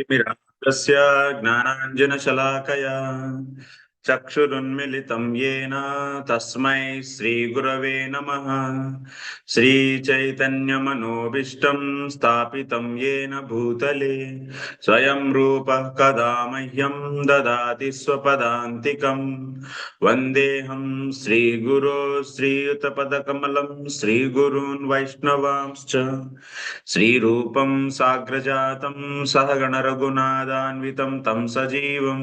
तिमिरान्तस्य ज्ञानाञ्जनशलाकया चक्षुरुन्मिलितं येन तस्मै श्रीगुरवे नमः। श्रीचैतन्यमनोभीष्टं स्थापितं येन भूतले स्वयं रूपः कदा मह्यं ददाति स्वपदान्तिकम्। वन्देऽहं श्रीगुरो श्रीयुतपदकमलं श्रीगुरून् वैष्णवांश्च श्रीरूपं साग्रजातं सहगणरघुनाथान्वितं तं सजीवं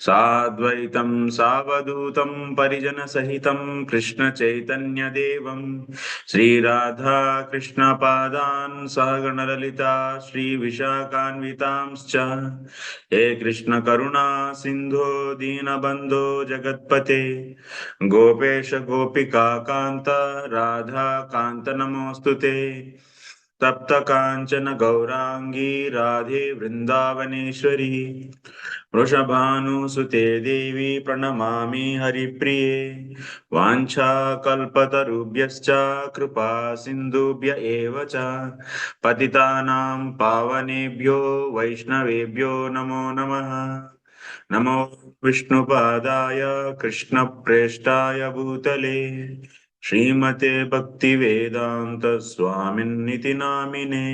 साद्वैतं सावधूतं परिजनसहितं कृष्णचैतन्यदेवं श्रीराधा कृष्णपादान् सहगणललिता श्रीविशाखान्वितांश्च हे कृष्णकरुणा सिन्धो दीनबन्धो जगत्पते गोपेश गोपिका कान्त राधा कान्त नमोऽस्तु ते। तप्त कांचन गौरांगी राधे वृंदावनेश्वरी वृषभानुसुते देवी प्रणमामि हरिप्रिये। वाञ्छाकल्पतरुभ्यश्च कृपा सिन्धुभ्य एव च पतितानां पावनेभ्यो वैष्णवेभ्यो नमो नमः। नमो विष्णुपादाय कृष्णप्रेष्ठाय भूतले श्रीमते भक्तिवेदांत स्वामिन्निति नामिने।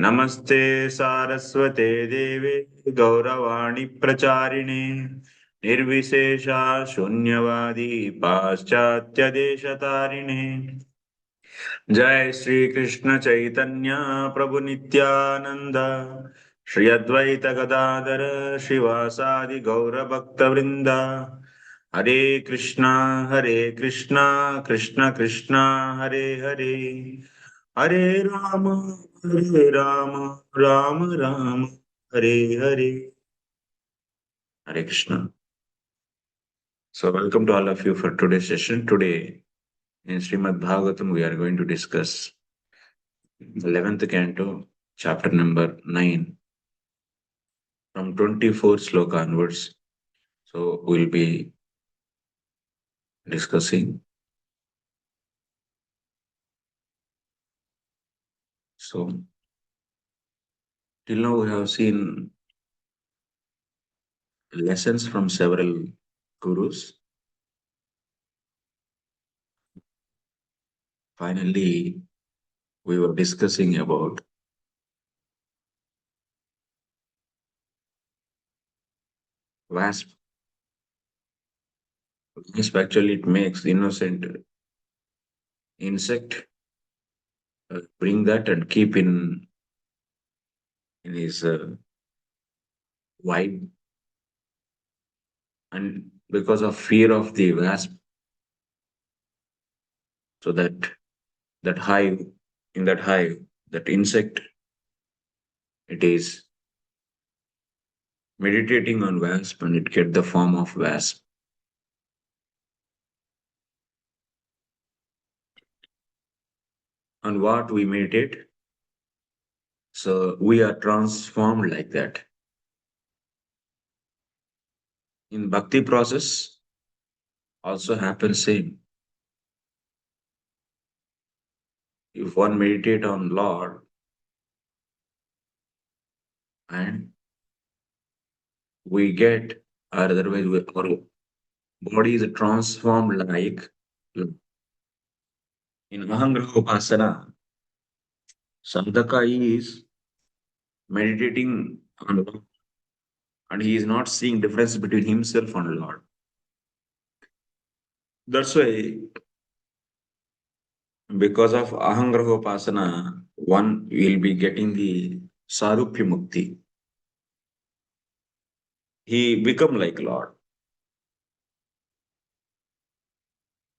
नमस्ते सारस्वते देवे गौरवाणी प्रचारिणे निर्विशेषा शून्यवादी पाश्चात्य देशतारिणे। जय श्री कृष्ण चैतन्य प्रभु नित्यानंद श्री अद्वैत गदाधर शिवासादि गौर भक्त वृंदा। हरे Krishna Krishna Krishna Hare Hare Hare Ram Ram Ram Hare Hare. Hare Krishna. So welcome to all of you for today's session. Today in Srimad Bhagavatam we are going to discuss the 11th canto, chapter number 9, from 24 sloka onwards. So we'll be discussing. So till now we have seen lessons from several gurus. Finally, we were discussing about wasp. Wasp actually it makes innocent insect, bring that and keep in his vibe, and because of fear of the wasp, so that hive, in that hive, that insect, it is meditating on wasp and it get the form of wasp. On what we meditate, so we are transformed like that. In bhakti process also happens same. If one meditate on Lord and we get, or otherwise our body is transformed like in Ahangraha Upasana, Sadhaka is meditating on Lord and he is not seeing difference between himself and Lord. That's why because of Ahangraha Upasana, one will be getting the Sarupya Mukti. He become like Lord.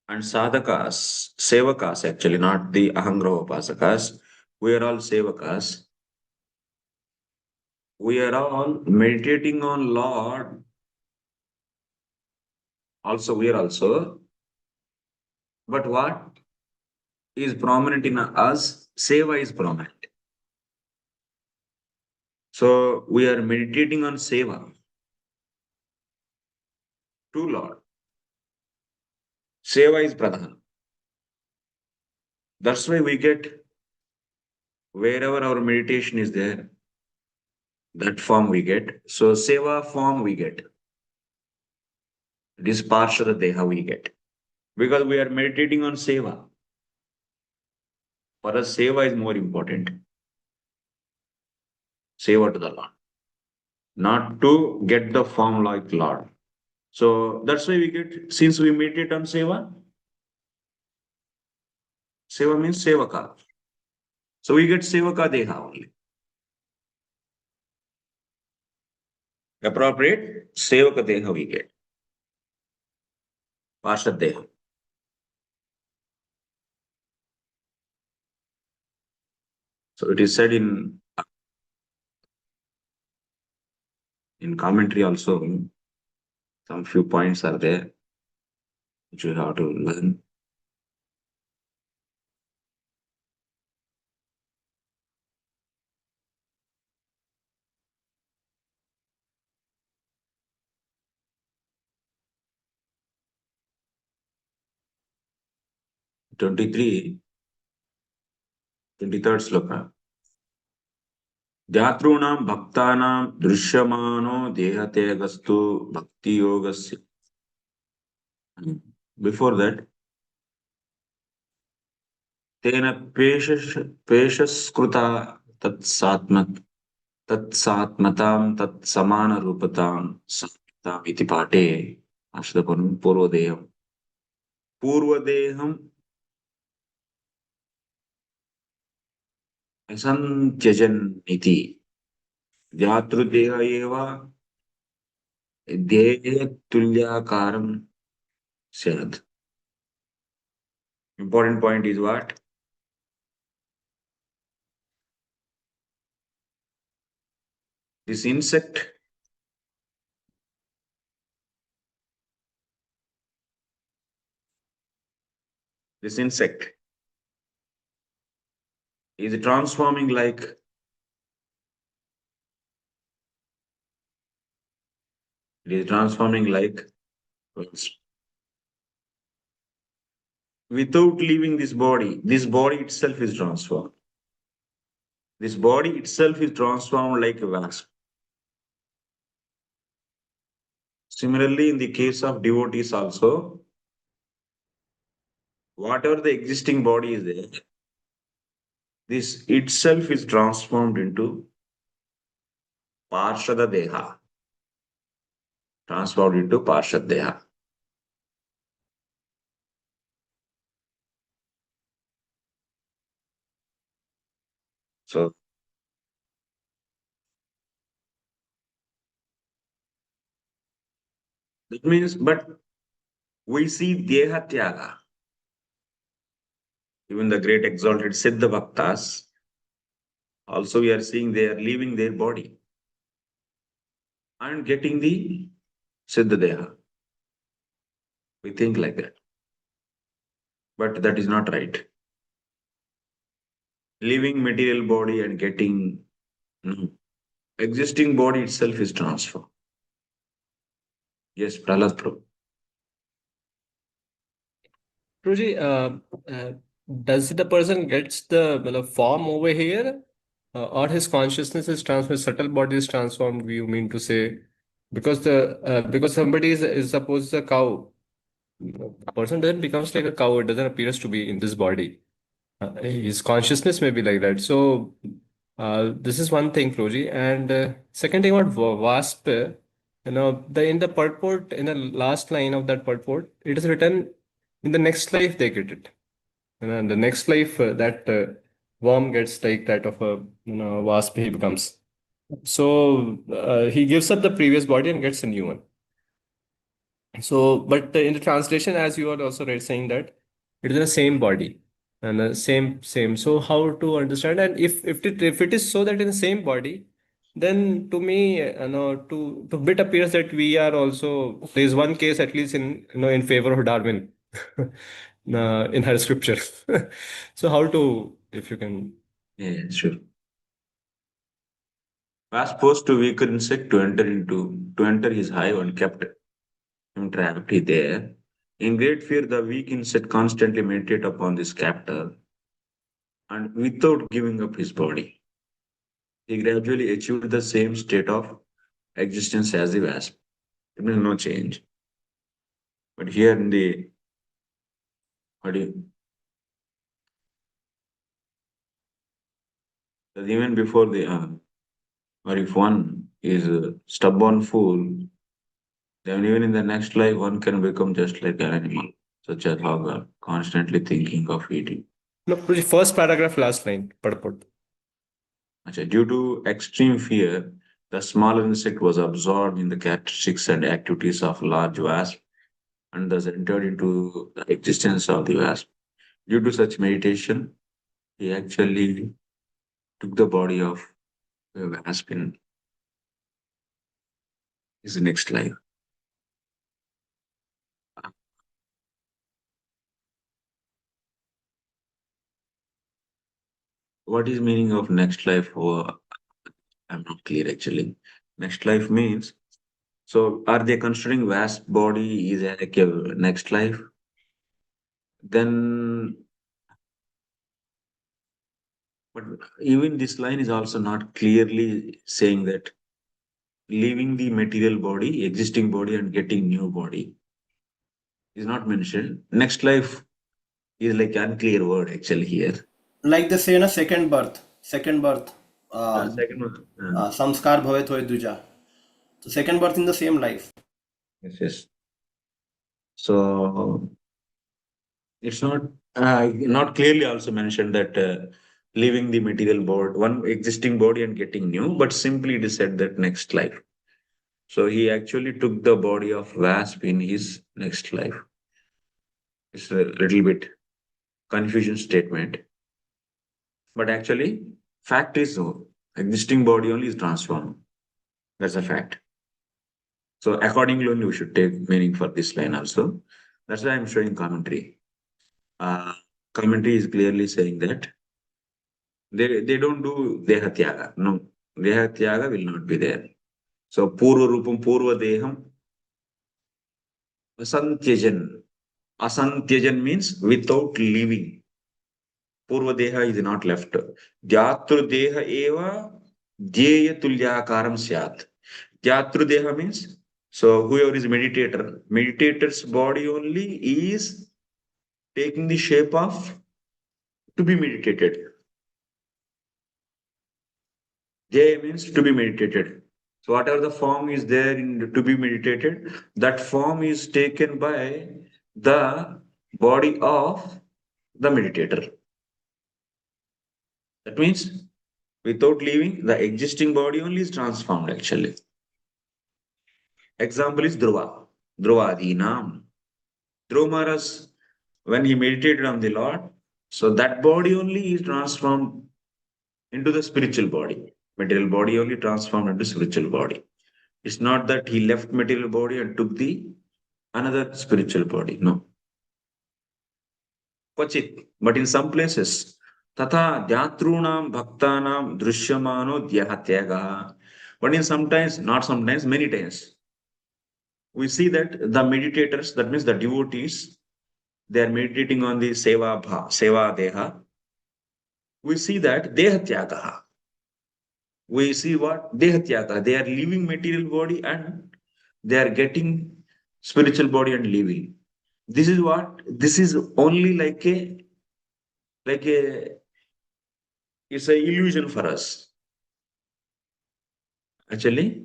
And sadhakas, sevakas actually, not the Ahangraha Upasakas, we are all sevakas. We are all meditating on Lord. Also, we are also. But what is prominent in us? Seva is prominent. So we are meditating on seva to Lord. Seva is pradhan. That's why we get wherever our meditation is there, That form we get. So seva form we get. This parshada deha we get. Because we are meditating on seva. For us, seva is more important. Seva to the Lord. Not to get the form like Lord. So that's why we get, since we meditate on seva, seva means sevaka. So we get sevaka deha only. Appropriate sevaka deha we get. Parshad deha. So it is said in commentary also, some few points are there which you have to learn. Twenty-three, 23rd sloka. ध्यातॄणां भक्तानां दृश्यमानो देहतेजस्तु भक्ति योगस्य. Before that, तेन पेशस्कृता तत्सात्मतां तत्समानरूपतां सात्मताम् इति पाठे अष्टपदं पूर्वदेहम् असंत्यजन् इति ध्यातृदेह एव ध्येयतुल्याकारं स्यात्. Important point is what? This insect is transforming like without leaving this body itself is transformed. This body itself is transformed like a wax. Similarly, in the case of devotees also, whatever the existing body is there, this itself is transformed into Parshada Deha. Transformed into Parshad Deha. So, that means, but we see Deha Tyaga. Even the great exalted Siddha Bhaktas, also we are seeing they are leaving their body and getting the Siddha Deha. We think like that. But that is not right. Leaving material body and getting existing body itself is transformed. Yes, Prahlad Prabhu. Guruji, does the person gets the form over here, or his consciousness is transformed, subtle body is transformed? You mean to say, because because somebody is suppose a cow, a person doesn't becomes like a cow. It doesn't appears to be in this body. His consciousness may be like that. So this is one thing, Proji. And second thing about wasp, the in the purport, in the last line of that purport, it is written in the next life they get it. And then the next life that worm gets like that of a wasp he becomes. So he gives up the previous body and gets a new one. So, but in the translation, as you are also saying that it is in the same body and the same. So how to understand? And if it is so that in the same body, then to me, to bit appears that we are also there is one case at least in favor of Darwin in her scripture. So how to, if you can? Yeah, sure. Was supposed to weaker insect to enter his hive and kept him trapped there. In great fear, the weak insect constantly meditate upon this captor and without giving up his body. he gradually achieved the same state of existence as the wasp. It means no change. But here in the, what do you, that even before the, or if one is a stubborn fool, then even in the next life, one can become just like an animal, such as hog, constantly thinking of eating. No, Guruji, first paragraph, last line. Purport. Achha, due to extreme fear, the small insect was absorbed in the characteristics and activities of large wasp and thus entered into the existence of the wasp. Due to such meditation, he actually took the body of a wasp in his next life. What is meaning of next life? Oh, I'm not clear actually. Next life means, so are they considering wasp body is like a next life? Then, but even this line is also not clearly saying that leaving the material body, existing body, and getting new body is not mentioned. Next life is like unclear word actually here. Like they say in a second birth, Second one. samskar bhavet hoy duja. So second birth in the same life. Yes, yes. So it's not clearly also mentioned that leaving the material body, one existing body and getting new, but simply it is said that next life. So he actually took the body of wasp in his next life. It's a little bit confusion statement. But actually, fact is so. Existing body only is transformed. That's a fact. So accordingly, only we should take meaning for this line also. That's why I'm showing commentary. Uh, Commentary is clearly saying that they don't do dehatyaga. No, dehatyaga will not be there. So purva rupam purva deham asantyajan. Asantyajan means without leaving. Purva deha is not left. Dhyatru deha eva dhyaya tulyakaram syat. Dhyatru deha means, so whoever is meditator, meditator's body only is taking the shape of to be meditated. Dhyaya means to be meditated. So whatever the form is there in to be meditated, that form is taken by the body of the meditator. That means without leaving, the existing body only is transformed actually. Example is Dhruva. Dhruvadinam. Dhruva Maharaj, when he meditated on the Lord, so that body only is transformed into the spiritual body. Material body only transformed into spiritual body. It's not that he left material body and took the another spiritual body. No. Kvachit. But in some places, Tata Dhyatrunam Bhaktanam Drishyamano Dhyahatyaga. But in sometimes, not sometimes, many times, we see that the meditators, that means the devotees, they are meditating on the Seva Deha. We see that Dehatyaga. We see what? Dehatyaga. They are leaving material body and they are getting spiritual body and leaving. This is what? This is only like a, it's an illusion for us. Actually,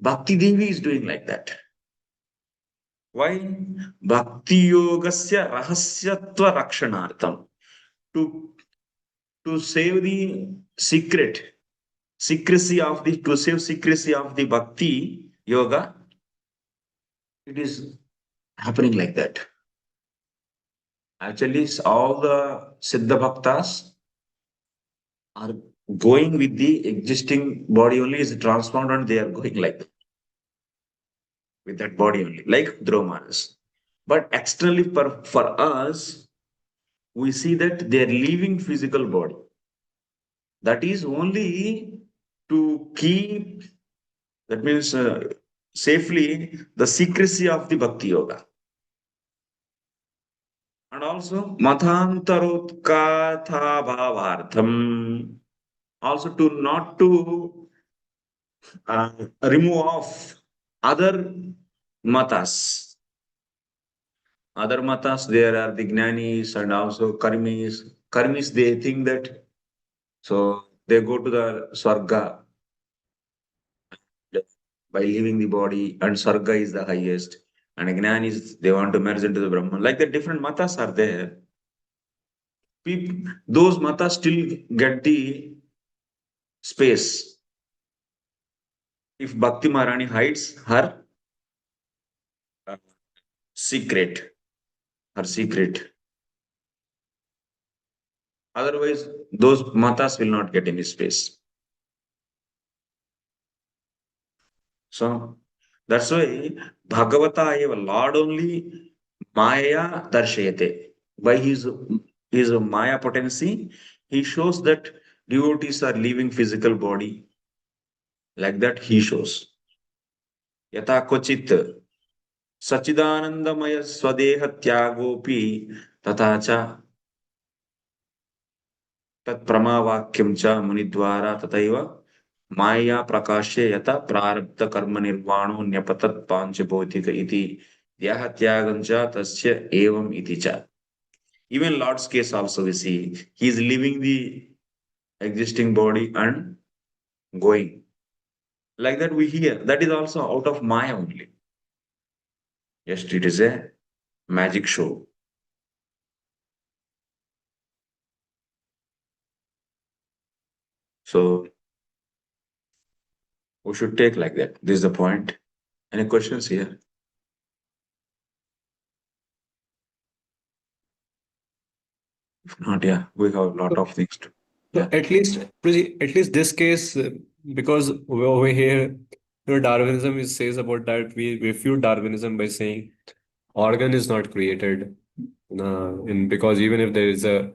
Bhakti Devi is doing like that. Why? Bhakti Yogasya Rahasyatva Rakshanartham. To, to save the secrecy of the, to save secrecy of the Bhakti Yoga, it is happening like that. Actually, all the Siddha Bhaktas are going with the existing body only is transformed and they are going like that, with that body only, like Dhruvamas. But externally for us, we see that they are leaving physical body. That is only to keep, that means safely, the secrecy of the Bhakti Yoga. And also, Mathantarotkatha Bhavartham. Also to not to remove off other matas. Other matas, there are the jnanis and also karmis. Karmis, they think that, so they go to the Swarga by leaving the body, and Swarga is the highest. And jnanis, they want to merge into the Brahman. Like the different matas are there. People, those matas still get the space. If Bhakti Maharani hides uh, secret, her secret. Otherwise, those matas will not get any space. So that's why Bhagavata eva, Lord only Maya darshayate. By his Maya potency, he shows that devotees are leaving physical body. Like that, he shows. Yata kochit Sachidanandamaya Swadeha Tyagopi Tatacha Tat Pramavakyam cha Munidwara Tataiva Maya Prakashe Yata Prarabdha Karma Nirvano Nyapatat Pancha Bhautika iti Yaha Tyagancha Tasya Evam iti cha. Even Lord's case also we see he is leaving the existing body and going. Like that we hear. That is also out of Maya only. Yes, it is a magic show. So we should take like that. This is the point. Any questions here? If not, yeah, we have a lot So, of things to. so Yeah. at least this case, because over here, Darwinism says about that we refute Darwinism by saying organ is not created, because even if there is a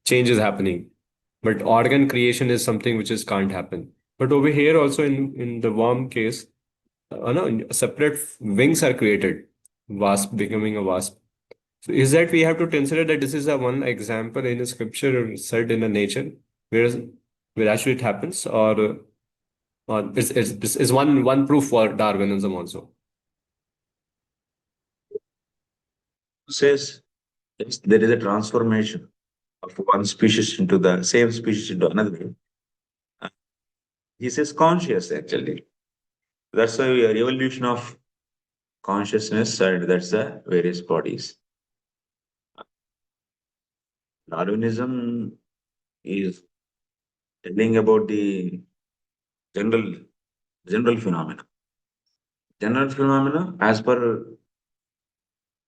change is happening, but organ creation is something which is can't happen. But over here also in the worm case, no, separate wings are created, wasp becoming a wasp. So is that we have to consider that this is a one example in a scripture said in a nature where actually it happens, or is one proof for Darwinism also? Says yes, there is a transformation of one species into the same species into another. He says conscious actually. That's why we are evolution of consciousness, and that's the various bodies. Darwinism is telling about the general general phenomena. General phenomena as per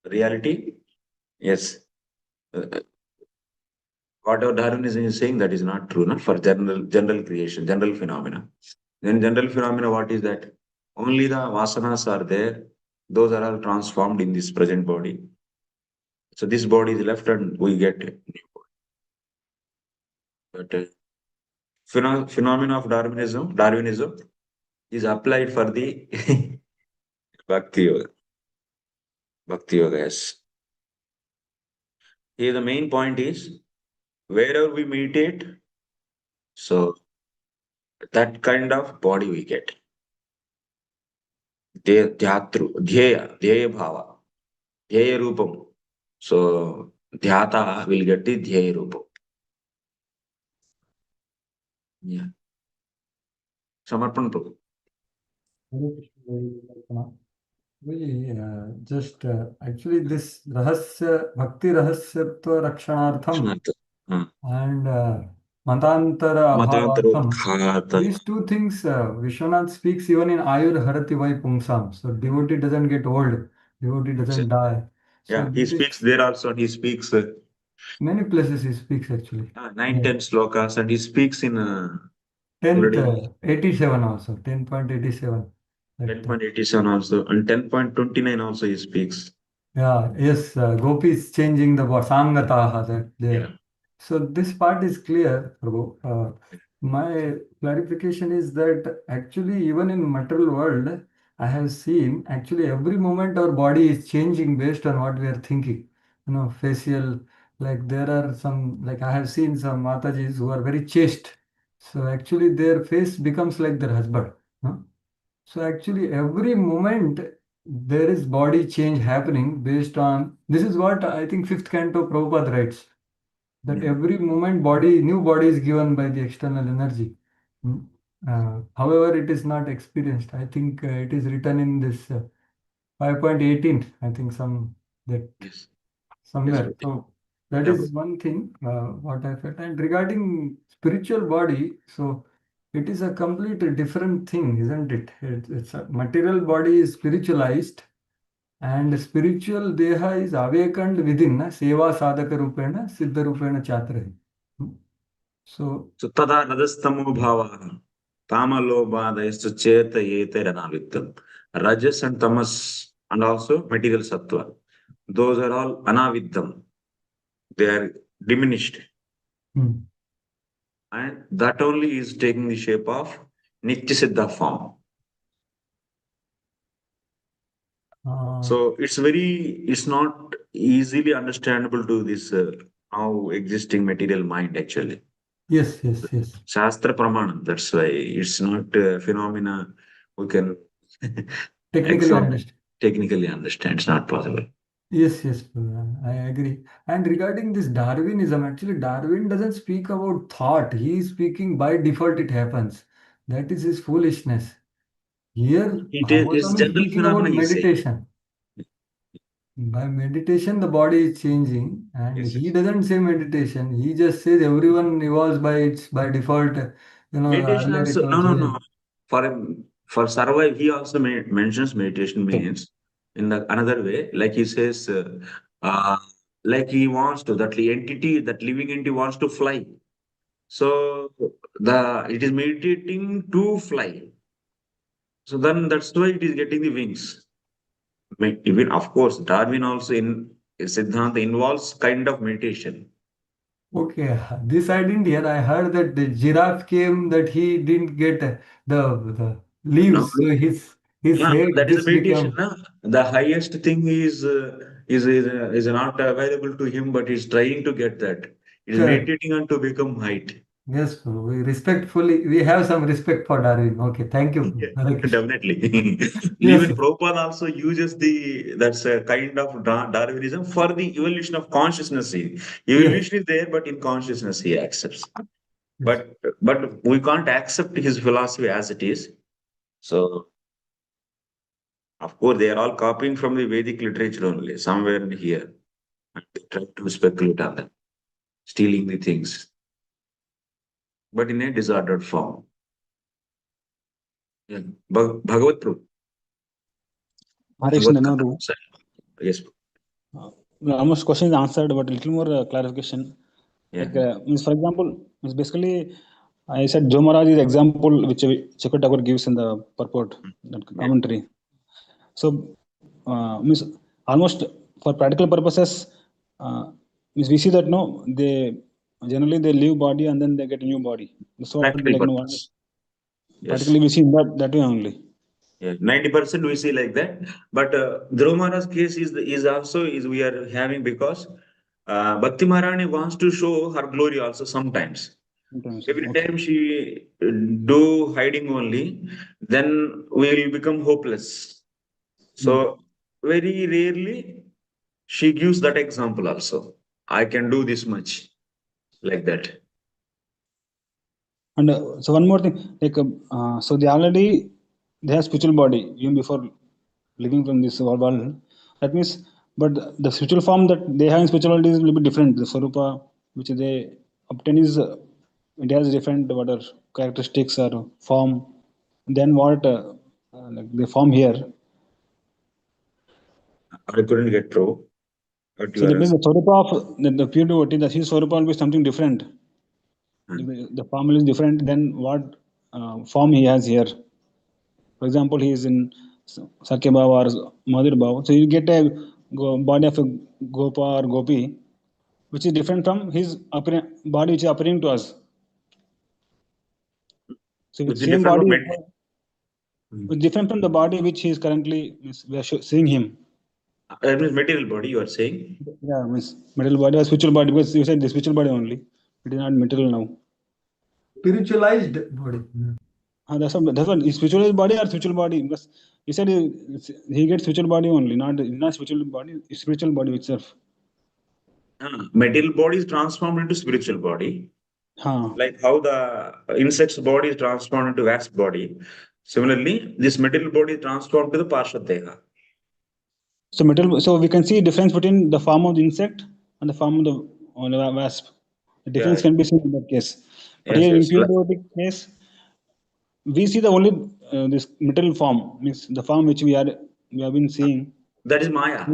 reality, yes. Whatever Darwinism is saying, that is not true, no? For general creation, general phenomena. Then general phenomena, what is that? Only the vasanas are there. Those are all transformed in this present body. So this body is left and we get a new body. But phenomena of Darwinism is applied for the Bhakti Yoga. Bhakti Yoga, yes. Here the main point is wherever we meditate, so that kind of body we get. Dhyaya bhava, Dhyaya rupam. So dhyata will get the Dhyaya rupam. Yeah. Samarpan Prabhu. Hare Krishna, Krishna. We just actually this rahasya bhakti rahasyatva rakshanartham Krishnartha. and matantara abhavartham. Matantarodkhata. These two things Vishwanath speaks even in Ayur Harati Vai Pumsam. So devotee doesn't get old, devotee doesn't die. So Yeah, he that speaks is there also, and he speaks many places he speaks actually. 9-10 slokas, and he speaks in 10th already 87 also, 10.87. That 10.87 also, and 10.29 also he speaks. yeah, yes, Gopi is changing the word Sangataha that Yeah. there. So this part is clear, Prabhu. My clarification is that actually even in material world, I have seen actually every moment our body is changing based on what we are thinking. Facial Like there are some, like I have seen some Matajis who are very chaste. So actually their face becomes like their husband. Huh? So actually every moment there is body change happening based on, this is what I think fifth canto Prabhupada writes, that every moment new body is given by the external energy. Hmm. However, it is not experienced. I think it is written in this 5.18, I think that Yes. somewhere. So that Yeah. is one thing what I felt. And regarding spiritual body, so it is a completely different thing, isn't it? It's a material body is spiritualized, and spiritual deha is awakened within, na? Seva sadhaka rupena, siddha rupena chatra. So So tada radastamo bhavaha tamalopadayascha cheta yeteranaviktam. Rajas and tamas and also material sattva. Those are all anaviddam. They are diminished. hmm. And that only is taking the shape of Nitya Siddha form. Uh, So it's not easily understandable to this now existing material mind actually. yes, yes, yes. Shastra Pramanam, that's why it's not a phenomena we can Technically understand. technically understand. It's not possible. Yes, yes, I agree. And regarding this Darwinism, actually, Darwin doesn't speak about thought. He is speaking by default, it happens. That is his foolishness. Here, It's Bhagavatam is general speaking phenomena about he's saying. meditation. By meditation, the body is changing, and Yes, he yes. doesn't say meditation. He just says everyone evolves by default. Meditation Earlier it also, no, was no, well. no. For survive, he also mentions meditation means in the another way, like he says, uh, like he wants to, that the entity, that living entity wants to fly. So it is meditating to fly. So then that's why it is getting the wings. Even of course, Darwin also in Siddhanta involves kind of meditation. Okay, this I didn't hear. I heard that the giraffe came that he didn't get the No, leaves, so his no, head that is a just meditation. became No? The highest thing is not available to him, but he's trying to get that. He's correct. meditating on to become height. Yes, Prabhu. We have some respect for Darwin. Okay, thank you, Prabhu. Yeah, Hare Krishna. definitely. Yes, Even sir. Prabhupada also uses that's a kind of Darwinism for the evolution of consciousness. Yes, Evolution is there, but in consciousness he accepts. yes. But we can't accept his philosophy as it is. So of course they are all copying from the Vedic literature only, somewhere in here. And they try to speculate on them, stealing the things, but in a disordered form. Yeah. Bhagavad Prabhu. Hare Bhagavad Krishna, Katha. no, Yes. almost question is answered, but a little more clarification. Yeah. Like, means for example, means basically, I said Jo Maharaj is example which Chakur Thakur gives in the purport, that Yeah. commentary. So, means almost for practical purposes, means we see that no, they generally they leave body and then they get a new body. That's what Practical like no, purpose. Yes. practically we see that way only. Yeah. 90% we see like that. But Dhromara's case is also is we are having because Bhakti Maharani wants to show her glory also sometimes. Sometimes, Every okay. time she do hiding only, then we will become hopeless. So very rarely she gives that example also. I can do this much like that. And so one more thing, like so they have spiritual body even before living from this world. That means, but the spiritual form that they have in spirituality is a little bit different. The Swarupa which they obtain is it has different what are characteristics or form than what like they form here. I couldn't get through what you So are that means the asking. Swarupa of the pure devotee, the his Swarupa will be something different. The form is different than what form he has here. For example, he is in Sakya Bhava or Madhur Bhava. So you get a body of a Gopa or Gopi, which is different from his body which is appearing to us. So with It's same different from body, it. it's different from the body which he is currently we are seeing him. That means material body, you are saying? Yeah, means material body or spiritual body, because you said the spiritual body only. It is not material now. Spiritualized body. That's what is spiritual body or spiritual body, because you said he gets spiritual body only, not spiritual body, spiritual body itself. Material body is transformed into spiritual body. Huh. Like how the insect's body is transformed into wasp body. Similarly, this material body is transformed to the Parshadeha. So we can see difference between the form of the insect and the form of the wasp. The Yeah. difference can be seen in that case. But Yes, here in yes. pure devotic case, we see the only this material form, means the form which we have been seeing. That is Maya.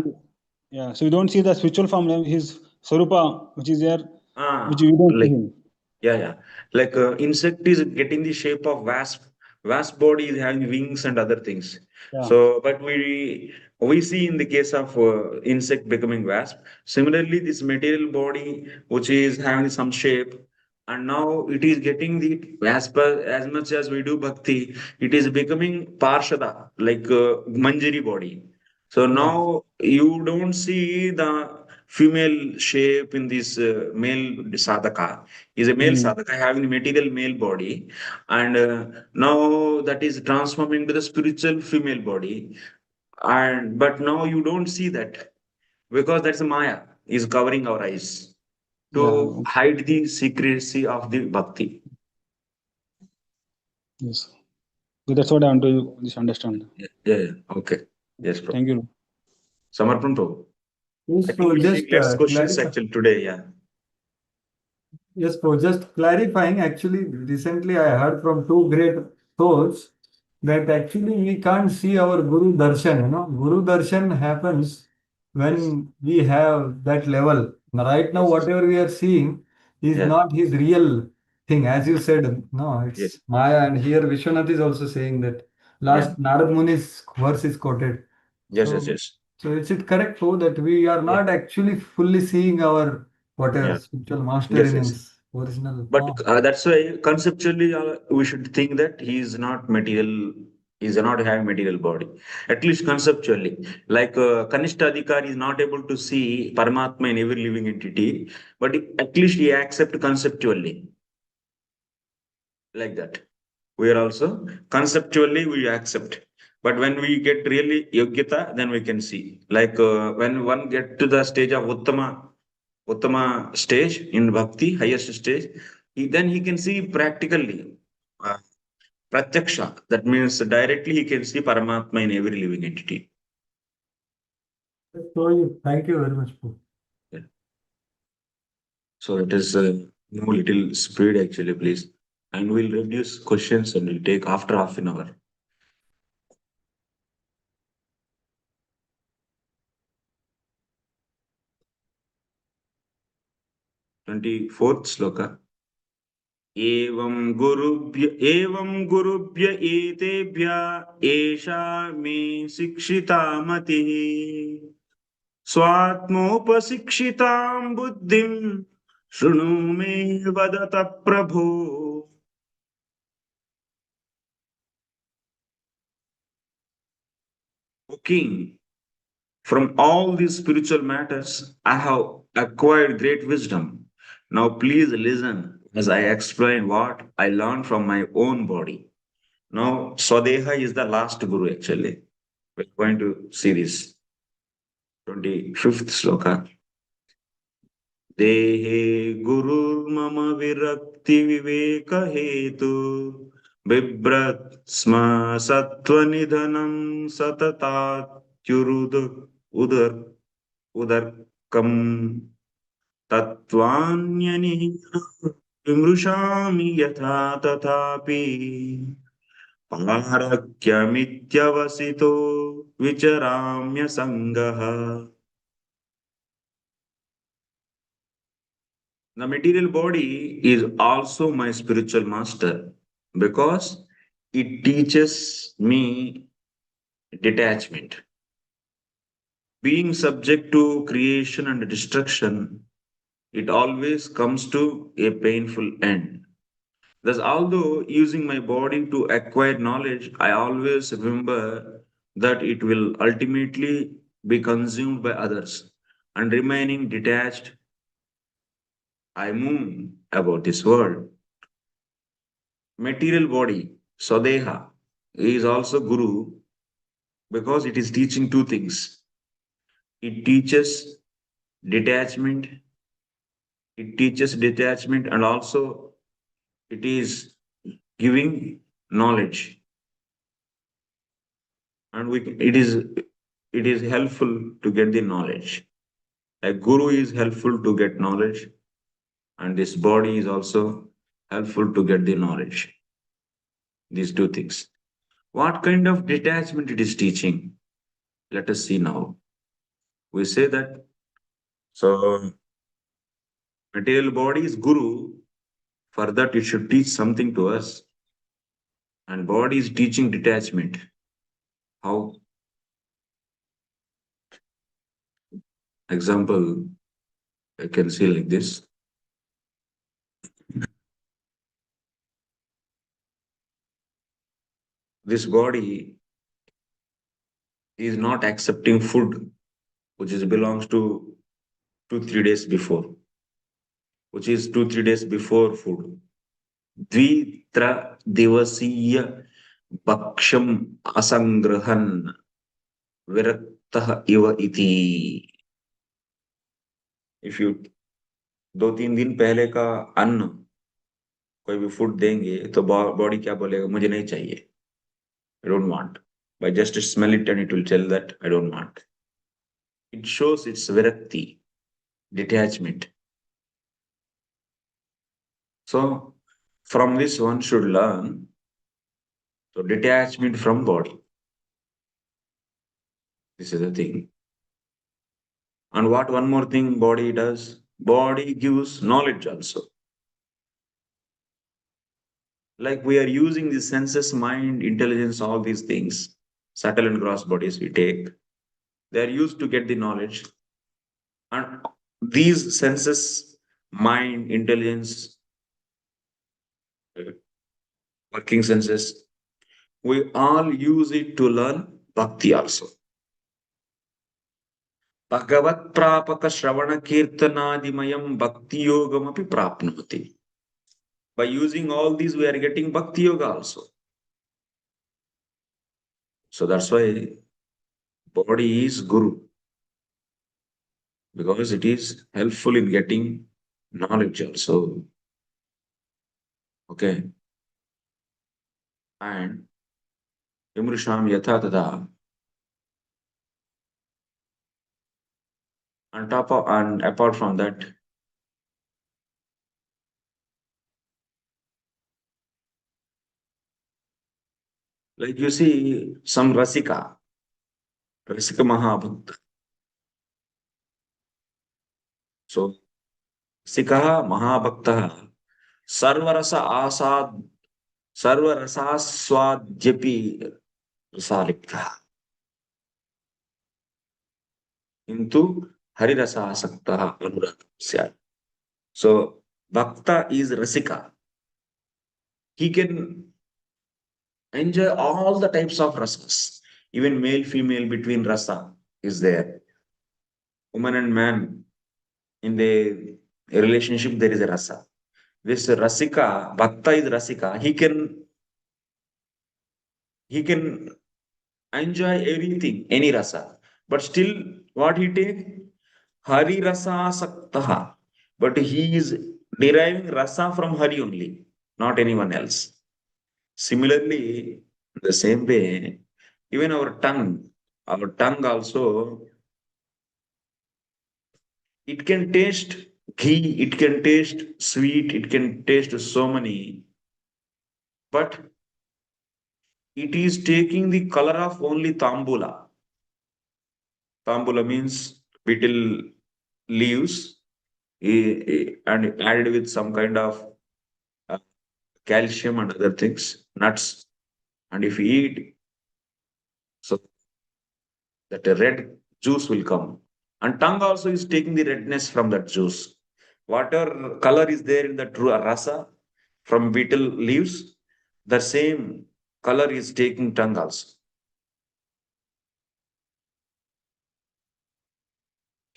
Yeah, so we don't see the spiritual form, his Sarupa, which is there, which Ah, we don't see like him. yeah. Like insect is getting the shape of wasp. Wasp body is having wings and other things. Yeah. So, but we see in the case of insect becoming wasp. Similarly, this material body, which is having some shape, and now it is getting the as much as we do bhakti, it is becoming parshada, like manjari body. So Yeah. now you don't see the female shape in this male sadhaka. Is a male Hmm. sadhaka having material male body, and now that is transforming to the spiritual female body. And but now you don't see that because that's Maya is covering our eyes to Yeah. hide the secrecy of the bhakti. Yes. So that's what I want to just understand. Yeah. Okay. Yes, bro. Thank you. Samarpan, bro. Yes, I think so we'll just take less questions clarify. actually today. Yeah. Yes, for just clarifying, actually, recently I heard from two great souls that actually we can't see our Guru Darshan. Guru Darshan happens Yes. when we have that level. Right now, Yes. whatever we are seeing is Yeah. not his real thing. As you said, no, Yes. it's Maya. And here Vishwanath is also saying that Yeah. last Narad Muni's verse is quoted. Yes. Yes. So, Yes. so is it correct, Poe, that we are Yeah. not actually fully seeing our whatever Yeah. spiritual master Yes. in Yes. his original But form? that's why conceptually we should think that he is not material. He is not having material body, at least conceptually. Like Kanishta Adhikari is not able to see Paramatma in every living entity, but at least he accept conceptually like that. We are also conceptually we accept. But when we get really yogyata, then we can see. Like when one get to the stage of Uttama stage in bhakti, highest stage, then he can see practically, uh, pratyaksha. That means directly he can see Paramatma in every living entity. So, thank you very much, Poe. Yeah. So it is no little speed actually, please. And we'll reduce questions and we'll take after half an hour. 24th sloka. एवं गुरुभ्य एतेभ्य एषा मे शिक्षिता मतिः स्वात्मोपशिक्षितां बुद्धिं शृणु मे वदत प्रभो. O King, from all these spiritual matters, I have acquired great wisdom. Now please listen as I explain what I learned from my own body. Now, Swadeha is the last guru actually. We're going to see this 25th sloka. Dehe gururmama virakti viveka hetu bibrat sma sattva nidhanam satatat udar udarkam tatvanyani vimrushami yatha tathapi पारक्यमित्यवसितो विचराम्य सङ्गः. The material body is also my spiritual master because it teaches me detachment. Being subject to creation and destruction, it always comes to a painful end. Thus, although using my body to acquire knowledge, I always remember that it will ultimately be consumed by others, and remaining detached, I move about this world. Material body, Swadeha, is also Guru because it is teaching two things. It teaches detachment, and also it is giving knowledge. And it is helpful to get the knowledge. A guru is helpful to get knowledge, and this body is also helpful to get the knowledge. These two things. What kind of detachment it is teaching? Let us see now. We say that so material body is guru. For that, it should teach something to us. And body is teaching detachment. How? Example, I can see like this. This body is not accepting food which is belongs to 2-3 days before, which is 2-3 days before food. Dvitra divasiya baksham asangrahan viraktah iva iti. If you 2-3 दिन पहले का अन्न कोई भी food देंगे तो body क्या बोलेगा, मुझे नहीं चाहिए, I don't want. By just smell it and it will tell that I don't want. It shows its virakti, detachment. So from this one should learn so detachment from body. This is the thing. And what one more thing body does? Body gives knowledge also. Like we are using the senses, mind, intelligence, all these things, subtle and gross bodies we take. They are used to get the knowledge. And these senses, mind, intelligence, working senses, we all use it to learn bhakti also. Bhagavat prapaka shravana kirtanadimayam bhakti yogam api prapnoti. By using all these, we are getting bhakti yoga also. So that's why body is guru, because it is helpful in getting knowledge also. Okay. And Imrusham yatha tada. On top of, and apart from that, like you see some Rasika Mahabhakta. So Rasika Mahabhakta Sarvarasa Asad Sarvarasa Swadjapi Rasalipta into Harirasa Asakta Anurag. So Bhakta is Rasika. He can enjoy all the types of rasas. Even male, female between rasa is there. Woman and man in the relationship, there is a rasa. This rasika, bhakta is rasika. He can enjoy everything, any rasa. But still, what he take? Hari rasa saktaha. But he is deriving rasa from Hari only, not anyone else. Similarly, the same way, even our tongue also, it can taste ghee, it can taste sweet, it can taste so many, but it is taking the color of only tambula. Tambula means betel leaves and added with some kind of uh, calcium and other things, nuts. And if you eat, so that a red juice will come. And tongue also is taking the redness from that juice. Whatever color is there in the rasa from betel leaves, the same color is taking tongue also.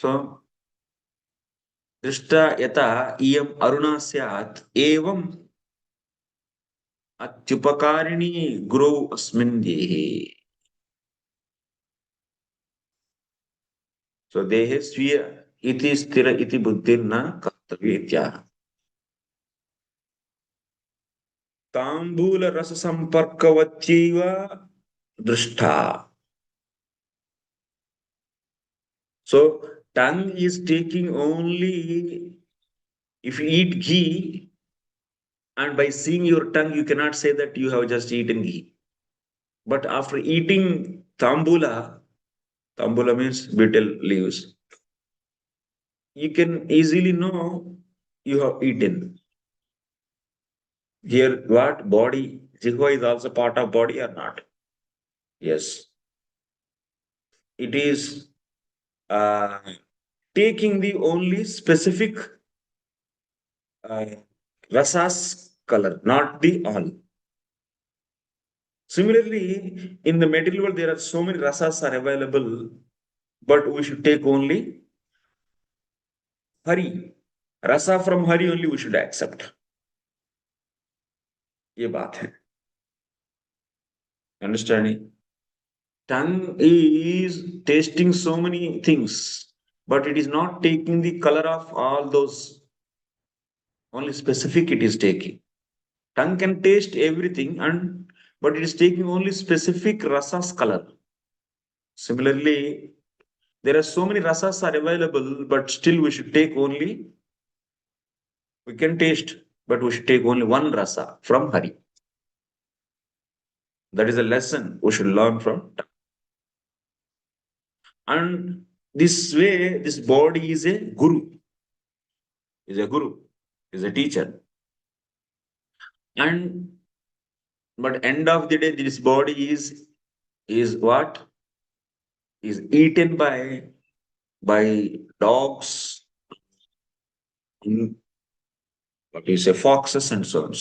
So, दृष्टा यथा इयम् अरुणा स्यात् एवम् अत्युपकारिणी गुरौ अस्मिन् देहे. So देहे स्वीय इति स्थिर इति बुद्धिर्न कर्तव्य इत्याह. ताम्बूल रस संपर्कवत्यैव दृष्टा. So tongue is taking only if you eat ghee, and by seeing your tongue, you cannot say that you have just eaten ghee. But after eating tambula means betel leaves, you can easily know you have eaten. Here, what body? Jihva is also part of body or not? Yes. It is taking the only specific rasas color, not the all. Similarly, in the material world, there are so many rasas are available, but we should take only Hari. Rasa from Hari only we should accept. ये बात है. Understanding? Tongue is tasting so many things, but it is not taking the color of all those. Only specific it is taking. Tongue can taste everything, but it is taking only specific rasas color. Similarly, there are so many rasas are available, but still we should take only. We can taste, but we should take only one rasa from Hari. That is a lesson we should learn from tongue. And this way, this body is a guru, is a teacher. And but end of the day, this body is what? Is eaten by dogs, what you say, foxes and so on.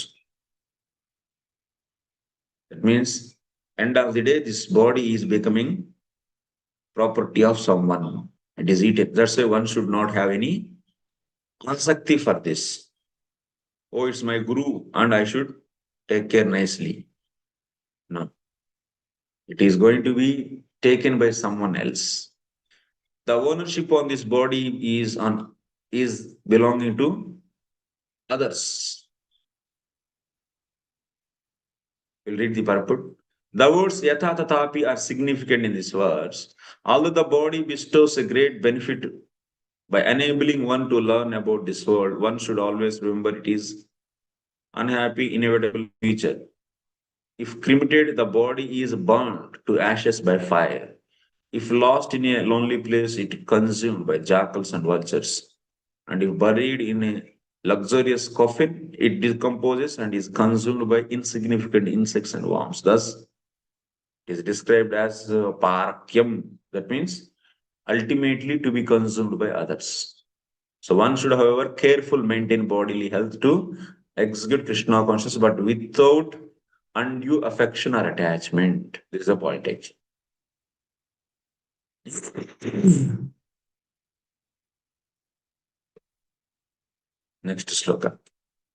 That means end of the day, this body is becoming property of someone. It is eaten. That's why one should not have any asakti for this. Oh, it's my guru and I should take care nicely. No. It is going to be taken by someone else. The ownership on this body is belonging to others. We'll read the purport. The words yatha tatapi are significant in this verse. Although the body bestows a great benefit by enabling one to learn about this world, one should always remember it is unhappy, inevitable feature. If cremated, the body is burned to ashes by fire. If lost in a lonely place, it is consumed by jackals and vultures. And if buried in a luxurious coffin, it decomposes and is consumed by insignificant insects and worms. Thus, it is described as parakyam. That means ultimately to be consumed by others. So one should, however, careful maintain bodily health to execute Krishna consciousness, but without undue affection or attachment. This is the point actually. Next sloka.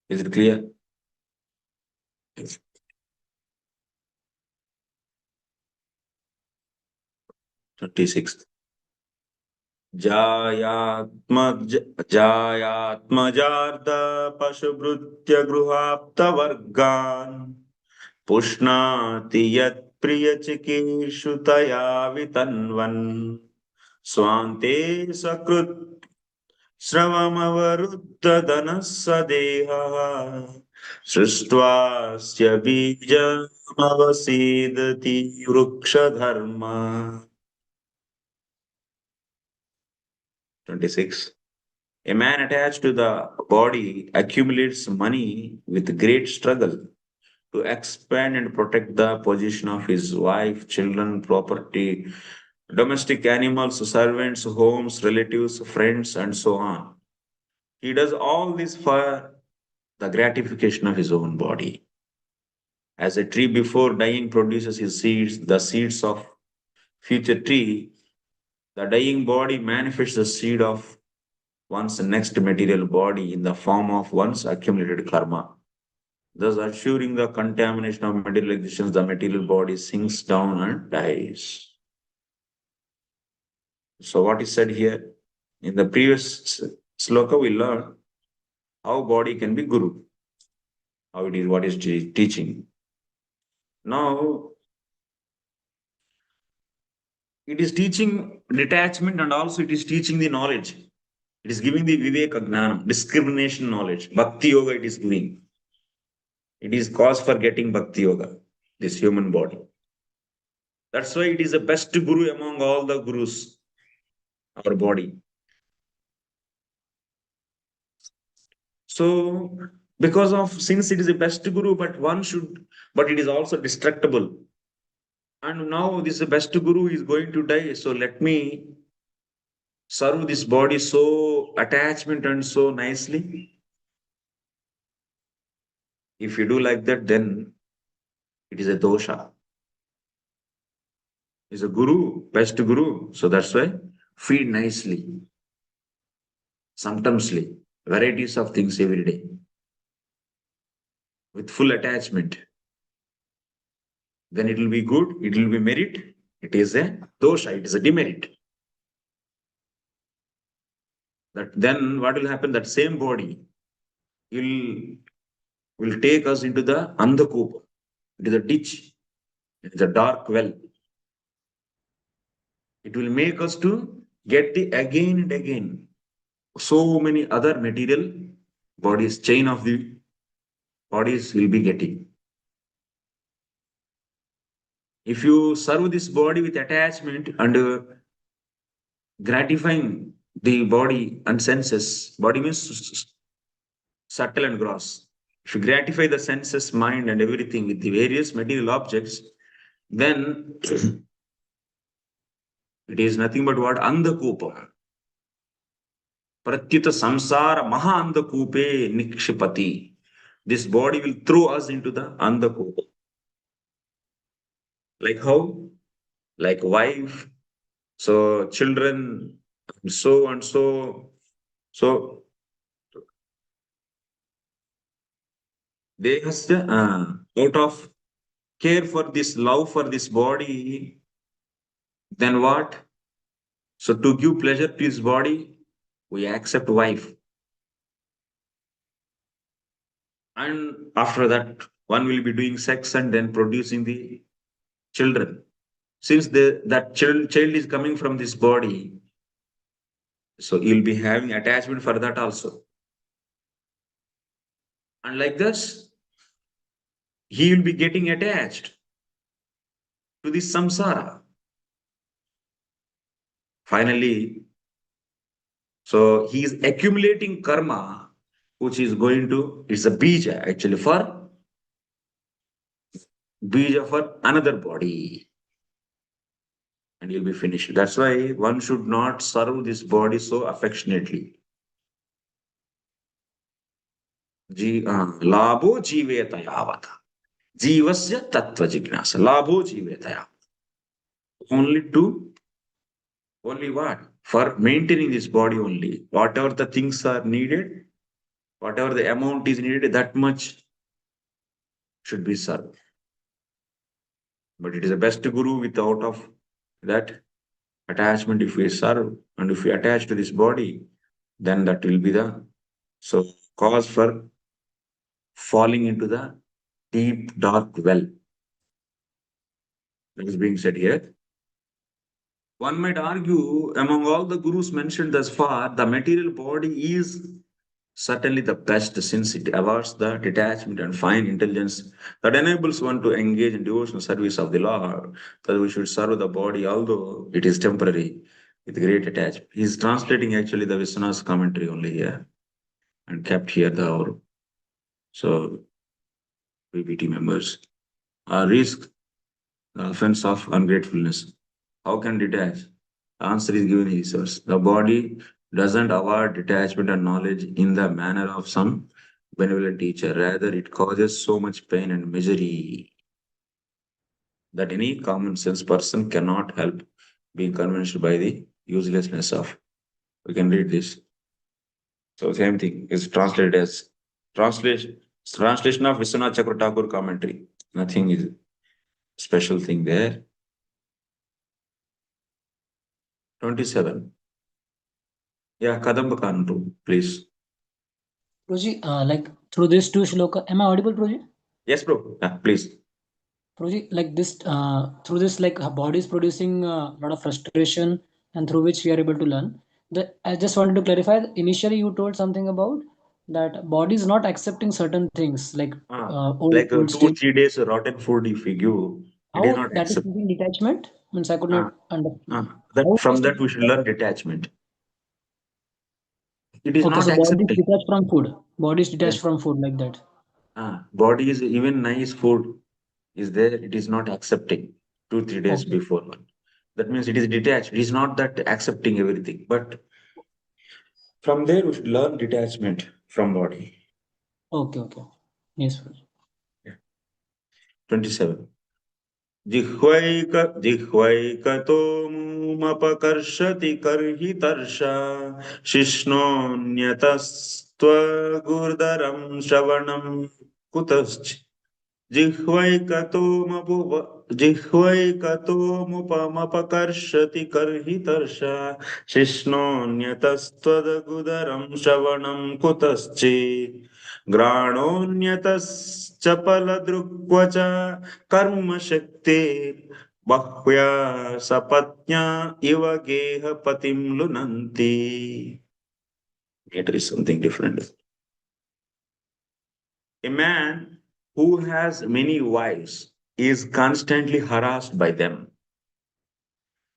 Is it clear? 26. जायात्मजार्द पशुभृत्य गृहाप्तवर्गान् पुष्णाति यत्प्रियचिकीर्षुतया वितन्वन् स्वान्ते सकृत् श्रवमवरुद्धधनः स देहः सृष्ट्वास्य बीजमवसीदति वृक्षधर्म. 26. A man attached to the body accumulates money with great struggle to expand and protect the position of his wife, children, property, domestic animals, servants, homes, relatives, friends, and so on. He does all this for the gratification of his own body. As a tree before dying produces his seeds, the seeds of future tree The dying body manifests the seed of one's next material body in the form of one's accumulated karma. Thus, assuring the contamination of material existence, the material body sinks down and dies. So, what is said here? In the previous sloka, we learned how body can be guru, how it is, what is teaching. Now, it is teaching detachment and also it is teaching the knowledge. It is giving the viveka gnanam, discrimination knowledge. Bhakti yoga it is giving. It is cause for getting bhakti yoga, this human body. That's why it is the best guru among all the gurus, our body. So, because of since it is the best guru, but it is also destructible. And now this best guru is going to die. So let me serve this body so attachment and so nicely. If you do like that, then it is a dosha. Is a guru, best guru. So that's why feed nicely, sometimes varieties of things every day with full attachment. Then it will be good, it will be merit. It is a dosha, it is a demerit. That then what will happen? That same body will take us into the andhakupa. It is a ditch, it is a dark well. It will make us to get the again and again so many other material bodies, chain of the bodies will be getting. If you serve this body with attachment and gratifying the body and senses, body means subtle and gross. If you gratify the senses, mind, and everything with the various material objects, then it is nothing but what? Andhakupa. Pratyuta samsara maha andhakupe nikshipati. This body will throw us into the andhakupa. Like how? Like wife, so children, so and so. So they has to, out of care for this, love for this body, then what? So to give pleasure to his body, we accept wife. And after that, one will be doing sex and then producing the children. Since that child is coming from this body, so you'll be having attachment for that also. And like this, he will be getting attached to this samsara. Finally, so he is accumulating karma, which is going to, it's a bija actually for another body. And you'll be finished. That's why one should not serve this body so affectionately. Labho jivetayavata. Jivasya tattva jignasa. Labho jivetaya. Only what? For maintaining this body only. Whatever the things are needed, whatever the amount is needed, that much should be served. But it is the best guru without of that attachment. If we serve and if we attach to this body, then that will be the cause for falling into the deep dark well. That is being said here. One might argue, among all the gurus mentioned thus far, the material body is certainly the best since it awards the detachment and fine intelligence that enables one to engage in devotional service of the Lord. That we should serve the body, although it is temporary, with great attachment. He is translating actually the Vishwanath's commentary only here and kept here the so PPT members risk the offense of ungratefulness. How can detach? The answer is given in this verse. The body doesn't award detachment and knowledge in the manner of some benevolent teacher. Rather, it causes so much pain and misery that any common sense person cannot help being convinced by the uselessness of. We can read this. So same thing is translated as translation of Vishwanath Chakra Thakur commentary. Nothing is special thing there. 27. Yeah, Kadamba Kantu, please. Proji, like through these two shloka, am I audible, Proji? Yes, bro. Yeah, please. Proji, like this, through this, like our body is producing a lot of frustration, and through which we are able to learn. I just wanted to clarify. Initially, you told something about that body is not accepting certain things, like Like old 2-3 days rotten food if we give, it is How not that is accept. using detachment? Means I could Ah, not understand. that How it from is that we should learn detachment. It is okay, not so body is accepting. detached from food. Body is Yes. detached from food like that. Body is even nice food is there, it is not accepting 2-3 days Okay. before one. That means it is detached. It is not that accepting everything. But from there, we should learn detachment from body. Okay, okay. Yes, sir. 27. जिह्वैकतोमुमपकर्षति कर्हितर्षा शिष्णोऽन्यतस्त्वगुर्दरं श्रवणं कुतश्च जिह्वैकतोमुपमपकर्षति कर्हितर्षा शिष्णोऽन्यतस्त्वदगुदरं श्रवणं कुतश्चित् घ्राणोऽन्यतश्चपलदृक्वच कर्मशक्ते बह्व्या सपत्न्या इव गेहपतिं लुनन्ति. It is something different. A man who has many wives is constantly harassed by them.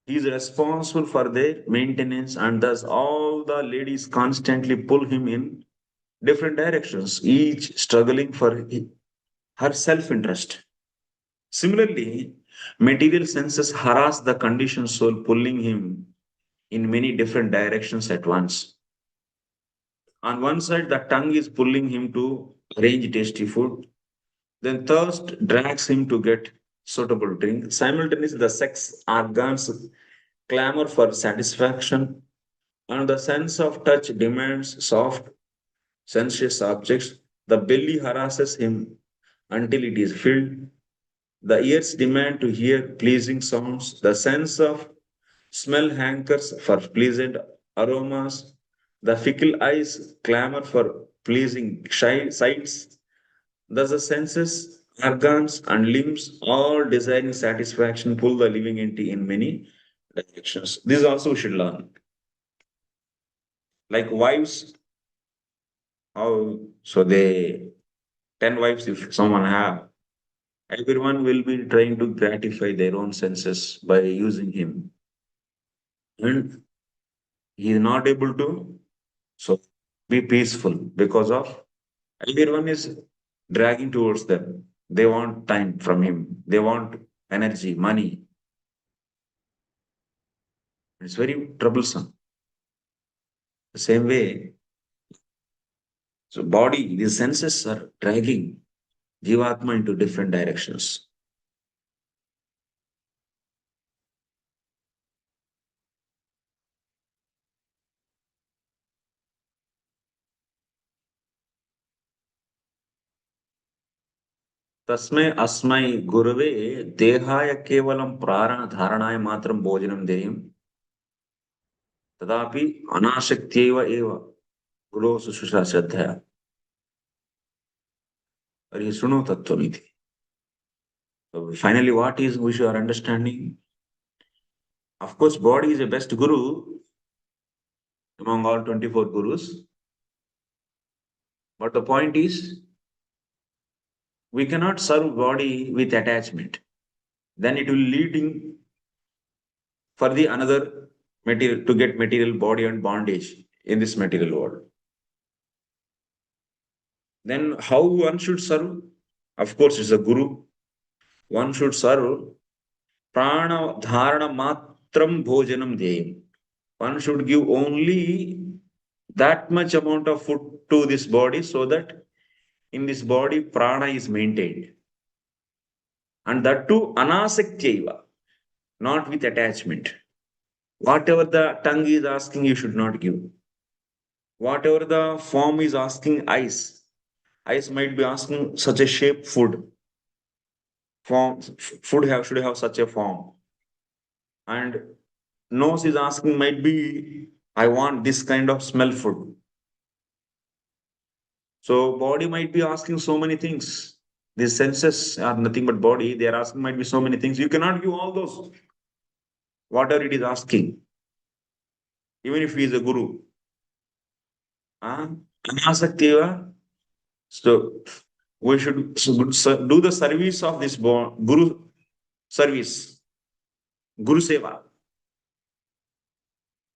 He is responsible for their maintenance, and thus all the ladies constantly pull him in different directions, each struggling for her self interest. Similarly, material senses harass the conditioned soul, pulling him in many different directions at once. On one side, the tongue is pulling him to arrange tasty food. Then thirst drags him to get suitable drink. Simultaneously, the sex organs clamor for satisfaction, and the sense of touch demands soft, sensuous objects. The belly harasses him until it is filled. The ears demand to hear pleasing sounds. The sense of smell hankers for pleasant aromas. The fickle eyes clamor for pleasing sights. Thus, the senses, organs, and limbs, all desiring satisfaction, pull the living entity in many directions. This also we should learn. Like wives, how so they 10 wives if someone have, everyone will be trying to gratify their own senses by using him. And he is not able to so be peaceful because of everyone is dragging towards them. They want time from him. They want energy, money. It's very troublesome. The same way, so body, the senses are dragging Jivatma into different directions. तस्मै अस्मै गुरवे देहाय केवलं प्राणधारणाय मात्रं भोजनं देयम् तदापि अनासक्त्यैव एव गुरो शुश्रूषा श्रद्धया तर्हि शृणु तत्त्वमिति. So finally, what is which you are understanding? Of course, body is the best guru among all 24 gurus. But the point is, we cannot serve body with attachment. Then it will leading for the another material to get material body and bondage in this material world. Then how one should serve? Of course, it's a guru. One should serve prana dharana matram bhojanam deyam. One should give only that much amount of food to this body so that in this body prana is maintained. And that too anasaktya, not with attachment. Whatever the tongue is asking, you should not give. Whatever the form is asking, eyes might be asking such a shape food. Should have such a form. And nose is asking might be, I want this kind of smell food. So body might be asking so many things. These senses are nothing but body. They are asking might be so many things. You cannot give all those. Whatever it is asking, even if he is a guru. Anasaktiva. So we should do the service of this guru service, guru seva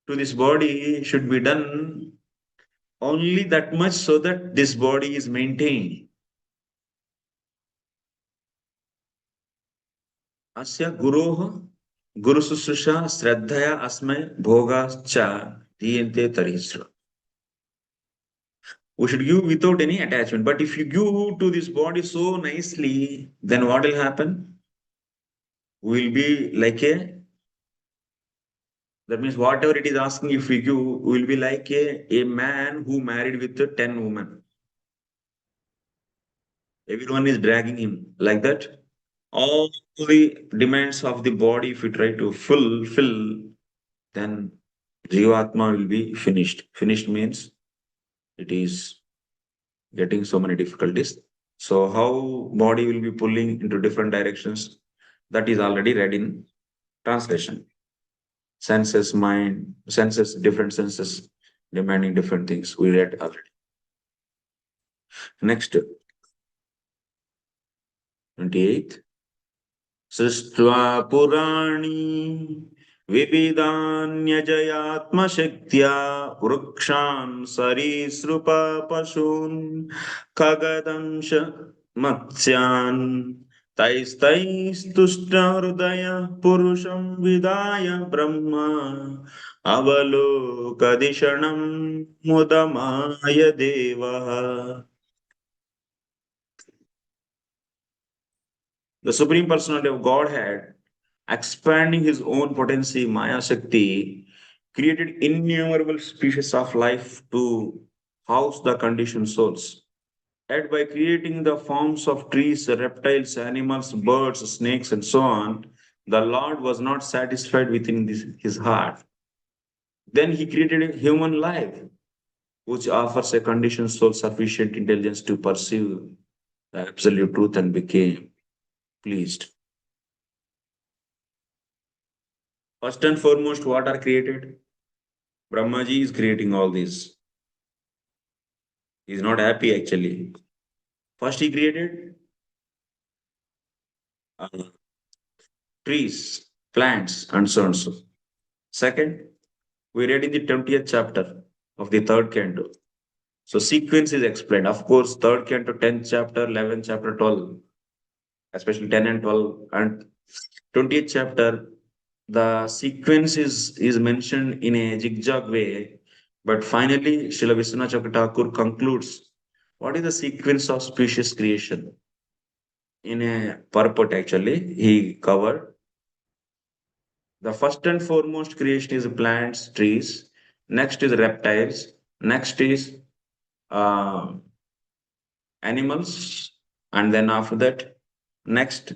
to this body should be done only that much so that this body is maintained. Asya guroh guru sushrusha श्रद्धया अस्मै भोगाश्च diyante tarisra. We should give without any attachment. But if you give to this body so nicely, then what will happen? We will be like that means whatever it is asking, if we give, we will be like a man who married with 10 women. Everyone is dragging him like that. All the demands of the body, if we try to fulfill, then Jivatma will be finished. Finished means it is getting so many difficulties. So how body will be pulling into different directions, that is already read in translation. Senses, mind, senses, different senses demanding different things. We read already. Next, 28th. सृष्ट्वा पुराणी विविधान्यजयात्मशक्त्या वृक्षान् सरीसृप पशून् खगदंश मत्स्यान् तैस्तैस्तुष्टहृदय पुरुषं विदाय ब्रह्मा अवलोकदिशणं मुदमाय देवः. The Supreme Personality of Godhead, expanding his own potency, Maya Shakti, created innumerable species of life to house the conditioned souls. Yet by creating the forms of trees, reptiles, animals, birds, snakes, and so on, the Lord was not satisfied within his heart. Then he created a human life, which offers a conditioned soul sufficient intelligence to perceive the absolute truth and became pleased. First and foremost, what are created? Brahmaji is creating all these. He is not happy actually. First, he created trees, plants, and so on. So. Second, we read in the 20th chapter of the third canto. So, sequence is explained. Of course, third canto, 10th chapter, 11th chapter, 12, especially 10 and 12, and 20th chapter, the sequence is mentioned in a zigzag way, but finally, Srila Vishwanath Chakravarti concludes what is the sequence of species creation. In a purport, actually, he covered the first and foremost creation is plants, trees, next is reptiles, next is animals, and then after that, next,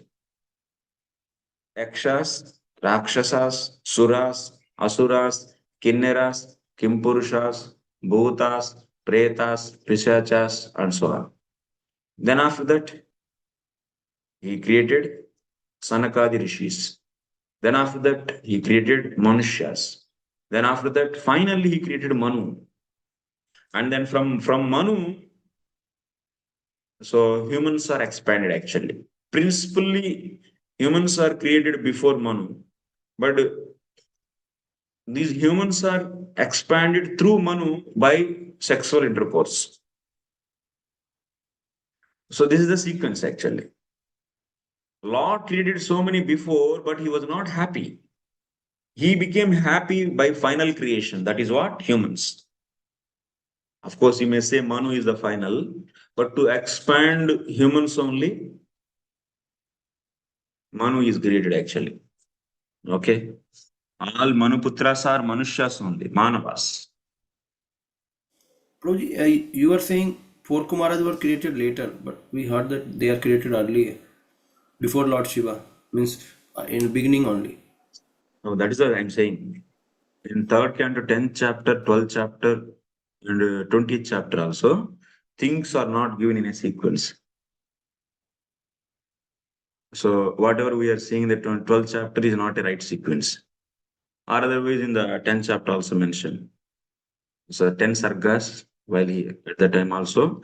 yakshas, rakshasas, suras, asuras, kinneras, kimpurushas, bhutas, pretas, pisachas, and so on. Then after that, he created Sanakadi rishis. Then after that, he created Manushas. Then after that, finally, he created Manu. And then from Manu, so humans are expanded actually. Principally, humans are created before Manu. But these humans are expanded through Manu by sexual intercourse. So this is the sequence actually. Lord created so many before, but he was not happy. He became happy by final creation. That is what? Humans. Of course, you may say Manu is the final, but to expand humans only, Manu is created actually. Okay. All Manuputras are Manushas only, Manavas. Prabhuji, you are saying four Kumaras were created later, but we heard that they are created earlier, before Lord Shiva, means in beginning only. No, that is what I'm saying. In third canto, 10th chapter, 12th chapter, and 20th chapter also, things are not given in a sequence. So whatever we are seeing, the 12th chapter is not a right sequence. Or otherwise, in the 10th chapter also mentioned. So 10 sargas, while he at that time also,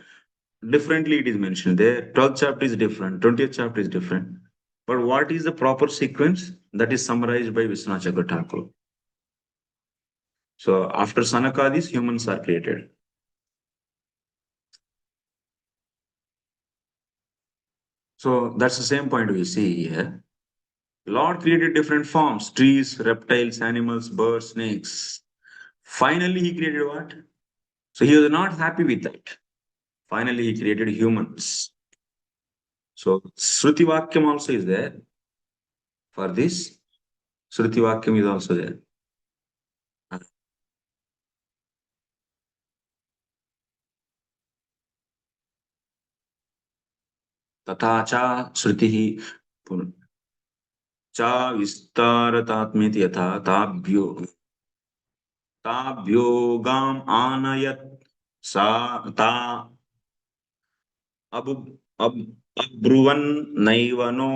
differently it is mentioned. There, 12th chapter is different, 20th chapter is different. But what is the proper sequence? That is summarized by Vishwanath Chakravarti. So after Sanakadis, humans are created. So that's the same point we see here. Lord created different forms: trees, reptiles, animals, birds, snakes. Finally, he created what? So he was not happy with that. Finally, he created humans. So Shruti Vakyam also is there for this. Shruti Vakyam is also there. तथा च श्रुतिः च विस्तारतात्मेति यथा ताभ्योगाम् आनयत् सा ता अब अब अब्रुवन् नैव no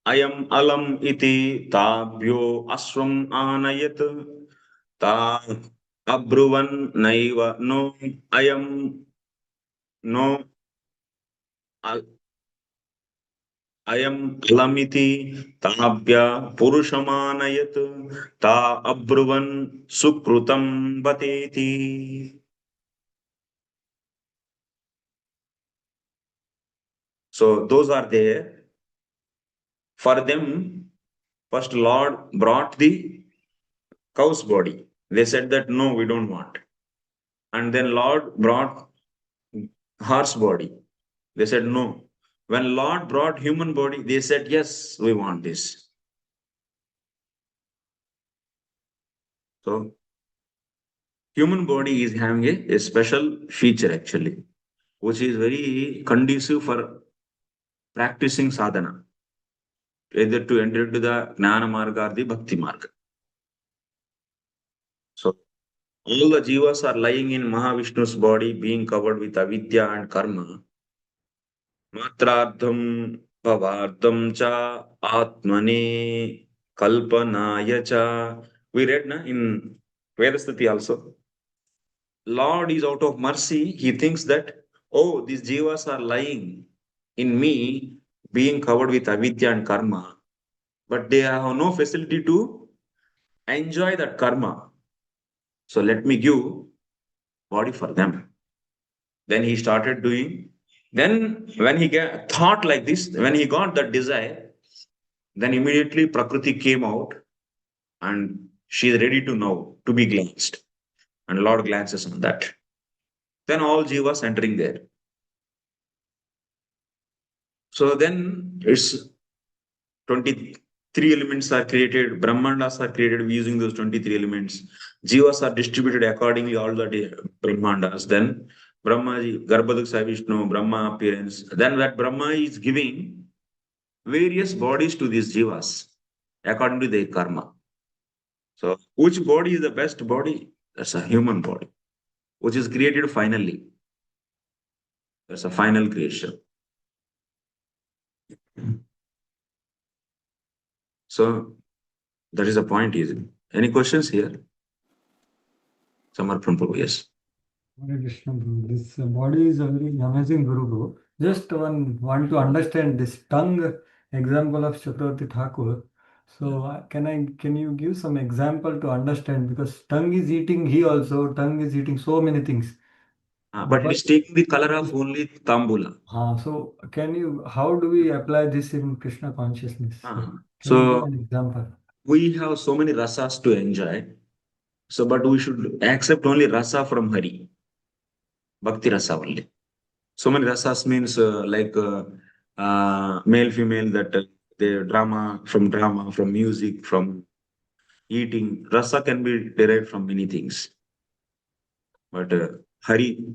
अयम् अलम् इति ताभ्यो अश्वम् आनयत् ता अब्रुवन् नैव नो अयम् नो अयम् अलमिति ताभ्य पुरुषमानयत् ता अब्रुवन् सुकृतं बतेति. So those are there. For them, first Lord brought the cow's body. They said that no, we don't want. And then Lord brought horse body. They said no. When Lord brought human body, they said yes, we want this. So human body is having a special feature actually, which is very conducive for practicing sadhana, either to enter into the Jnana Marga or the Bhakti Marga. So all the jivas are lying in Mahavishnu's body, being covered with avidya and karma. Matrardham bhavardham cha atmane kalpanaya cha. We read na, in Vedastati also. Lord is out of mercy. He thinks that, oh, these jivas are lying in me, being covered with avidya and karma, but they have no facility to enjoy that karma. So let me give body for them. Then he started doing. Then when he thought like this, when he got that desire, then immediately Prakriti came out and she is ready to know, to be glanced. And Lord glances on that. Then all jivas entering there. So then it's 23 elements are created, Brahmandas are created using those 23 elements. Jivas are distributed accordingly, all the Brahmandas. Then Brahmaji, Garbhadaksa Vishnu, Brahma appearance. Then that Brahma is giving various bodies to these jivas according to their karma. So which body is the best body? That's a human body, which is created finally. That's a final creation. So that is the point. Is any questions here? Samarpan Prabhu, yes. Hare Krishna, Guru. This body is a very amazing Guru. Guru. Just one want to understand this tongue example of Chakravarti Thakur. So can you give some example to understand, because tongue is eating he also, tongue is eating so many things. But it is taking the color of only Tambula. So how do we apply this in Krishna consciousness? Can you So give an example? we have so many rasas to enjoy. So, but we should accept only rasa from Hari, Bhakti rasa only. So many rasas means male, female, that the drama, from music, from eating. Rasa can be derived from many things. But Hari,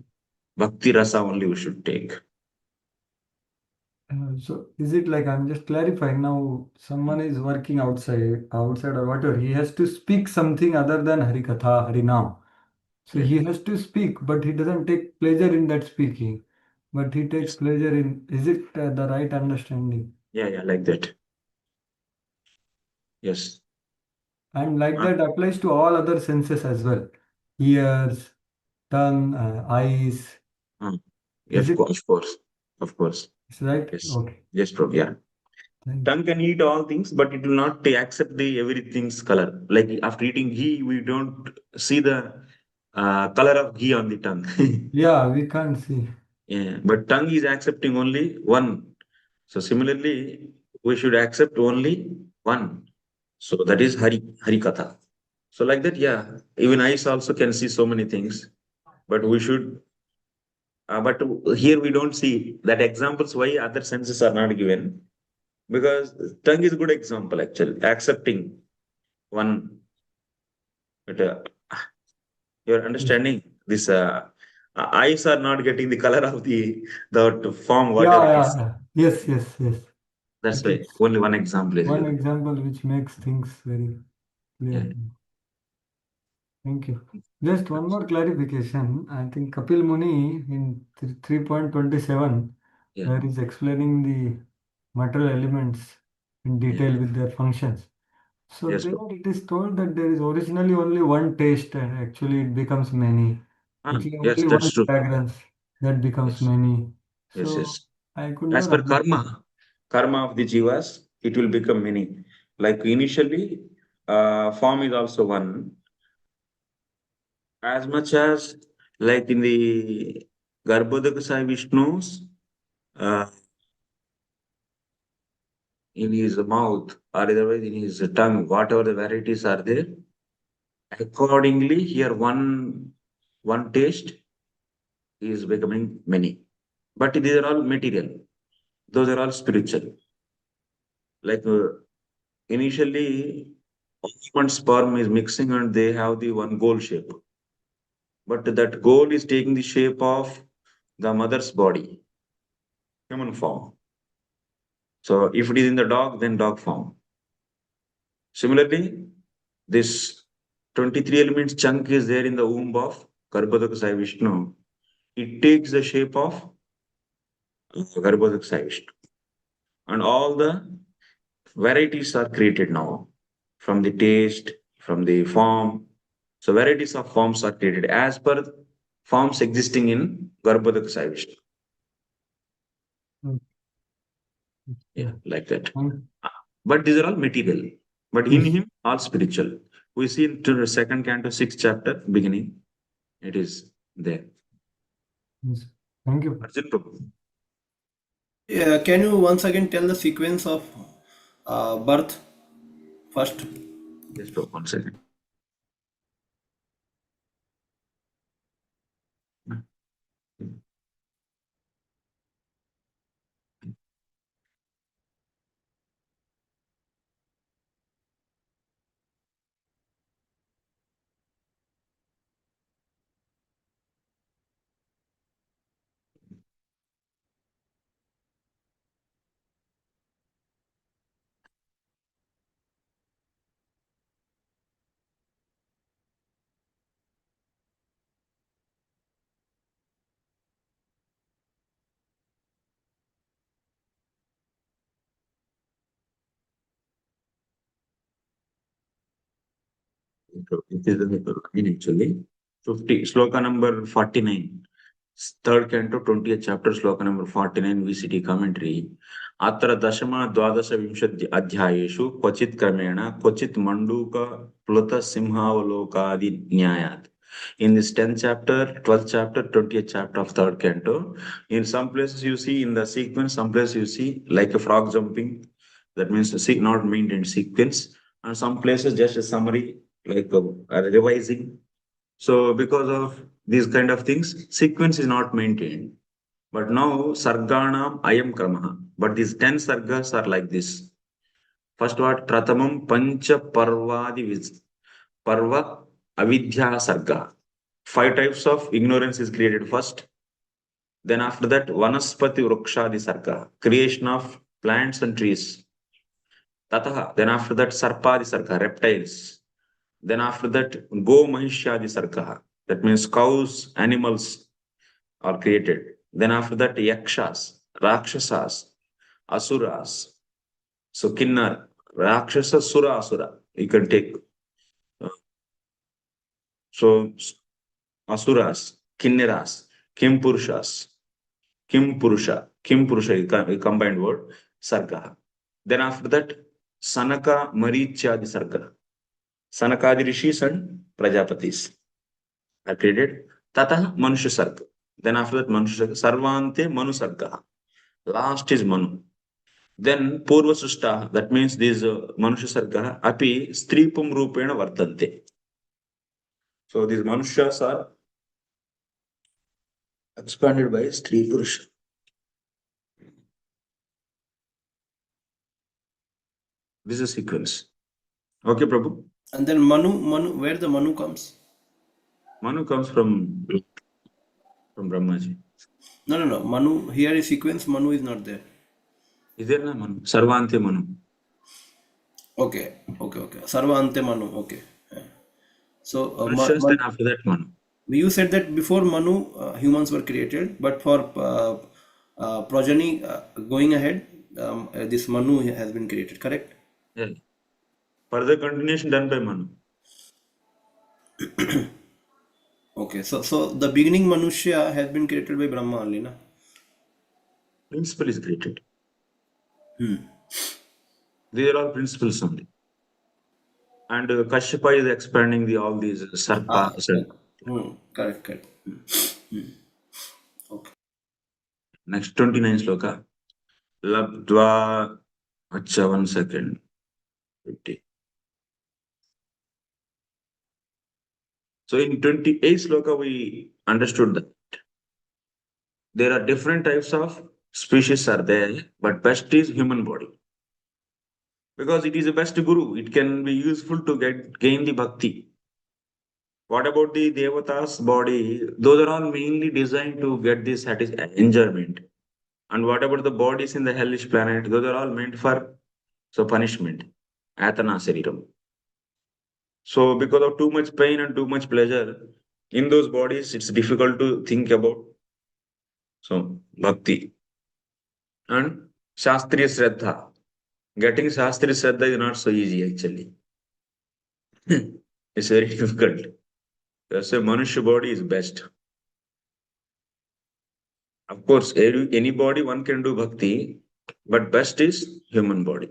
Bhakti Rasa only we should take. So is it like I'm just clarifying now? Someone is working outside or whatever. He has to speak something other than Harikatha, Harinam. So Yeah. he has to speak, but he doesn't take pleasure in that speaking. But he takes pleasure in. Is it the right understanding? Yeah, like that. Yes. And like that applies to all other senses as well. Ears, tongue, eyes. Yes, Is it of course. Of course. right? Yes. Okay. Yes, bro. Yeah. Thank you. Tongue can eat all things, but it will not accept the everything's color. Like after eating ghee, we don't see the color of ghee on the tongue. Yeah, we can't see. Yeah, but tongue is accepting only one. So similarly, we should accept only one. So that is Hari Katha. So like that, yeah. Even eyes also can see so many things, but we should. But here we don't see that examples why other senses are not given, because tongue is a good example actually, accepting one. But you're Yes. understanding this. Eyes are not getting the color of the form, Yeah, whatever it is. yeah. Yes. That's It why is only one example is one given. example which makes things very Yeah. clear. Thank you. Just one more clarification. I think Kapil Muni in 3.27, Yeah. where he's explaining the material elements in detail with their functions. So Yes, there bro. it is told that there is originally only one taste and actually it becomes many. Actually Yes, only that's one true. fragrance that becomes Yes, many. yes, So yes. I could As never per understand. karma of the jivas, it will become many. Like initially, form is also one. As much as like in the Garbhodaka Vishnu's, uh, in his mouth or otherwise in his tongue, whatever the varieties are there, accordingly here one taste is becoming many. But these are all material. Those are all spiritual. Like initially, human sperm is mixing and they have the one goal shape. But that goal is taking the shape of the mother's body, human form. So if it is in the dog, then dog form. Similarly, this 23 elements chunk is there in the womb of Garbhodaka Sai Vishnu. It takes the shape of Garbhodaka Sai Vishnu. And all the varieties are created now from the taste, from the form. So varieties of forms are created as per forms existing in Garbhodaka Sai Vishnu. Mm, Yeah, like that. mm, But these are all material. But in Yes, him, all spiritual. We see to the second canto, sixth chapter, beginning, it is there. yes. Thank you. Arjun Prabhu. Yeah, can you once again tell the sequence of birth first? Yes, Prabhu, one second. It is the line actually. 50, sloka number 49. Third canto, 20th chapter, sloka number 49, VCT commentary. Atra dashama dwadasha vimshati adhyayeshu क्वचित क्रमेण क्वचित मंडूक प्लुत simhavalokaadi nyayat. In this 10th chapter, 12th chapter, 20th chapter of third canto, in some places you see in the sequence, some places you see like a frog jumping. That means not maintained sequence. And some places just a summary, like revising. So because of these kind of things, sequence is not maintained. But now sarganam ayam kramaha. But these 10 sargas are like this. First what? Pratamam Pancha Parvadi Parva Avidya Sarga. 5 types of ignorance is created first. Then after that, Vanaspati Vrukshadi Sarga, creation of plants and trees. Tataha. Then after that, Sarpadi Sarga, reptiles. Then after that, Go Mahishyadi Sarga. That means cows, animals are created. Then after that, Yakshas, Rakshasas, Asuras. So Kinnar, Rakshasa, Sura, Asura. You can take. So Asuras, Kinniras, Kimpurushas, Kim Purusha is a combined word, Sarga. Then after that, Sanaka Marichadi Sarga. Sanakadi Rishis and Prajapatis are created. Tata Manusha Sarga. Then after that, Manusha Sarga. Sarvante Manu Sarga. Last is Manu. Then Purva Sushta, that means these Manusha Sarga, Api Stripum Rupena Vardante. So these Manushas are expanded by Stri Purusha. This is a sequence. Okay, Prabhu. And then Manu, where the Manu comes? Manu comes from Brahmaji. No. Manu, here is sequence, Manu is not there. Is there no Manu? Sarvante Manu. Okay. Sarva Ante Manu, okay. So, Manushas, then after that Manu. you said that before Manu, humans were created, but for progeny going ahead, this Manu has been created, correct? Yeah. Further continuation done by Manu. Okay, so the beginning Manushya has been created by Brahma only, na? Principle is created. These are all principles only. And Kashyapa is expanding all these Sarpa. Correct. Okay. Next 29 sloka. Labdva. Acha, 1 second. 50. So in 28 sloka, we understood that there are different types of species are there, but best is human body. Because it is the best guru. It can be useful to gain the bhakti. What about the Devata's body? Those are all mainly designed to get this enjoyment. And what about the bodies in the hellish planet? Those are all meant for punishment. Athana Sariram. So because of too much pain and too much pleasure in those bodies, it's difficult to think about bhakti. And Shastriya Shraddha. Getting Shastriya Shraddha is not so easy actually. It's very difficult. That's why Manushya body is best. Of course, anybody one can do bhakti, but best is human body.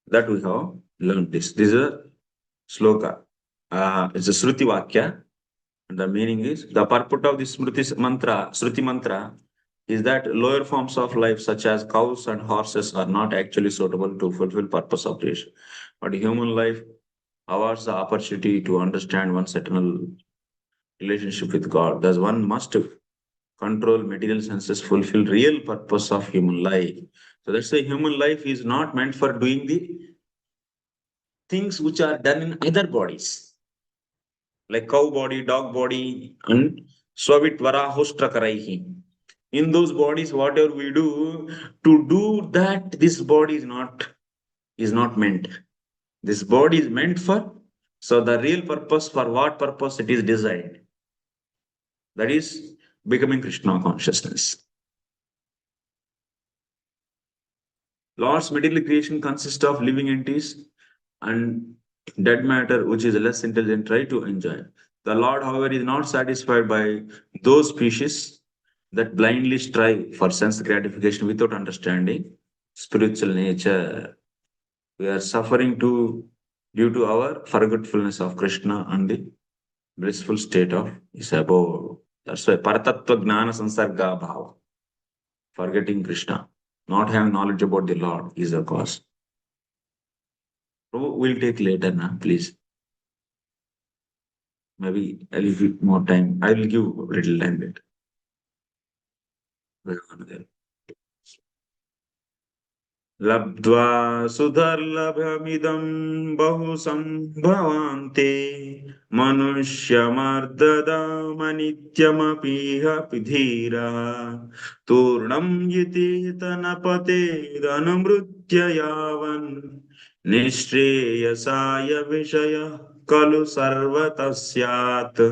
That we have learned this. This is a sloka. It's a Shruti Vakya. And the meaning is, the purport of this Shruti mantra is that lower forms of life such as cows and horses are not actually suitable to fulfill purpose of creation. But human life awards the opportunity to understand one's eternal relationship with God. Thus one must control material senses, fulfill real purpose of human life. So that's why human life is not meant for doing the things which are done in other bodies, like cow body, dog body, and Swavit Varahostra Karaihi. In those bodies, whatever we do, to do that, this body is not meant. This body is meant for, so the real purpose, for what purpose it is designed. That is becoming Krishna consciousness. Lord's material creation consists of living entities and dead matter, which is less intelligent, try to enjoy. The Lord, however, is not satisfied by those species that blindly strive for sense gratification without understanding spiritual nature. We are suffering due to our forgetfulness of Krishna and the blissful state of his abode. That's why Paratattva Gnana Sansarga Bhava. Forgetting Krishna, not having knowledge about the Lord is the cause. We'll take later now, please. Maybe I'll give more time. I will give little time later. लब्ध्वा सुदुर्लभमिदं बहु सम्भवान्ते मनुष्यमर्ददामनित्यमपीह धीरः तूर्णं यतेत न पतेदनुमृत्य यावन् निःश्रेयसाय विषयः खलु सर्वतः स्यात्.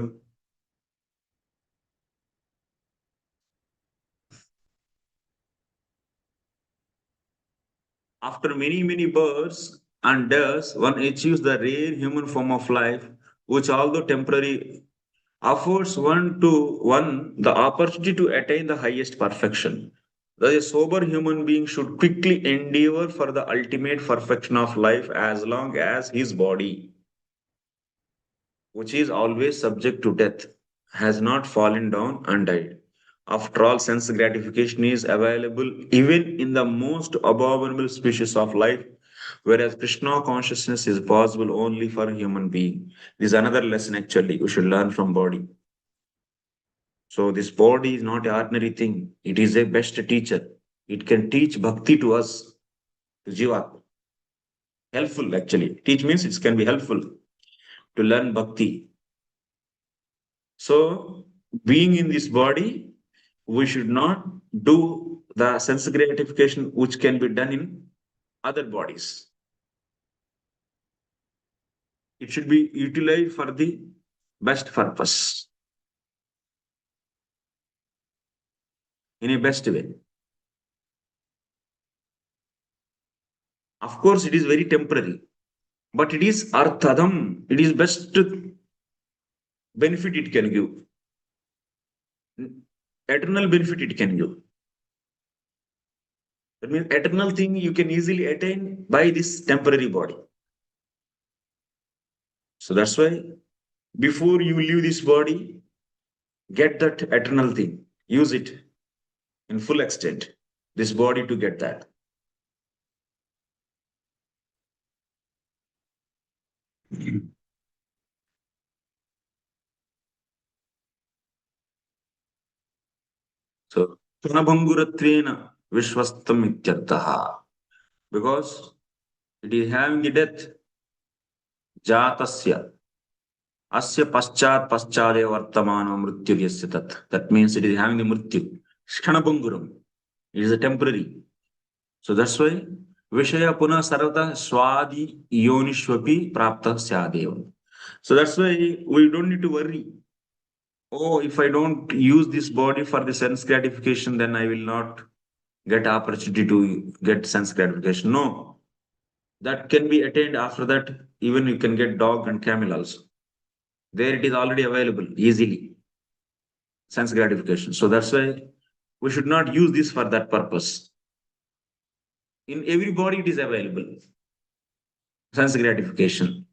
After many births and deaths, one achieves the rare human form of life, which, although temporary, affords one the opportunity to attain the highest perfection. Thus, a sober human being should quickly endeavor for the ultimate perfection of life as long as his body, which is always subject to death, has not fallen down and died. After all, sense gratification is available even in the most abominable species of life, whereas Krishna consciousness is possible only for human being. This is another lesson actually we should learn from body. So this body is not an ordinary thing. It is a best teacher. It can teach bhakti to us, to jiva. Helpful actually. Teach means it can be helpful to learn bhakti. So being in this body, we should not do the sense gratification which can be done in other bodies. It should be utilized for the best purpose, in a best way. Of course, it is very temporary, but it is arthadam. It is best benefit it can give. Eternal benefit it can give. That means eternal thing you can easily attain by this temporary body. So that's why before you leave this body, get that eternal thing. Use it in full extent. This body to get that. So, Tunabhanguratvena Vishwastam Ityarthaha. Because it is having the death, Jatasya, Asya Paschade Vartamano Mrityu Yasya Tat. That means it is having the Mrityu. Shkanabhanguram. It is a temporary. So that's why Vishaya Puna Sarvata Swadi Yonishwapi Prapta Syadeva. So that's why we don't need to worry. Oh, if I don't use this body for the sense gratification, then I will not get opportunity to get sense gratification. No, that can be attained after that. Even you can get dog and camel also. There it is already available easily, sense gratification. So that's why we should not use this for that purpose. In every body it is available, sense gratification.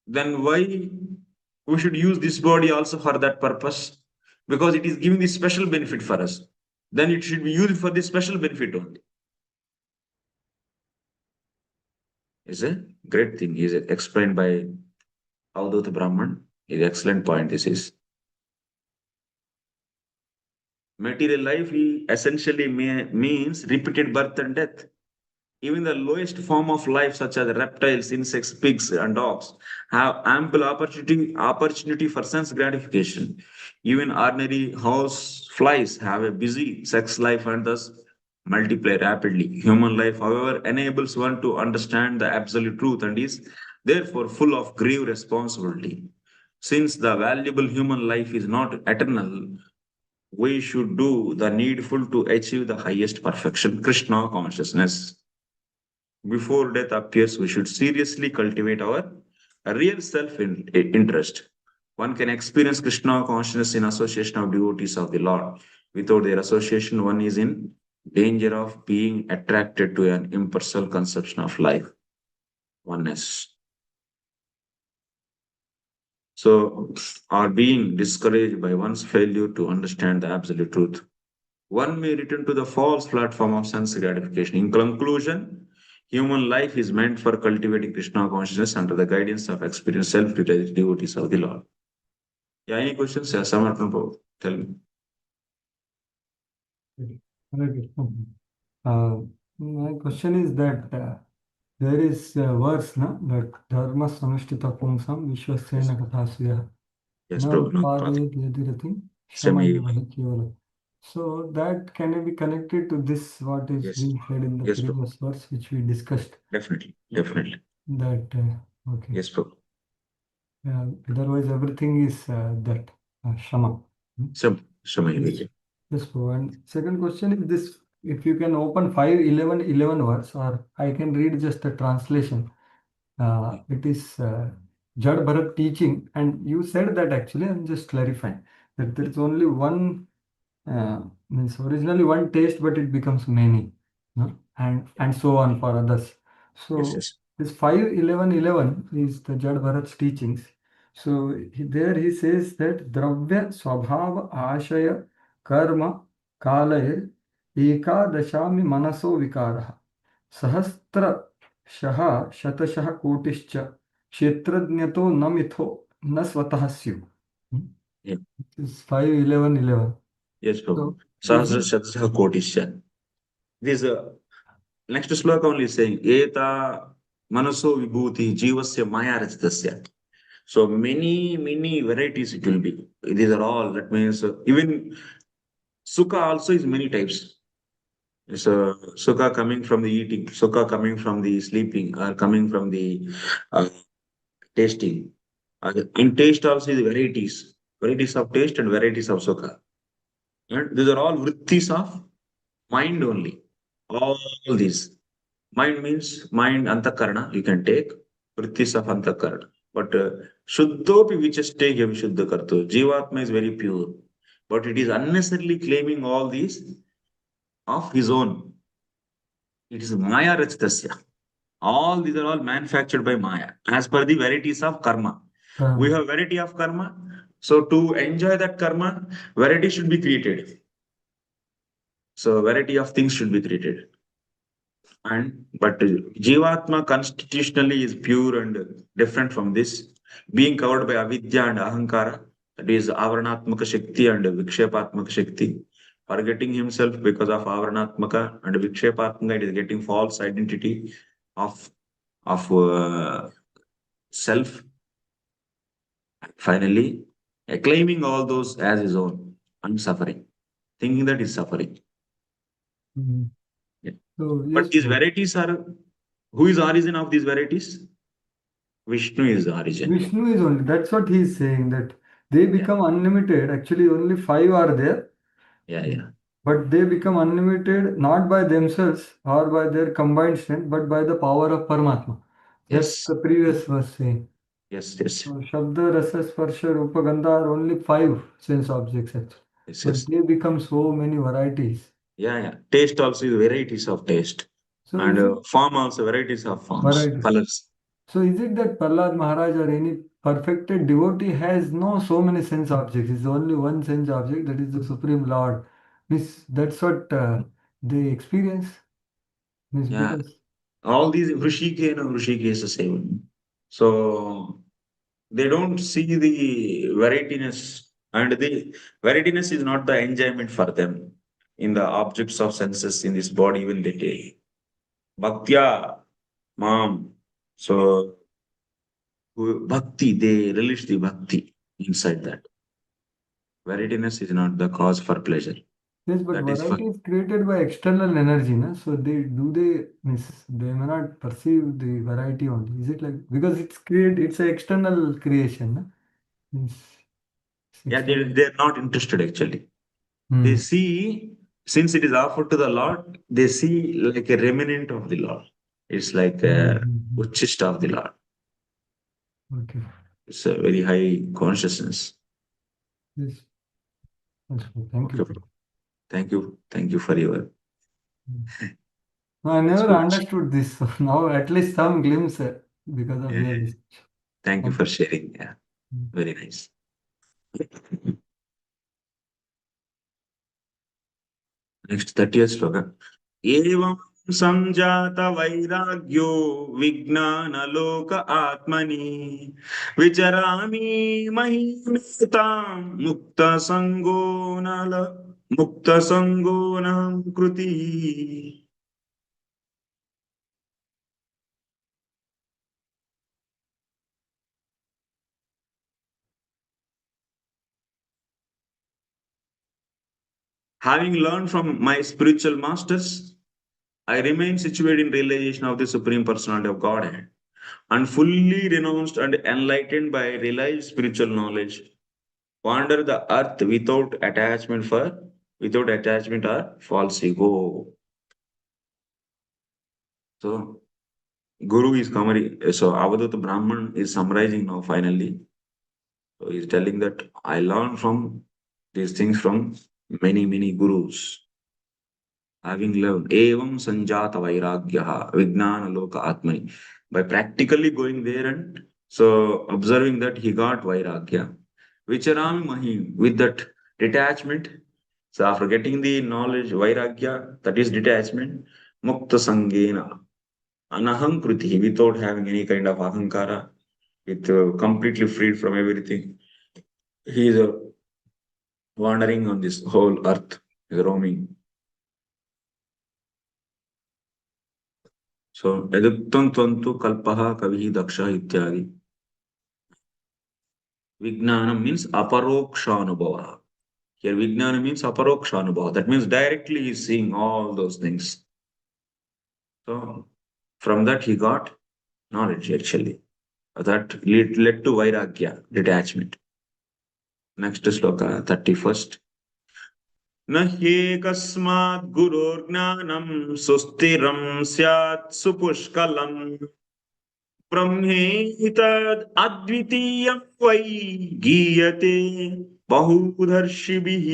Then why we should use this body also for that purpose? Because it is giving the special benefit for us. Then it should be used for the special benefit only. Is a great thing. Is explained by Avadhuta Brahman. Is excellent point. This is material life essentially means repeated birth and death. Even the lowest form of life, such as reptiles, insects, pigs, and dogs, have ample opportunity for sense gratification. Even ordinary house flies have a busy sex life and thus multiply rapidly. Human life, however, enables one to understand the absolute truth and is therefore full of grave responsibility. Since the valuable human life is not eternal, we should do the needful to achieve the highest perfection, Krishna consciousness. Before death appears, we should seriously cultivate our real self-interest. One can experience Krishna consciousness in association of devotees of the Lord. Without their association, one is in danger of being attracted to an impersonal conception of life, oneness. So, or being discouraged by one's failure to understand the absolute truth. One may return to the false platform of sense gratification. In conclusion, human life is meant for cultivating Krishna consciousness under the guidance of experienced self-realized devotees of the Lord. Yeah, any questions? Yeah, Samarthan Prabhu, tell me. Hare Krishna. Uh, My question is that there is a verse, no, that dharma samishthita pumsam vishwasena kathasya Yes, na Prabhu. No problem. utpade yadiratim Shamayi. shamayeva kevala. So that can be connected to this, what is Yes. being said in the Yes, Prabhu. previous verse, which we discussed. Definitely. Definitely. That, okay. Yes, Prabhu. Otherwise, everything is that shama. Shamayi. Yes, bro. And second question is this, if you can open 5:11:11 verse, or I can read just the translation. It is Jad Bharat teaching, and you said that actually, I'm just clarifying that there is only one, means originally one taste, but it becomes many, no? And so on for others. So Yes, yes. this 5:11:11 is the Jad Bharat's teachings. So there he says that Dravya Swabhava Ashaya Karma Kalaye Ekadashami Manaso Vikaraha Sahastra Shaha Shatashah Kotischa Kshetrajnato na mitho na swatah syu. Yeah. This is 5:11:11. Yes, Prabhu. So is Sahasra it Shatsha Kotisha. This next sloka only is saying Eta Manaso Vibhuti Jivasya Maya Rachitasya. So many varieties it will be. These are all, that means even Sukha also is many types. So Sukha coming from the eating, Sukha coming from the sleeping, or coming from the uh, tasting. In taste also is varieties of taste and varieties of Sukha. And these are all vrittis of mind only. All these. Mind means mind antakarana, you can take vrittis of antakarana. But Shuddhopi we just take Vishuddha Kartu. Jivatma is very pure. But it is unnecessarily claiming all these of his own. It is Maya Rachitasya. All these are all manufactured by Maya as per the varieties of karma. We have variety of karma. So to enjoy that karma, variety should be created. So variety of things should be created. But Jivatma constitutionally is pure and different from this, being covered by avidya and ahankara, that is avaranatmaka shakti and vikshepatmaka shakti. Forgetting himself because of avaranatmaka and vikshepatmaka, it is getting false identity of self. Finally, claiming all those as his own and suffering, thinking that is suffering. Mhm. Yeah. So But yes, these bro. varieties are, who is origin of these varieties? Vishnu is the origin. Vishnu is only, that's what he is saying, that they become unlimited. Actually, only five are there, Yeah. but they become unlimited not by themselves or by their combined strength, but by the power of Paramatma. That's Yes. the previous verse saying. Yes. So Shabda, Rasa, Sparsha, Rupa, Gandha are only five sense objects actually. But they become so many varieties. Yeah. Taste also is varieties of taste. So And is it form also varieties of forms, varieties? colors. So is it that Prahlad Maharaj or any perfected devotee has no so many sense objects? It's only one sense object, that is the Supreme Lord. Means that's what they experience. Means Yeah. because All these Rishikesh is the same. So they don't see the varietiness, and the varietiness is not the enjoyment for them in the objects of senses in this body, even they take. Bhaktya, mom. So bhakti, they relish the bhakti inside that. Varietiness is not the cause for pleasure. yes, but That is for, variety is created by external energy, na? So they means they may not perceive the variety only. Is it like because it's an external creation, na? Means it's yeah, external. they're not interested actually. They Hmm. see, since it is offered to the Lord, they see like a remnant of the Lord. It's like a Mm-hmm. uchist of the Lord. Okay. It's a very high consciousness. Yes. That's good. Thank Okay, you. bro. Thank you. Thank you for your No, I never speech. understood this. So now at least some glimpse because of Yeah, your yeah. research. Thank you Thank for sharing. Yeah, you. very nice. Next, 30th sloka. एवं संजात वैराग्यो विज्ञानलोक आत्मनि विचरामि महीमतां मुक्त संगो न कृति. Having learned from my spiritual masters, I remain situated in realization of the Supreme Personality of Godhead and fully renounced and enlightened by realized spiritual knowledge. Wander the earth without attachment or false ego. So Guru is coming. So Avadhuta Brahman is summarizing now finally. So he's telling that I learned from these things from many gurus. Having learned evam sanjata vairagyaha vijnana loka atmani. By practically going there and so observing that he got vairagya. Vicharami mahim, with that detachment. So after getting the knowledge, vairagya, that is detachment, mukta sangena, anahankriti, without having any kind of ahankara, with completely freed from everything. He is wandering on this whole earth, is roaming. So, eduktam tvantu kalpaha kavihi daksha ityadi. Vijnanam means aparokshanubhava. Here, Vijnana means aparokshanubhava. That means directly he is seeing all those things. So, from that he got knowledge actually. That led to Vairagya, detachment. Next sloka, 31st. न ह्येकस्मात् गुरोर्ज्ञानं सुस्थिरं स्यात् सुपुष्कलम् ब्रह्मेतद् अद्वितीयं वै गीयते बहुधर्षिभिः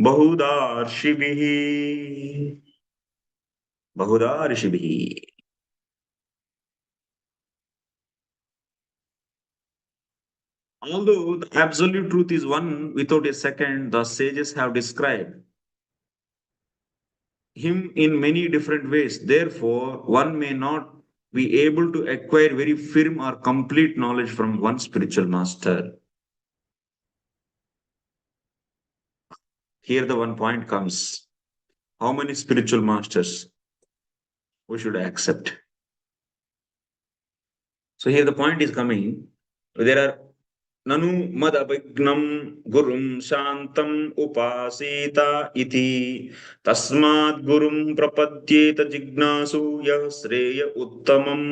बहुदार्षिभिः बहुदार्षिभिः. Although the absolute truth is one without a second, the sages have described him in many different ways. Therefore, one may not be able to acquire very firm or complete knowledge from one spiritual master. Here, the one point comes. How many spiritual masters we should accept? So, here the point is coming. There are ननु मदभिघ्नं गुरुं शान्तम् उपासीत इति तस्मात् गुरुं प्रपद्येत जिज्ञासु यः श्रेय उत्तमम्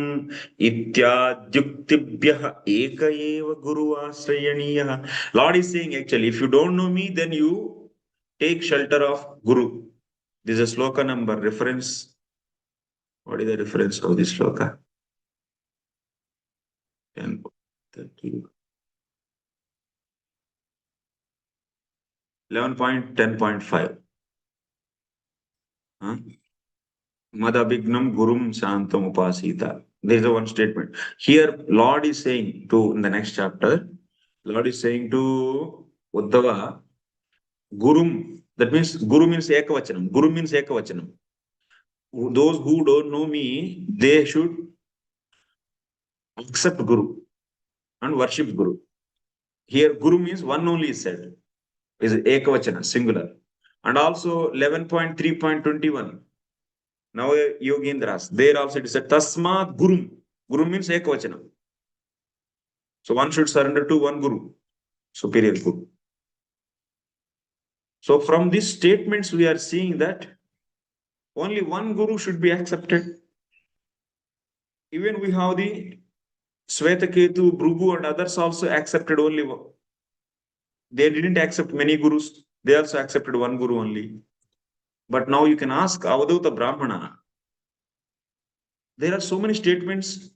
इत्याद्युक्तिभ्यः एक एव गुरु आश्रयणीयः. Lord is saying actually, if you don't know me, then you take shelter of Guru. This is a sloka number reference. What is the reference of this sloka? 10, 30. 11.10.5. Madabhignam gurum shantam upasita. There is a one statement. Here, Lord is saying to, in the next chapter, Lord is saying to Uddhava, Gurum, that means Guru means Ekavachanam. Guru means Ekavachanam. Those who don't know me, they should accept Guru and worship Guru. Here, Guru means one only is said, is Ekavachana, singular. And also 11.3.21. Now Yogendras, there also it is said Tasmat Guru. Guru means Ekavachana. So one should surrender to one Guru, superior Guru. So from these statements, we are seeing that only one Guru should be accepted. Even we have the Swetaketu, Bhrugu and others also accepted only one. They didn't accept many Gurus. They also accepted one Guru only. But now you can ask Avadhuta Brahmana. There are so many statements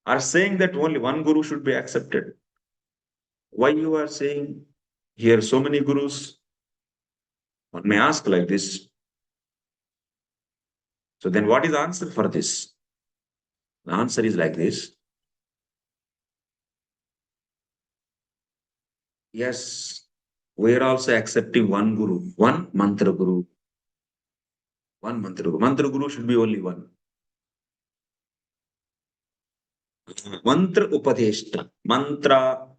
are saying that only one Guru should be accepted. Why you are saying here so many Gurus? One may ask like this. So then what is the answer for this? The answer is like this. Yes, we are also accepting one Guru, one Mantra Guru. One Mantra Guru. Mantra Guru should be only one. Mantra Upadeshta. Mantropadeshta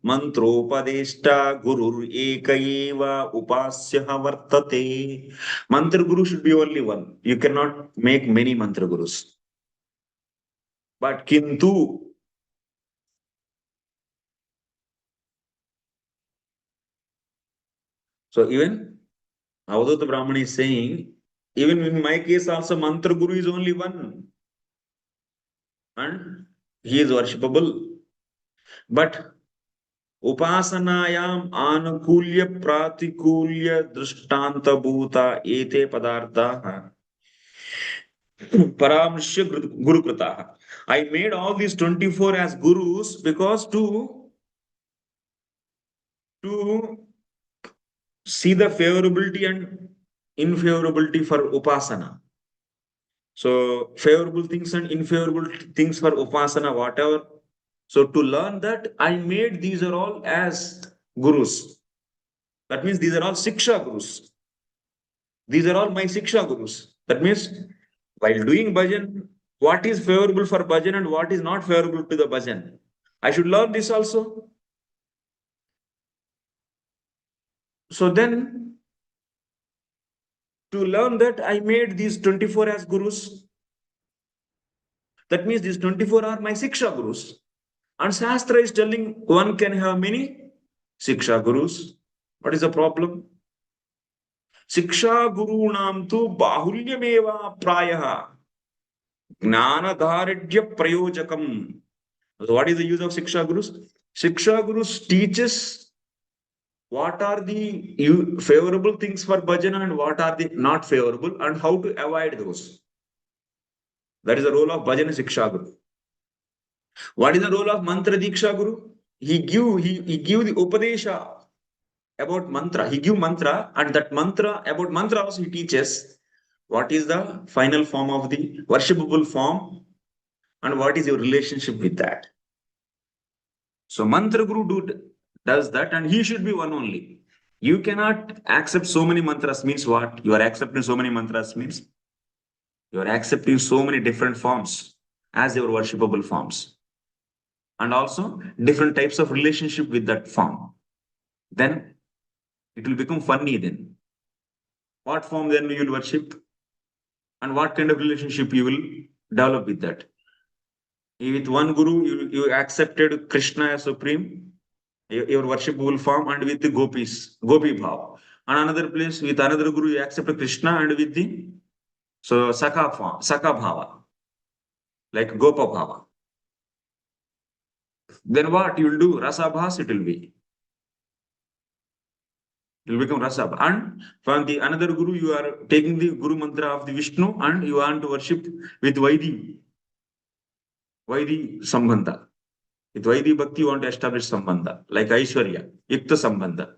Gurur Eka Eva Upasyaha Vartate. Mantra Guru should be only one. You cannot make many Mantra Gurus. But Kintu, so even Avadhuta Brahmana is saying, even in my case also, Mantra Guru is only one. And he is worshipable. But Upasanayam Anukulya Pratikulya Drishtanta Bhuta Ete Padartha Paramshya Guru Kritaha. I made all these 24 as gurus because to see the favorability and unfavorability for Upasana. So favorable things and unfavorable things for Upasana, whatever. So to learn that, I made these are all as gurus. That means these are all Siksha gurus. These are all my Siksha gurus. That means while doing bhajan, what is favorable for bhajan and what is not favorable to the bhajan. I should learn this also. So then, to learn that, I made these 24 as gurus. That means these 24 are my Siksha gurus. And Shastra is telling one can have many Siksha gurus. What is the problem? Siksha gurunam tu bahulyameva prayaha gnanadharidya prayojakam. So what is the use of Siksha gurus? Siksha gurus teaches what are the favorable things for bhajana and what are the not favorable and how to avoid those. That is the role of bhajana Siksha guru. What is the role of mantra diksha guru? He give the upadesha about mantra. He give mantra, and that mantra, about mantra also he teaches what is the final form of the worshipable form and what is your relationship with that. So mantra guru does that, and he should be one only. You cannot accept so many mantras means what? You are accepting so many mantras means you are accepting so many different forms as your worshipable forms. And also different types of relationship with that form. Then it will become funny then. What form then you will worship? And what kind of relationship you will develop with that? With one guru, you accepted Krishna as supreme, your worshipable form, and with the gopis, gopi bhav. And another place, with another guru, you accept Krishna and with the Saka form, Saka bhava, like Gopa bhava. Then what you will do? Rasa bhas it will be. It will become rasa. And from the another guru, you are taking the guru mantra of the Vishnu and you want to worship with Vaidi Sambandha. With Vaidi Bhakti, you want to establish Sambandha, like Aishwarya, Yukta Sambandha.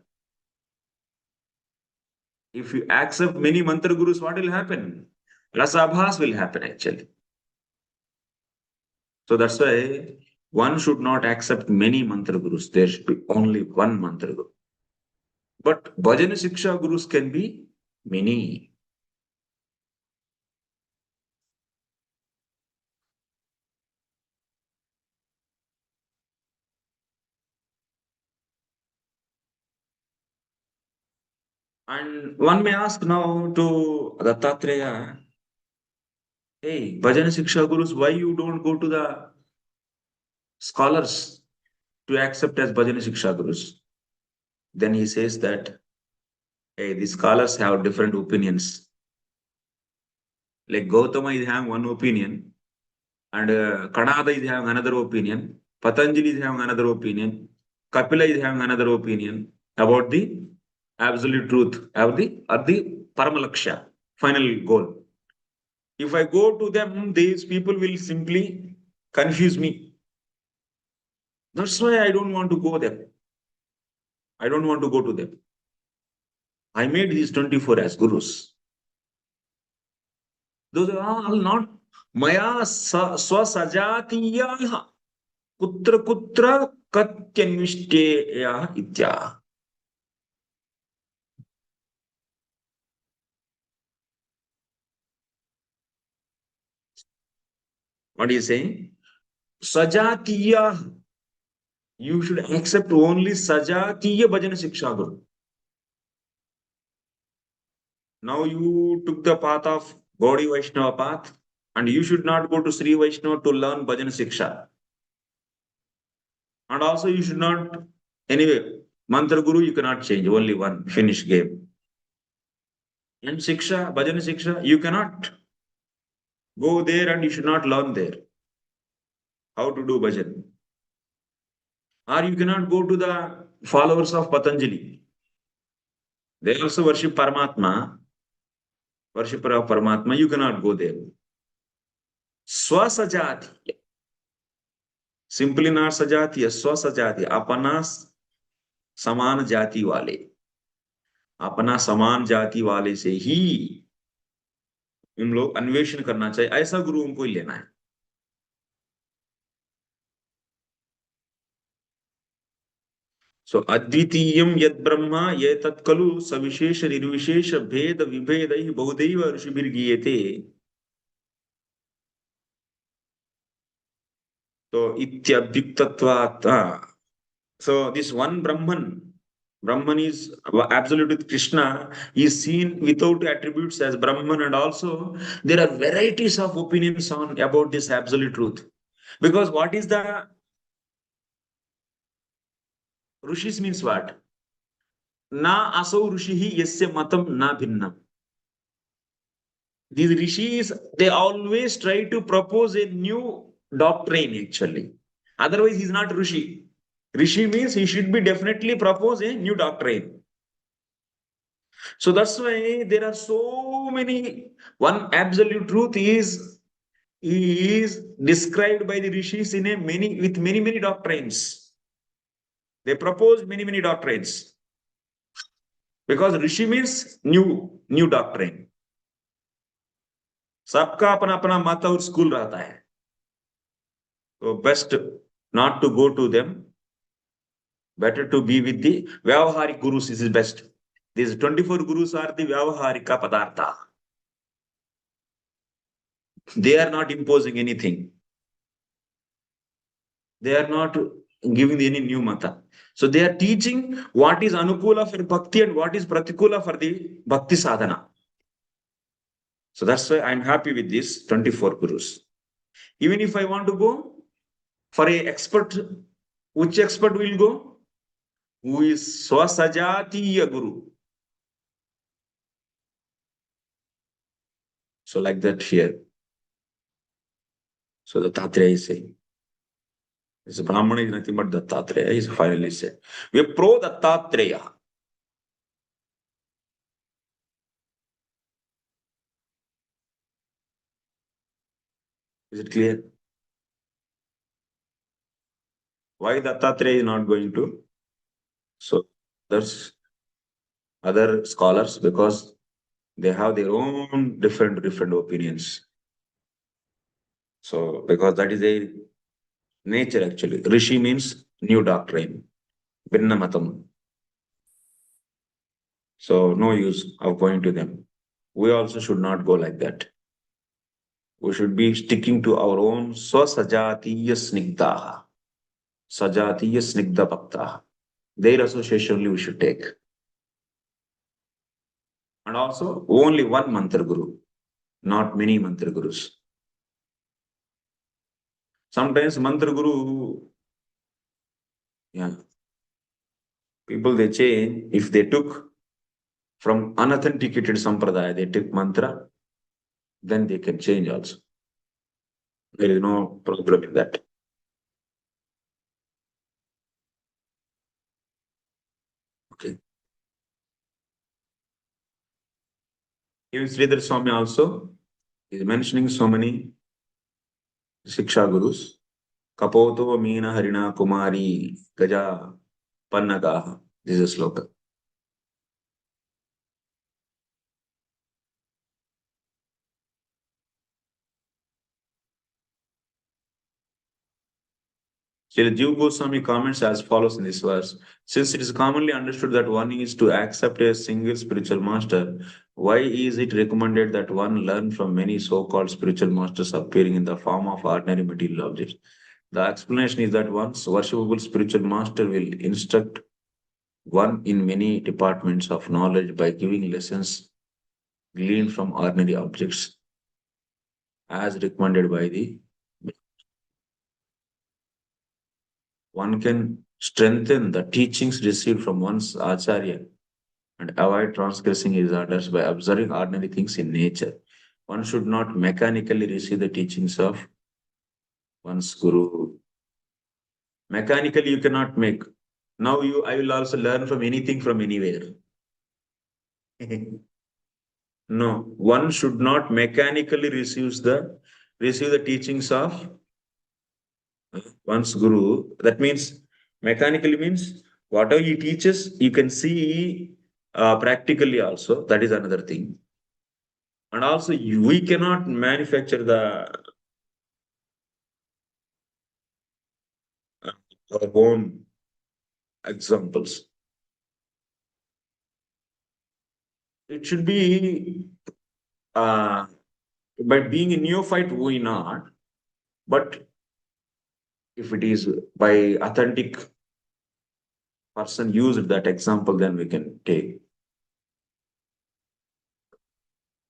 If you accept many mantra gurus, what will happen? Rasabhas will happen actually. So that's why one should not accept many mantra gurus. There should be only one mantra guru. But bhajana siksha gurus can be many. And one may ask now to Dattatreya, hey, bhajana siksha gurus, why you don't go to the scholars to accept as bhajana siksha gurus? Then he says that, hey, the scholars have different opinions. Like Gautama is having one opinion, and Kanada is having another opinion, Patanjali is having another opinion, Kapila is having another opinion about the absolute truth, of the Paramalaksha, final goal. If I go to them, these people will simply confuse me. That's why I don't want to go there. I don't want to go to them. I made these 24 as gurus. Those are all not Maya Swasajatiya Kutra Kutra Katyanvishteya Itya. What is saying? Sajatiya. You should accept only Sajatiya Bhajana Siksha Guru. Now you took the path of Gaudiya Vaishnava path, and you should not go to Sri Vaishnava to learn Bhajana Siksha. And also you should not, anyway, Mantra Guru you cannot change, only one, finish game. And Shiksha, Bhajan Shiksha, you cannot go there and you should not learn there how to do bhajan. Or you cannot go to the followers of Patanjali. They also worship Paramatma, worshipper of Paramatma. You cannot go there. Swasajati. Simply not sajati, swasajati. अपना समान जाति वाले, अपना समान जाति वाले से ही हम लोग अन्वेषण करना चाहिए. ऐसा गुरु हमको ही लेना है. So advitiyam yad brahma ye tat kalu savishesh nirvishesh bhed vibhedai bahudaiva rishibir giyate. So ityabhyuktatvat. So this one Brahman is absolute with Krishna, is seen without attributes as Brahman, and also there are varieties of opinions on about this absolute truth. Because what is the Rishis means what? Na asau rishihi yasya matam na bhinnam. These rishis, they always try to propose a new doctrine actually. Otherwise, he's not rishi. Rishi means he should be definitely propose a new doctrine. So that's why there are so many. One absolute truth is he is described by the rishis in a many with many doctrines. They propose many doctrines because rishi means new doctrine. सबका अपना अपना मत और school रहता है. So best not to go to them. Better to be with the Vyavaharik Gurus is best. These 24 Gurus are the Vyavaharika Padartha. They are not imposing anything. They are not giving any new mata. So they are teaching what is Anukula for Bhakti and what is Pratikula for the Bhakti Sadhana. So that's why I'm happy with these 24 Gurus. Even if I want to go for a expert, which expert will go? Who is Swasajatiya Guru. So like that here. So the Tatreya is saying. This Brahmana is nothing but Dattatreya. He is finally said. We are pro Dattatreya. Is it clear? Why Dattatreya is not going to? So there's other scholars because they have their own different opinions. So because that is a nature actually. Rishi means new doctrine. Vinnamatam. So no use of going to them. We also should not go like that. We should be sticking to our own swasajatiya snigdaha. Sajatiya snigdha bhaktaha. Their association only we should take. And also only one mantra guru, not many mantra gurus. Sometimes mantra guru, people they change. If they took from unauthenticated sampradaya, they took mantra, then they can change also. There is no problem in that. Okay. Even Sridhar Swami also is mentioning so many Shiksha Gurus. Kapoto Meena Harina Kumari Gaja Pannagaha. This is a sloka. Srila Jiva Goswami comments as follows in this verse. Since it is commonly understood that one is to accept a single spiritual master, why is it recommended that one learn from many so-called spiritual masters appearing in the form of ordinary material objects? The explanation is that one's worshipable spiritual master will instruct one in many departments of knowledge by giving lessons gleaned from ordinary objects as recommended by the one can strengthen the teachings received from one's acharya and avoid transgressing his orders by observing ordinary things in nature. One should not mechanically receive the teachings of one's guru. Mechanically, you cannot make. Now I will also learn from anything from anywhere. No, one should not mechanically receive the teachings of one's guru. That means mechanically means whatever he teaches, you can see practically also. That is another thing. And also, we cannot manufacture our own examples. It should be by being a neophyte, why not? But if it is by authentic person used that example, then we can take.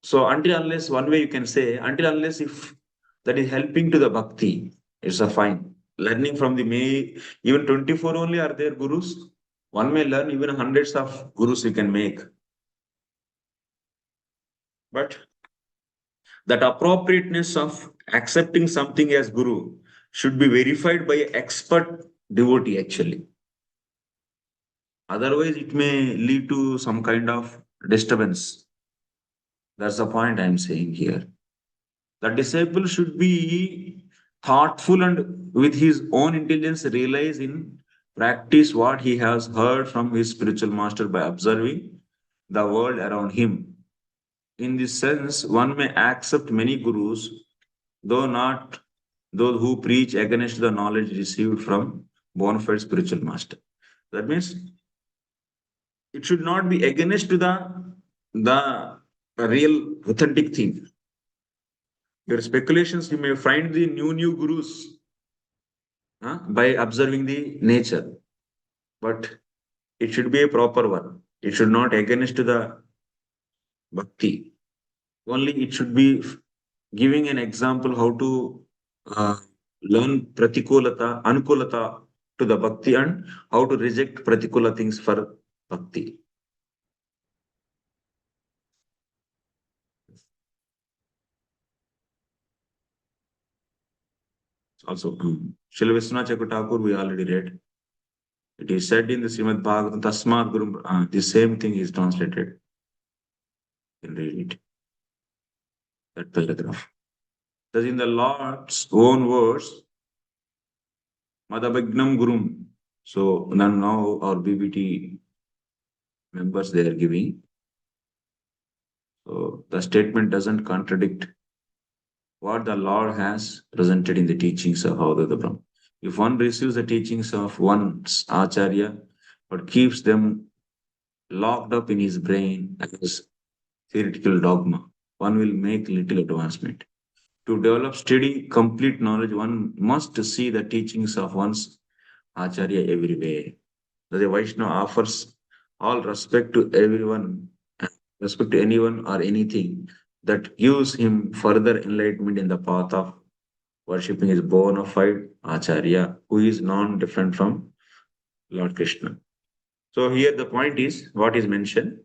So until unless, one way you can say, until unless if that is helping to the bhakti, it's a fine. Learning from even 24 only are there gurus. One may learn even hundreds of gurus you can make. But that appropriateness of accepting something as guru should be verified by an expert devotee actually. Otherwise, it may lead to some kind of disturbance. That's the point I'm saying here. The disciple should be thoughtful and with his own intelligence realize in practice what he has heard from his spiritual master by observing the world around him. In this sense, one may accept many gurus, though not those who preach against the knowledge received from bona fide spiritual master. That means it should not be against to the real authentic thing. Your speculations, you may find the new gurus by observing the nature, but it should be a proper one. It should not against to the bhakti. Only it should be giving an example how to learn pratikulata, anukulata to the bhakti and how to reject pratikula things for bhakti. Also, Srila Vishwanath Chakravarti, we already read. It is said in the Srimad Bhagavatam, Tasmat Guru, the same thing is translated. You can read it. That paragraph. Thus, in the Lord's own words, Madhabagnam Gurum. So now our BBT members they are giving. So the statement doesn't contradict what the Lord has presented in the teachings of Avadhuta Brahma. If one receives the teachings of one's Acharya, but keeps them locked up in his brain as theoretical dogma, one will make little advancement. To develop steady, complete knowledge, one must see the teachings of one's Acharya everywhere. The Vaishnava offers all respect to everyone, respect to anyone or anything that gives him further enlightenment in the path of worshipping his bona fide Acharya, who is non-different from Lord Krishna. So here the point is what is mentioned,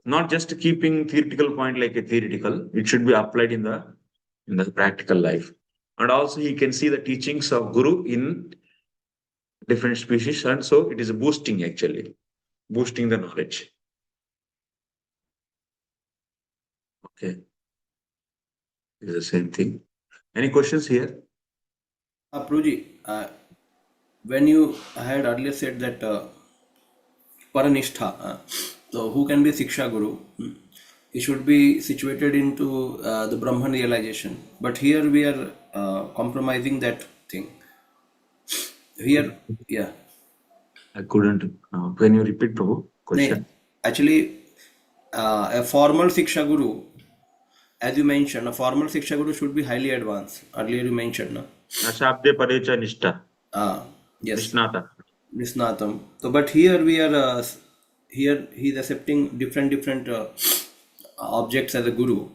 not just keeping theoretical point like a theoretical, it should be applied in the practical life. And also he can see the teachings of Guru in different species, and so it is boosting actually, boosting the knowledge. Okay. It's the same thing. Any questions here? Prabhuji, when you had earlier said that Paranistha, so who can be Siksha Guru? He should be situated into the Brahman realization. But here we are compromising that thing. Here, yeah. I couldn't. Can you repeat, Prabhu? Question? Actually, a formal Siksha Guru, as you mentioned, a formal Siksha Guru should be highly advanced. Earlier you mentioned, no? Ashabde Parecha Nishta. Yes. Nishnata. Nisnatam. So, but here we are, here he is accepting different objects as a guru.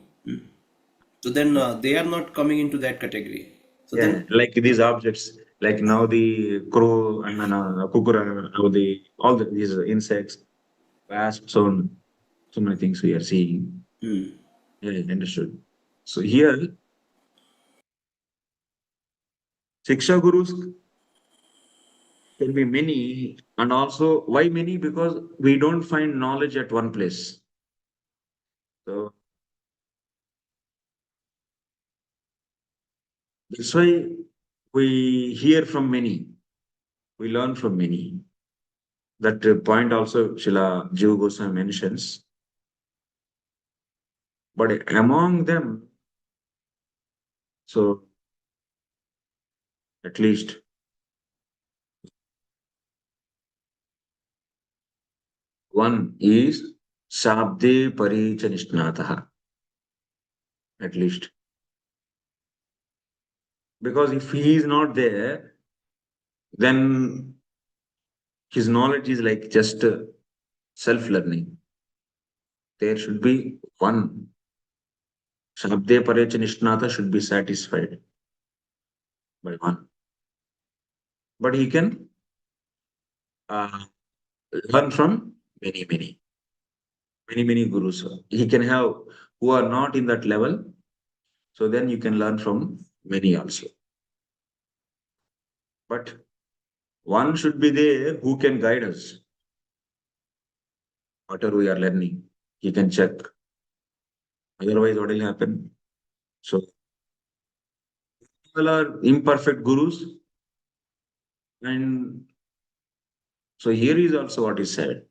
So then they are not coming into that category. So Yeah, then, like these objects, like now the crow and then kukura, now all these insects. vast so many things we are seeing. Yeah, understood. So here, Shiksha Gurus can be many, and also why many? Because we don't find knowledge at one place. So that's why we hear from many, we learn from many. That point also Srila Jiva Goswami mentions. But among them, so at least one is Shabde Paricha Nishnataha, at least. Because if he is not there, then his knowledge is like just self-learning. There should be one. Shabde Paricha Nishnata should be satisfied by one. But he can uh, learn from many gurus. He can have who are not in that level. So then you can learn from many also. But one should be there who can guide us. Whatever we are learning, he can check. Otherwise, what will happen? So, people are imperfect gurus. And so, here is also what is said.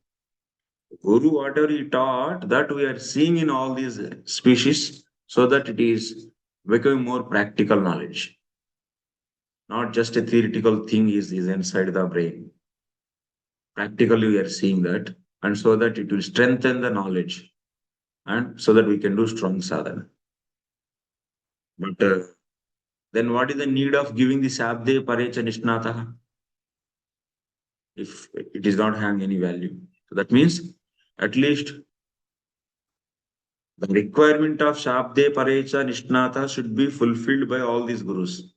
Guru, whatever he taught, that we are seeing in all these species, so that it is becoming more practical knowledge. Not just a theoretical thing is inside the brain. Practically, we are seeing that, and so that it will strengthen the knowledge, and so that we can do strong sadhana. But then what is the need of giving the Sabde Parecha Nishnataha if it is not having any value? So that means at least the requirement of Shabde Parecha Nishnata should be fulfilled by all these gurus.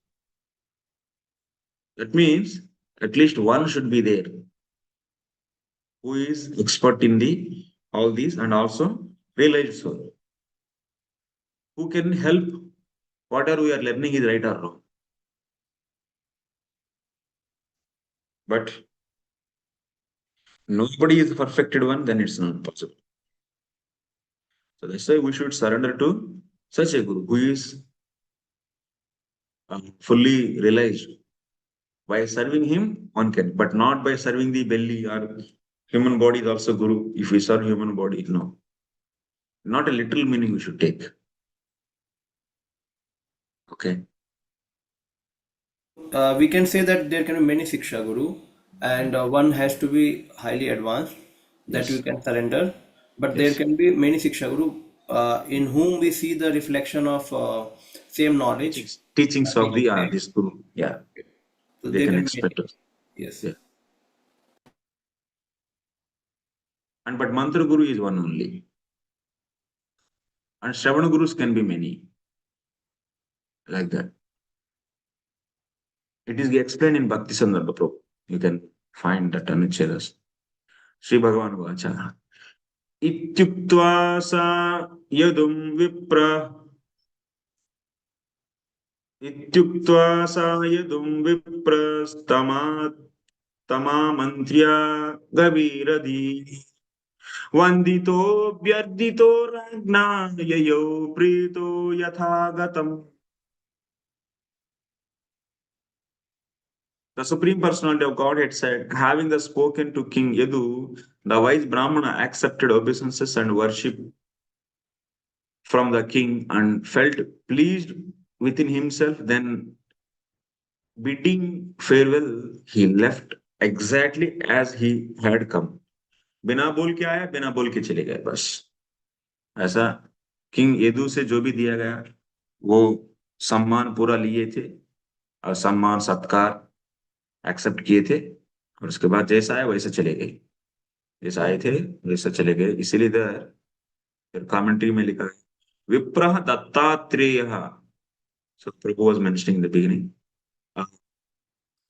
That means at least one should be there who is expert in the all these and also realized soul, who can help whatever we are learning is right or wrong. But nobody is a perfected one, then it's not possible. So that's why we should surrender to such a guru who is fully realized. By serving him, one can, but not by serving the belly or human body is also guru. If we serve human body, no. Not a literal meaning we should take. Okay. We can say that there can be many Siksha Guru, and one has to be highly advanced that Yes. we can surrender. But there Yes. can be many Siksha Guru in whom we see the reflection of same knowledge Teachings of being the explained. this guru. Yeah. So They there can can be many. expect us. Yes. Yeah. And but mantra guru is one only. And Shravana gurus can be many. Like that. It is explained in Bhakti Sandarbha Prabhu. You can find that Anuchedas. Sri Bhagavan Vacha. इत्युक्त्वा सा यदुं विप्र इत्युक्त्वा सा यदुं विप्रस्तमामन्त्र्या गवीरधी वन्दितोऽभ्यर्थितो राज्ञा ययौ Preeto यथागतम्. The Supreme Personality of Godhead said, having thus spoken to King Yadu, the wise Brahmana accepted obeisances and worship from the king and felt pleased within himself. Then, bidding farewell, he left exactly as he had come. बिना बोल के आया, बिना बोल के चले गए बस. ऐसा किंग यदु से जो भी दिया गया वो सम्मान पूरा लिए थे और सम्मान सत्कार एक्सेप्ट किए थे और उसके बाद जैसा आया वैसे चले गए. जैसा आए थे वैसा चले गए. इसीलिए फिर कमेंट्री में लिखा है विप्रः Dattatreya. So Prabhu was mentioning in the beginning.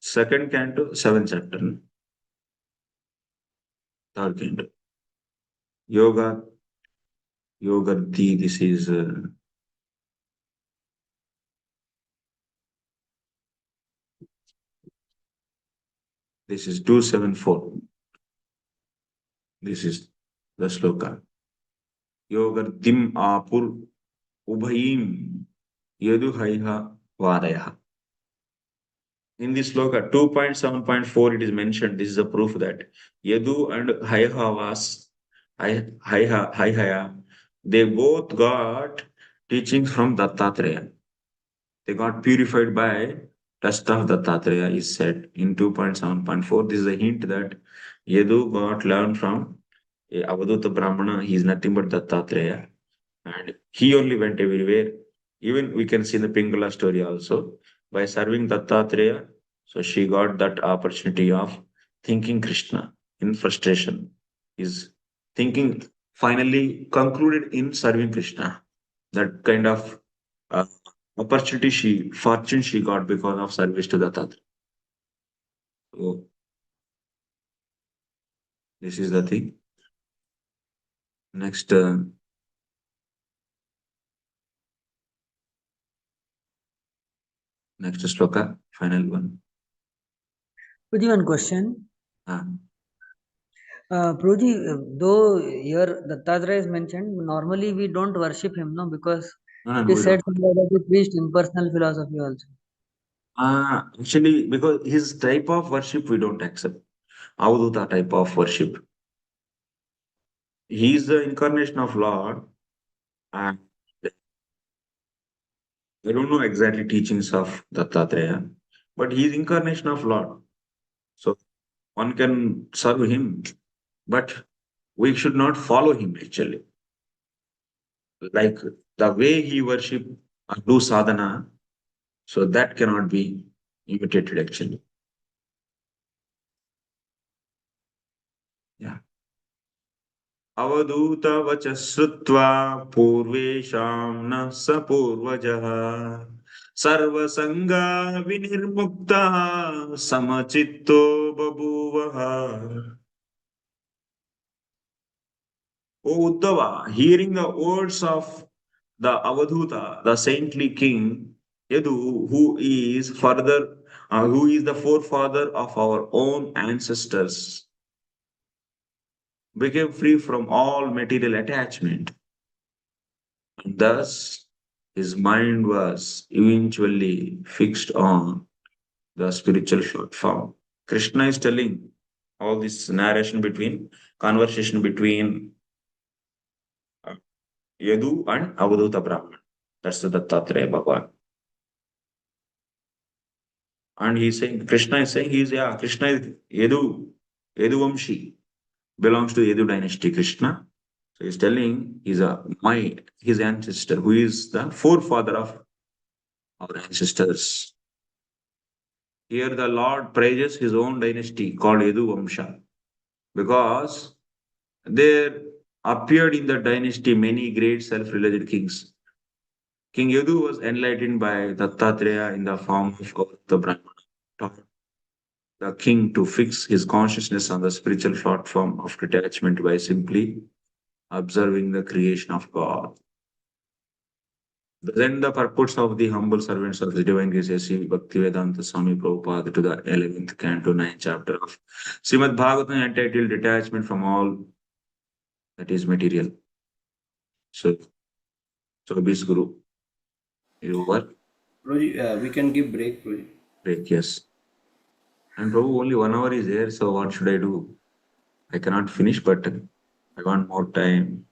Second canto, 7th chapter, third canto. Yoga, Yogarthi, this is this is 274. This is the sloka. Yogartim apur ubhayim yaduhaiha vadaya. In this sloka 2.7.4, it is mentioned. This is a proof that Yadu and Haihaya, they both got teachings from Dattatreya. They got purified by dust of Dattatreya, is said in 2.7.4. This is a hint that Yadu got learned from a Avaduta Brahmana. He is nothing but Dattatreya. And he only went everywhere. Even we can see in the Pingala story also. By serving Dattatreya, so she got that opportunity of thinking Krishna in frustration. His thinking finally concluded in serving Krishna. That kind of uh, fortune she got because of service to Dattatreya. So this is the thing. Next, next sloka, final one. Prabhuji, one question. Ah. Prabhuji, though here Dattatreya is mentioned, normally we don't worship him, no, because No, it we is said don't. somewhere that he preached impersonal philosophy also. Actually, because his type of worship we don't accept. Avaduta type of worship. He is the incarnation of Lord, and I don't know exactly teachings of Dattatreya, but he is incarnation of Lord. So one can serve him, but we should not follow him actually. Like the way he worship or do sadhana, so that cannot be imitated actually. Yeah. अवधूतवच श्रुत्वा पूर्वेषां न स पूर्वजः सर्वसंगा विनिर्मुक्तः समचित्तो बभूवः. O Uddhava, hearing the words of the Avadhuta, the saintly king Yadu, who is the forefather of our own ancestors, became free from all material attachment. And thus, his mind was eventually fixed on the spiritual short form. Krishna is telling all this conversation between Yadu and Avadhuta Brahman. That's the Dattatreya Bhagavan. And Krishna is saying, Krishna is Yaduvamshi, belongs to Yadu dynasty, Krishna. So he's telling his ancestor, who is the forefather of our ancestors. Here the Lord praises his own dynasty called Yadu Vamsha, because there appeared in the dynasty many great self-realized kings. King Yadu was enlightened by Dattatreya in the form of the Brahmana, taught the king to fix his consciousness on the spiritual platform of detachment by simply observing the creation of God. Then the purports of the humble servants of the divine grace, Sri Bhakti Vedanta Swami Prabhupada, to the 11th canto, 9th chapter of Srimad Bhagavatam, entitled Detachment from All That Is Material. So Bis Guru, you work? Prabhuji, we can give break, Prabhuji. Break, yes. And Prabhu, only 1 hour is there, so what should I do? I cannot finish, but I want more time.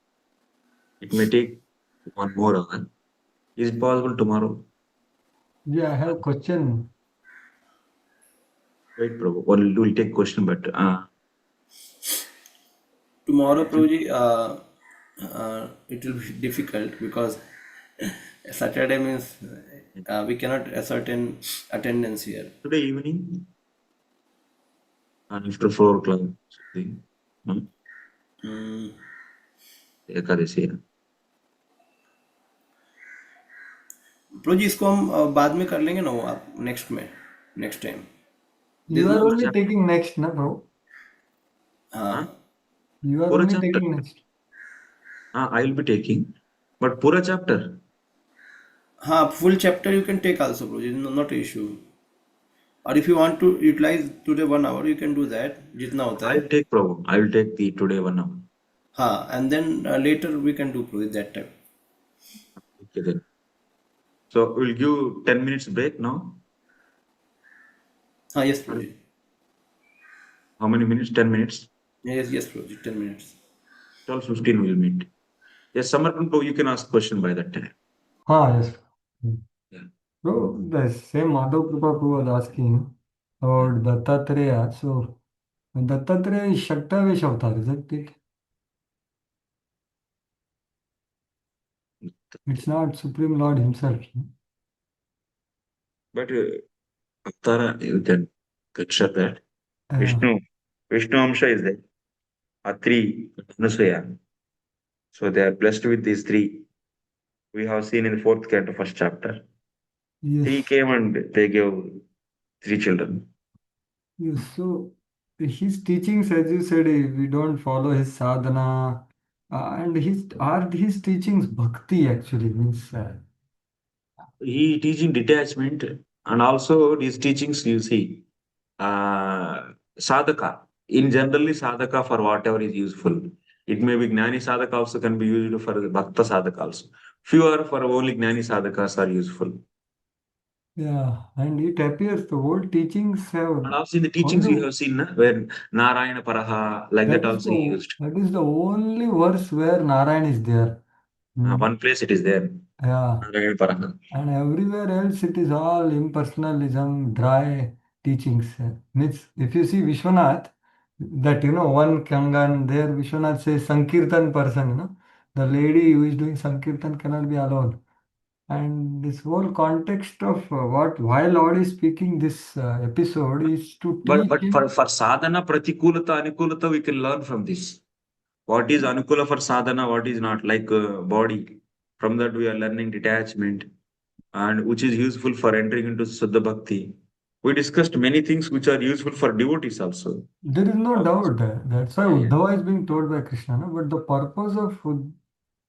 It may take 1 more hour. Is it possible tomorrow? Yeah, I have a question. Wait, Prabhu. We'll take question, but Tomorrow, Prabhuji, it will be difficult because Saturday means we cannot ascertain attendance here. today evening, and after 4 o'clock, something. Ekadasi. प्रोजी इसको हम बाद में कर लेंगे ना वो आप next time You are only taking next, na, bro? हाँ You are Pura only chapter. taking next. I will be taking, but Pura chapter. Full chapter you can take also, Prabhuji, not an issue. Or if you want to utilize today 1 hour, you can do that. जितना होता I है. will take Prabhu. I will take the today 1 hour. And then later we can do Prabhuji that time. Okay then. So we'll give 10 minutes break now. Yes, Prabhuji. How many minutes? 10 minutes. Yes, Prabhuji. 10 minutes. 12:15 we'll meet. Yes, Samarpan Prabhu, you can ask question by that time. Yes. Yeah. So the same Madhav Kripa Prabhu was asking about Dattatreya. So Dattatreya is Shaktavesh avatar, isn't it? It's not Supreme Lord himself. But Avtara, you can consider that. Yeah. Vishnu Amsha is there. Atri, Anusaya. So they are blessed with these three. We have seen in the fourth canto, first chapter. Three Yes. came and they gave three children. Yes. So his teachings, as you said, we don't follow his sadhana, and his teachings bhakti actually means. He teaching detachment, and also these teachings you see, sadhaka. In generally sadhaka for whatever is useful. It may be gnani sadhaka also can be used for the bhakta sadhaka also. Few are for only gnani sadhakas are useful. Yeah, and it appears the old teachings have And also in the teachings you only have seen where Narayana Paraha, like that also he used. that is the only verse where Narayan is there. One place it is there, Yeah, Narayana Paraha. and everywhere else it is all impersonalism, dry teachings. Means if you see Vishwanath, that one Kangan there, Vishwanath says Sankirtan person, the lady who is doing Sankirtan cannot be alone. And this whole context of why Lord is speaking this episode is to teach But him. for sadhana, pratikulata, anukulata, we can learn from this. What is anukula for sadhana, what is not, like body. From that we are learning detachment, and which is useful for entering into Suddha Bhakti. We discussed many things which are useful for devotees also. There is no doubt. That's why Yeah, yeah. Uddhava is being told by Krishna. No? But the purpose of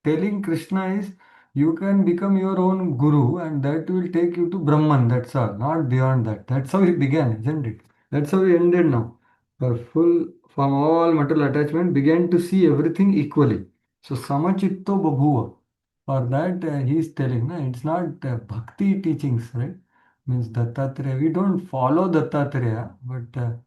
telling Krishna is you can become your own guru and that will take you to Brahman. That's all, not beyond that. That's how he began, isn't it? That's how he ended now. For full from all material attachment, began to see everything equally. So samachitto babhuva. For that, he is telling, no, it's not bhakti teachings, right? Means Dattatreya. We don't follow Dattatreya, but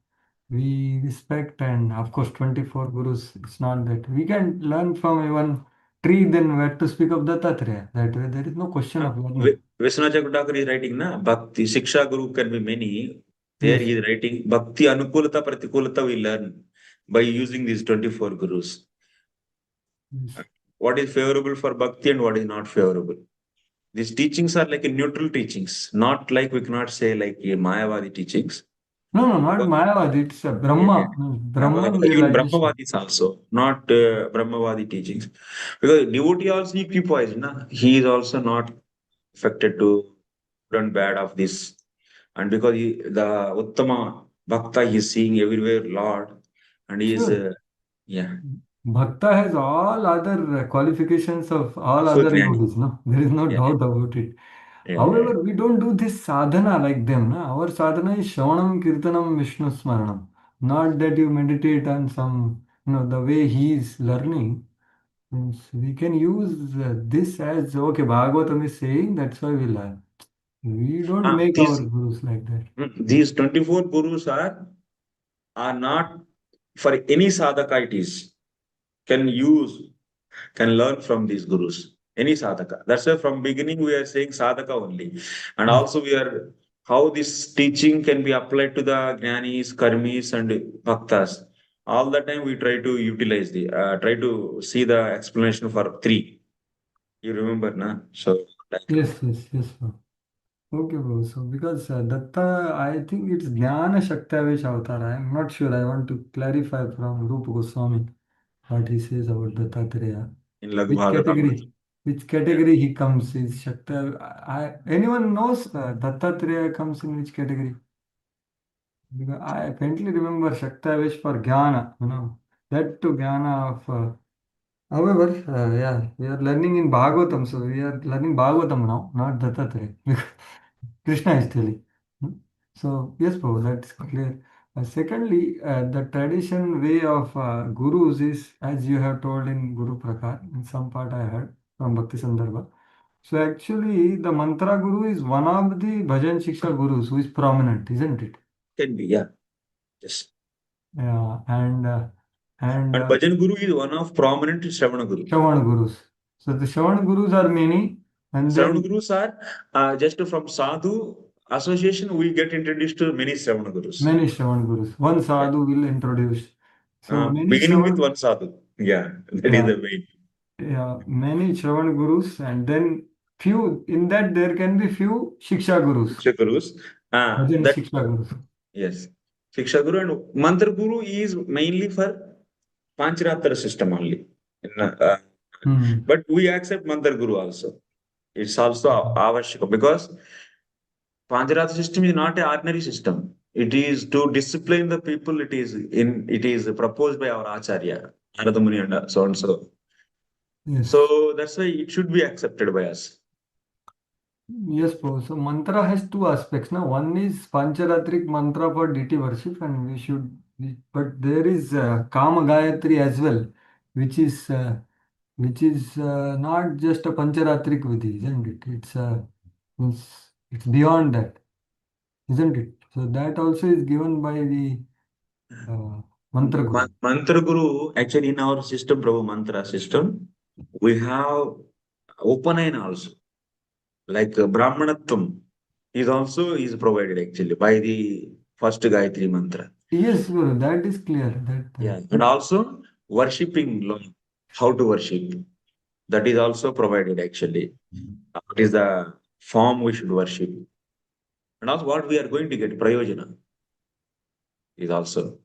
we respect and of course 24 gurus. It's not that we can learn from even tree, then where to speak of Dattatreya. That way, there is no question of learning. Vishwanath Chakravarti is writing na Bhakti, Shiksha Guru can be many. There Yes, he is writing Bhakti Anukulata Pratikulata we learn by using these 24 gurus. yes. What is favorable for Bhakti and what is not favorable. These teachings are like a neutral teachings, not like we cannot say like a Mayavadi teachings. No, no, not Mayavad. It's a Yeah, yeah. Brahma, Brahman Even realization. Brahmavadis also, not Brahmavadi teachings. Because devotee also equipoised, na? He is also not affected to good and bad of this. And because the Uttama Bhakta he is seeing everywhere Lord, and he is, Sure. yeah, Bhakta has all other qualifications of all of a other Jnani. yogis, no? There is no Yeah, doubt about it. yeah, yeah. However, we don't do this sadhana like them. Na? Our sadhana is Shravanam, Kirtanam, Vishnu Smaranam. Not that you meditate on some, the way he is learning. Means we can use this as, okay, Bhagavatam is saying, that's why we learn. We don't make our These gurus like that. these 24 gurus are not for any sadhaka it is. Can use, can learn from these gurus. Any sadhaka. That's why from beginning we are saying sadhaka only. And Yes. also we are how this teaching can be applied to the jnanis, karmis, and bhaktas. All the time we try to utilize try to see the explanation for three. You remember, na? So like Yes, bro. Okay, bro. So because Datta, I think it's Jnana Shaktavesh Avatar. I'm not sure. I want to clarify from Rupa Goswami what he says about Dattatreya. in Which Laghbhagatam. category? Which Yeah. category he comes? Is Shakta? Anyone knows Dattatreya comes in which category? Because I faintly remember Shaktavesh for Jnana. That to Jnana of. However, yeah, we are learning in Bhagavatam, so we are learning Bhagavatam now, not Dattatreya. Because Krishna is telling. Hmm. So, yes, Prabhu, that's clear. Secondly, the tradition way of gurus is, as you have told in Guru Prakar, in some part I heard from Bhakti Sandarbha. So, actually, the Mantra Guru is one of the Bhajan Shiksha Gurus who is prominent, isn't it? Can be, yeah. Yes. Yeah, and And Bhajan Guru is one of prominent Shravana Guru. Shravan Gurus. So, the Shravan Gurus are many, and Shravana then Gurus are just from Sadhu association, we get introduced to many Shravana Gurus. many Shravan Gurus. One Yeah. sadhu will introduce. So many Beginning with Shravan, one Sadhu. Yeah, that is yeah, the main. yeah, many Shravan Gurus, and then few in that there can be few Shiksha Gurus, Shiksha Gurus. Bhajan That Shiksha Gurus. yes. Shiksha Guru and Mantra Guru is mainly for Pancharatra system only. Hmm. But we accept Mantra Guru also. It's also avashika because Pancharath system is not an ordinary system. It is to discipline the people. It is proposed by our Acharya, Narada Muni and so and so. Yes. So that's why it should be accepted by us. Yes, Prabhu. So mantra has two aspects. Now, one is Pancharatrik mantra for deity worship, and but there is Kama Gayatri as well, which is not just a Pancharatrik Vidhi, isn't it? It's beyond that, isn't it? So that also is given by the Mantra Guru. Mantra Guru, actually in our system, Prabhu Mantra system, we have Upanayana also. Like Brahmanatvam is provided actually by the first Gayatri mantra. Yes, Guru, that is clear. Yeah. And also worshipping Lord, how to worship. That is also provided actually. What is the form we should worship? And also what we are going to get, Prayojana, is also.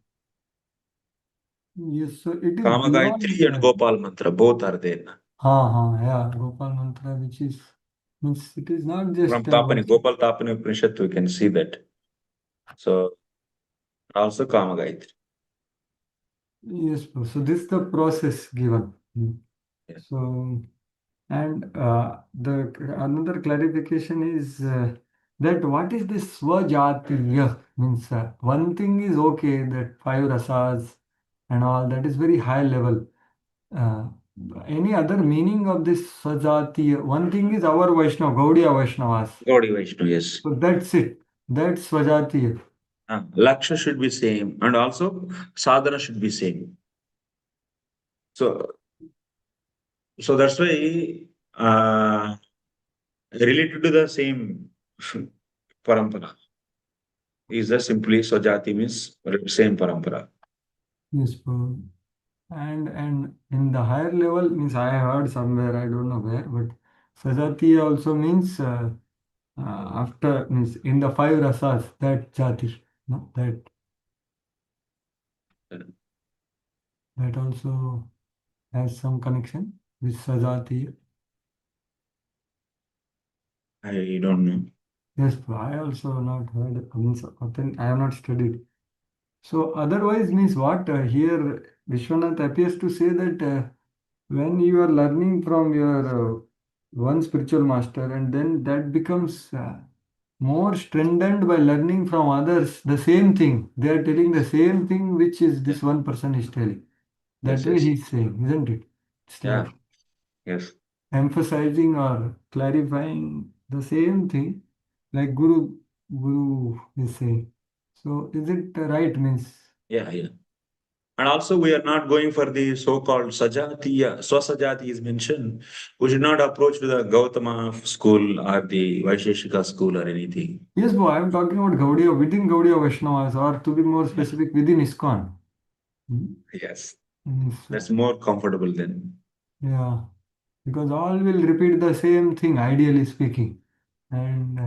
Yes, so it is Kama beyond Gayatri and that. Gopal mantra, both are there. Yeah, Gopal Mantra, which is means it is not just From Tapani, Gopal Tapani Upanishad, we can see that. So also Kama Gayatri. yes, bro. So this is the process given. Yeah. So and the another clarification is that what is this Swajatiya means one thing is okay that five rasas and all that is very high level. Uh, any other meaning of this Swajatiya? One thing is our Vaishnava, Gaudiya Vaishnavas. Gaudiya Vaishnava, yes. So that's it. That's Swajatiya. Laksha should be same, and also sadhana should be same. So, so that's why related to the same parampara is the simply Swajati means same parampara. Yes, bro. And in the higher level means I heard somewhere, I don't know where, but Sajatiya also means after means in the five rasas that jati, no, that also has some connection with Sajatiya. I don't know. Yes, bro, I also not heard means I have not studied. So otherwise means what here Vishwanath appears to say that when you are learning from your one spiritual master and then that becomes more strengthened by learning from others the same thing. They are telling the same thing which is Yeah. this one person is telling. That Yes, way yes. he's saying, isn't it? It's Yeah. like Yes. emphasizing or clarifying the same thing like Guru is saying. So is it right means? Yeah, yeah. And also, we are not going for the so-called Sajatiya. Swasajati is mentioned. We should not approach to the Gautama school or the Vaisheshika school or anything. Yes, bro, I am talking about Gaudiya within Gaudiya Vaishnavas or to be more specific within Iskcon. Hmm? Yes, Means, that's more comfortable then. yeah, because all will repeat the same thing, ideally speaking. And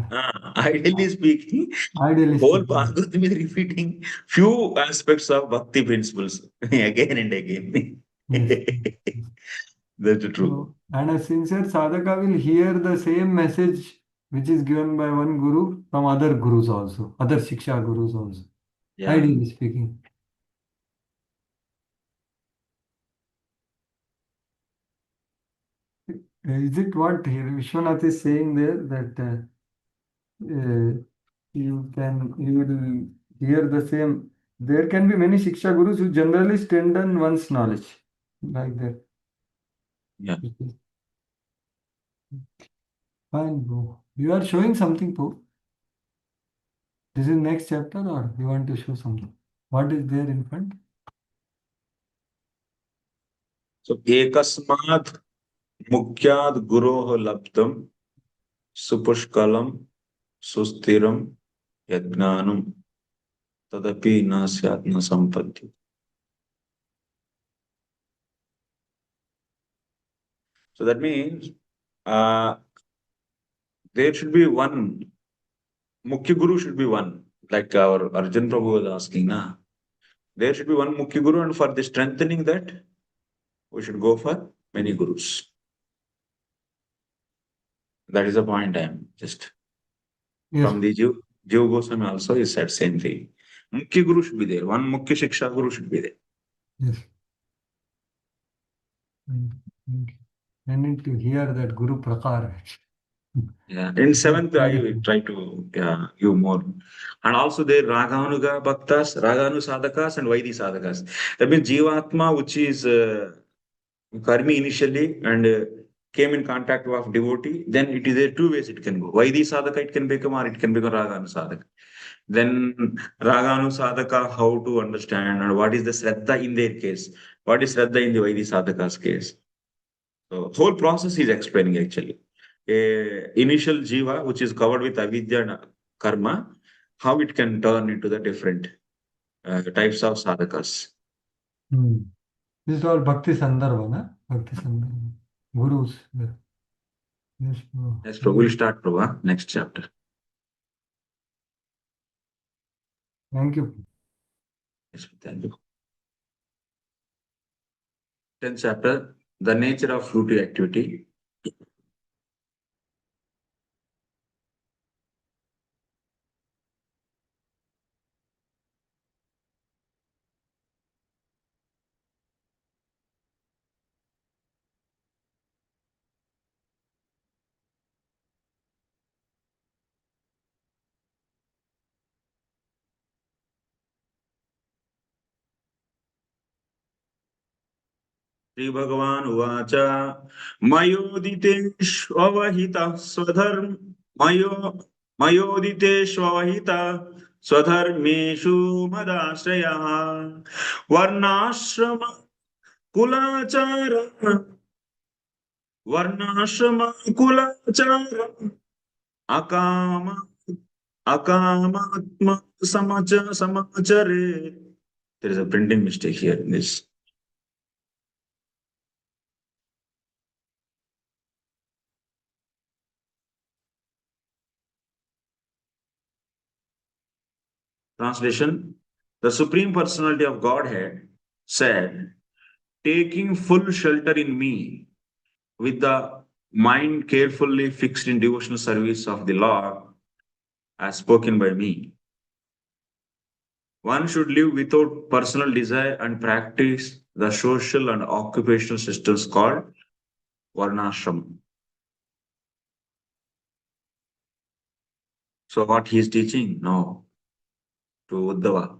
Ideally speaking, ideally whole speaking, Bhagavatam is repeating few aspects of Bhakti principles again and again. yes. That's true. So, and a sincere sadhaka will hear the same message which is given by one guru from other gurus also, other Shiksha gurus also, Yeah. ideally speaking. Is it what here Vishwanath is saying there that you will hear the same? There can be many Shiksha Gurus who generally stand on one's knowledge like that. Yeah. Fine, bro. You are showing something, Pope. This is next chapter, or you want to show something? What is there in front? So ekasmat mukyad guroh labdam supushkalam sustiram yajnanam tadapi nasyat na sampatti. So that means there should be one Mukhya Guru should be one, like our Arjun Prabhu was asking, na. There should be one Mukhya Guru, and for the strengthening that, we should go for many Gurus. That is the point I am just. Yes. From the Jiva Goswami also, he said same thing. Mukhya Guru should be there. One Mukhya Shiksha Guru should be there. Yes. I need to hear that Guru Prakar. Yeah. In seventh, I will try to give more. And also there Raganuga Bhaktas, Raganu Sadhakas, and Vaidi Sadhakas. That means Jivatma, which is Karmi initially and came in contact with devotee, then it is there two ways it can go. Vaidi Sadhaka it can become, or it can become Raganu Sadhaka. Then Raganu Sadhaka, how to understand and what is the Shraddha in their case? What is Shraddha in the Vaidi Sadhaka's case? So whole process is explaining actually. Initial jiva, which is covered with avidya and karma, how it can turn into the different types of sadhakas. This is all Bhakti Sandarbha, na? Bhakti Sandarbha. Gurus. Yes, bro. Yes, bro. We'll start, bro. Next chapter. Thank you. Yes, thank you. 10th chapter, the nature of fruitive activity. Sri Bhagavan Uvacha Mayoditeshvavahita Swadharm Mayoditeshvavahita Swadharmeshu Madashraya Varnashrama Kulachara Varnashrama Kulachara Akama Akamatma Samachare. There is a printing mistake here in this. Translation: the Supreme Personality of Godhead said, taking full shelter in me with the mind carefully fixed in devotional service of the Lord, as spoken by me. One should live without personal desire and practice the social and occupational systems called Varnashram. So what he is teaching now to Uddhava.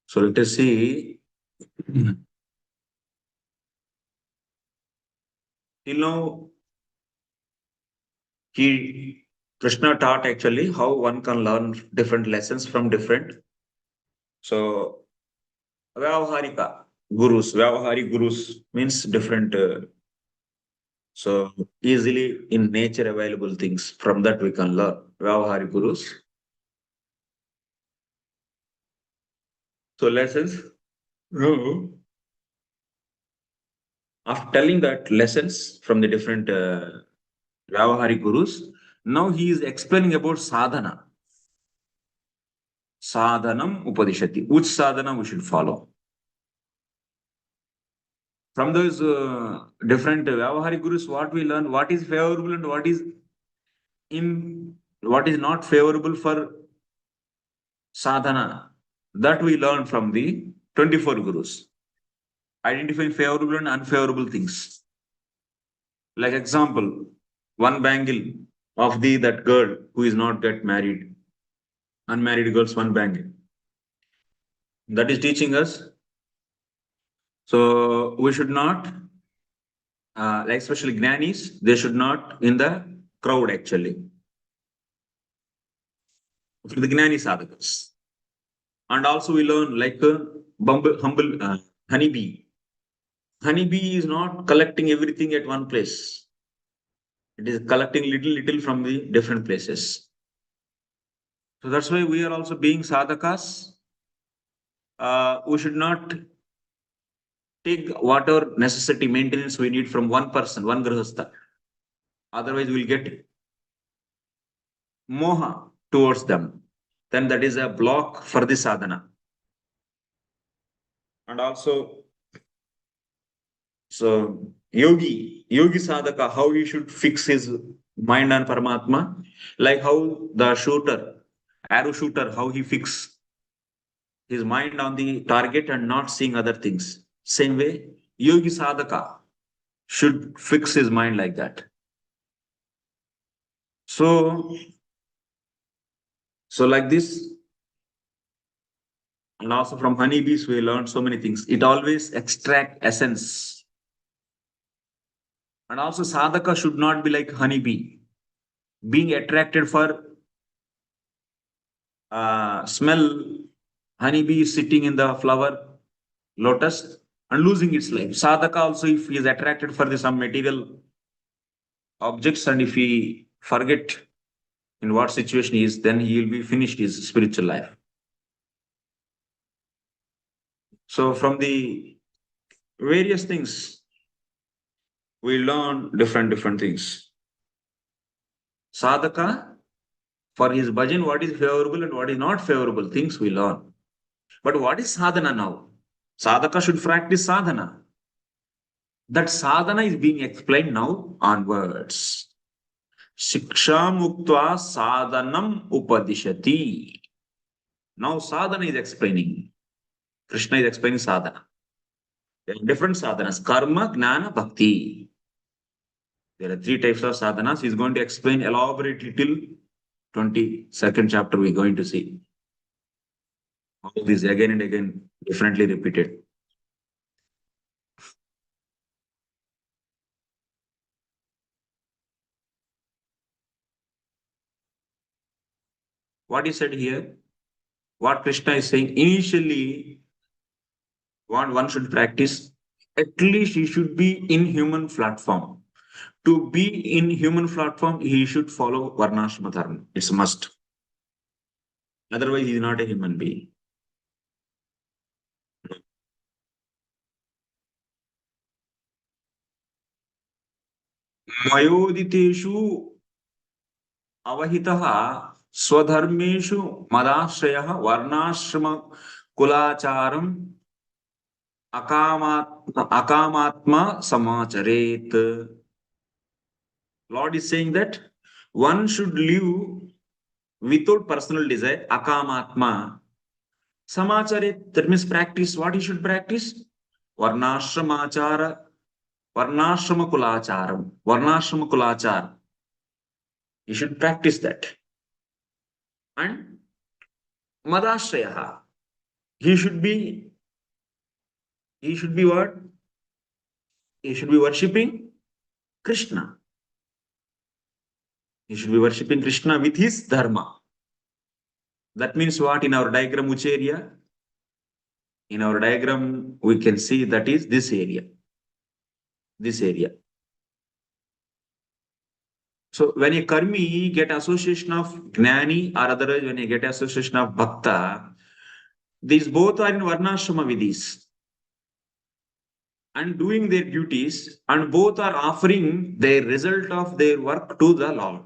So let us see. Till now, Krishna taught actually how one can learn different lessons from different. So, Vyavaharika Gurus, Vyavahari Gurus means different. So, easily in nature available things. From that we can learn. Vyavahari Gurus. So, lessons. No. After telling that lessons from the different Vyavahari Gurus, now he is explaining about sadhana. Sadhanam Upadishati. Which sadhana we should follow? From those different Vyavahari Gurus, what we learn, what is favorable and what is not favorable for sadhana, that we learn from the 24 Gurus. Identifying favorable and unfavorable things. Like example, one bangle of that girl who is not get married, unmarried girls, one bangle. That is teaching us. So we should not, like especially gnanis, they should not in the crowd actually. For the gnani sadhakas. And also we learn like humble honeybee. Honeybee is not collecting everything at one place. It is collecting little from the different places. So that's why we are also being sadhakas. We should not take whatever necessity maintenance we need from one person, one grihastha. Otherwise, we'll get moha towards them. Then that is a block for the sadhana. And also, so yogi sadhaka, how he should fix his mind on Paramatma, like how the arrow shooter, how he fix his mind on the target and not seeing other things. Same way, yogi sadhaka should fix his mind like that. So like this, and also from honeybees, we learned so many things. It always extract essence. And also sadhaka should not be like honeybee, being attracted for smell. Honeybee is sitting in the flower lotus and losing its life. Sadhaka also, if he is attracted for some material objects and if he forget in what situation he is, then he will be finished his spiritual life. So from the various things, we learn different things. Sadhaka, for his bhajan, what is favorable and what is not favorable things we learn. But what is sadhana now? Sadhaka should practice sadhana. That sadhana is being explained now onwards. Shiksha muktva sadhanam upadishati. Now sadhana is explaining. Krishna is explaining sadhana. There are different sadhanas: karma, gnana, bhakti. There are 3 types of sadhanas. He is going to explain elaborately till 22nd chapter. We're going to see all these again and again, differently repeated. What he said here, what Krishna is saying, initially, what one should practice, at least he should be in human platform. To be in human platform, he should follow varnashrama dharma. It's a must. Otherwise, he is not a human being. Mayoditeshu avahitah swadharmeshu madashrayah varnashrama kulacharam akamatma samacharet. Lord is saying that one should live without personal desire, akamatma samacharet. That means practice. What he should practice? Varnashramachara, varnashrama kulacharam, varnashrama kulachar. He should practice that. And madashraya. He should be what? He should be worshipping Krishna. He should be worshipping Krishna with his dharma. That means what? In our diagram, which area? In our diagram, we can see that is this area. This area. So when a karmi get association of gnani, or otherwise when you get association of bhakta, these both are in varnashrama vidhis and doing their duties, and both are offering the result of their work to the Lord.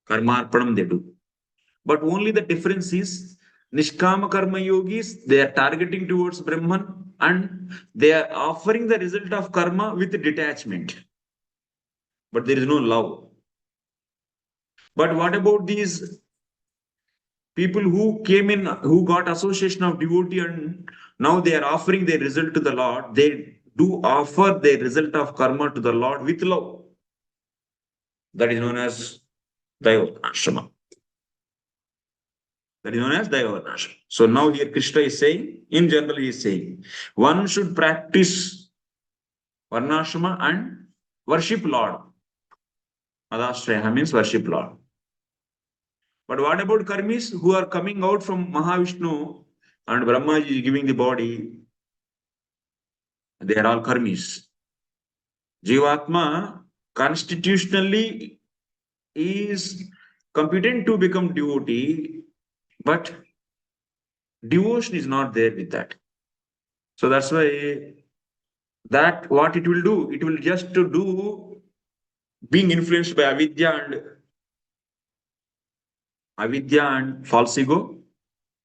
Karmarpanam they do. But only the difference is Nishkama karma yogis, they are targeting towards Brahman and they are offering the result of karma with detachment. But there is no love. But what about these people who came in, who got association of devotee and now they are offering their result to the Lord? They do offer the result of karma to the Lord with love. That is known as Daivatanashrama. That is known as Daivatanashrama. So now here Krishna is saying, in general, he is saying, one should practice Varnashrama and worship Lord. Adashraya means worship Lord. But what about karmis who are coming out from Mahavishnu and Brahmaji is giving the body? They are all karmis. Jivatma constitutionally is competent to become devotee, but devotion is not there with that. So that's why that what it will do, it will just to do being influenced by avidya and false ego.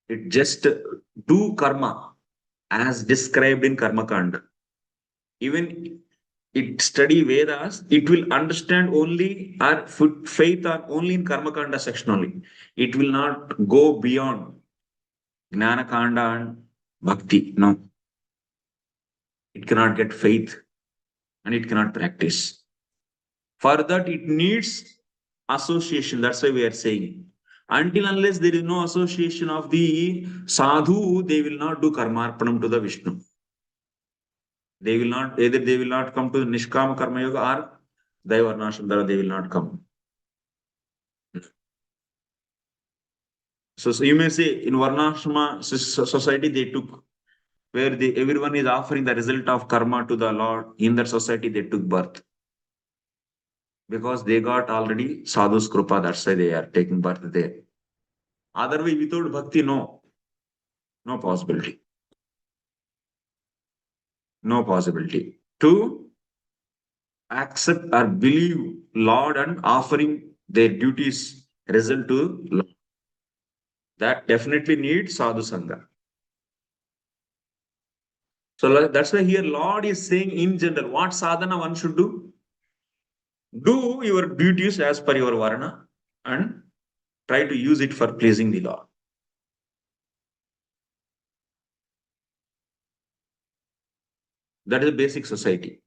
It just do karma as described in Karma Kanda. Even it study Vedas, it will understand only our faith are only in Karma Kanda section only. It will not go beyond Jnana Kanda and Bhakti. No. It cannot get faith and it cannot practice. For that, it needs association. That's why we are saying. Until unless there is no association of the sadhu, they will not do karmarpanam to the Vishnu. They will not, either they will not come to the Nishkam Karma Yoga or Daivarnashandara, they will not come. So you may say in Varnashrama society they took, where everyone is offering the result of karma to the Lord. In that society they took birth. Because they got already sadhu's krupa, that's why they are taking birth there. Otherwise, without bhakti, no possibility. No possibility to accept or believe Lord and offering their duties result to Lord. That definitely needs sadhu sangha. So that's why here Lord is saying in general, what sadhana one should do? Do your duties as per your varna and try to use it for pleasing the Lord. That is a basic society.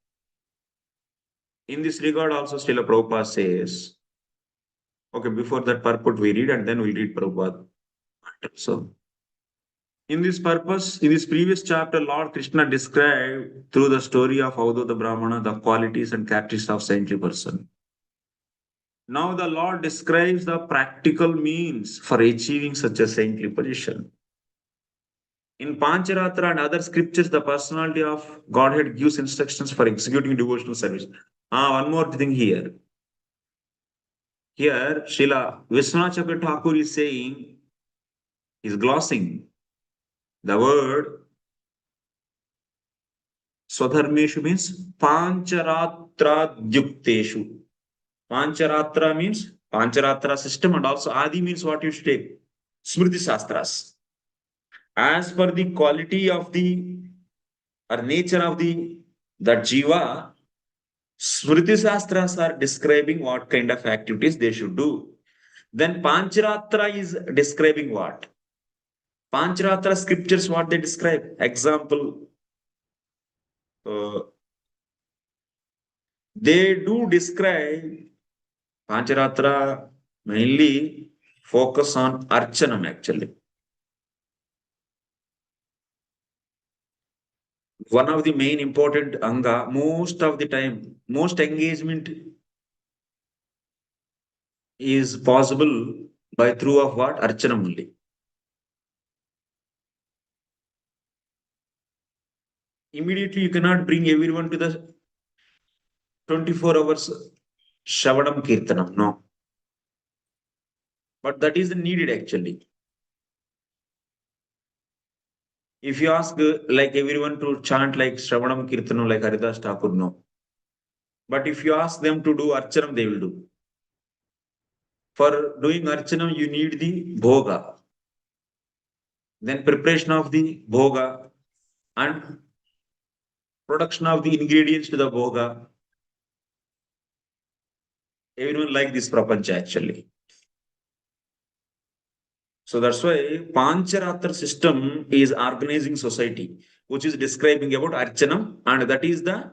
In this regard, also Srila Prabhupada says, okay, before that purport we read and then we read Prabhupada. So, in this purpose, in this previous chapter, Lord Krishna described through the story of Avadhuta the Brahmana the qualities and characteristics of saintly person. Now the Lord describes the practical means for achieving such a saintly position. In Pancharatra and other scriptures, the personality of Godhead gives instructions for executing devotional service. One more thing here. Here, Srila Vishwanath Chakravarti Thakur is saying, is glossing the word Swadharmeshu means Pancharatra Yukteshu. Pancharatra means Pancharatra system, and also Adi means what you should take? Smriti Shastras. As per the quality of the or nature of that Jiva, Smriti Shastras are describing what kind of activities they should do. Then Pancharatra is describing what? Pancharatra scriptures, what they describe. Example, they do describe Pancharatra mainly focus on Archanam actually. One of the main important Anga, most of the time, most engagement is possible by through of what? Archanam only. Immediately you cannot bring everyone to the 24 hours Shravanam Kirtanam, no. But that is needed actually. If you ask like everyone to chant like Shravanam Kirtanam like Haridas Thakur, no. But if you ask them to do Archanam, they will do. For doing Archanam, you need the Bhoga. Then preparation of the Bhoga and production of the ingredients to the Bhoga. Everyone like this prapancha actually. So that's why Pancharatra system is organizing society. which is describing about Archanam, and that is the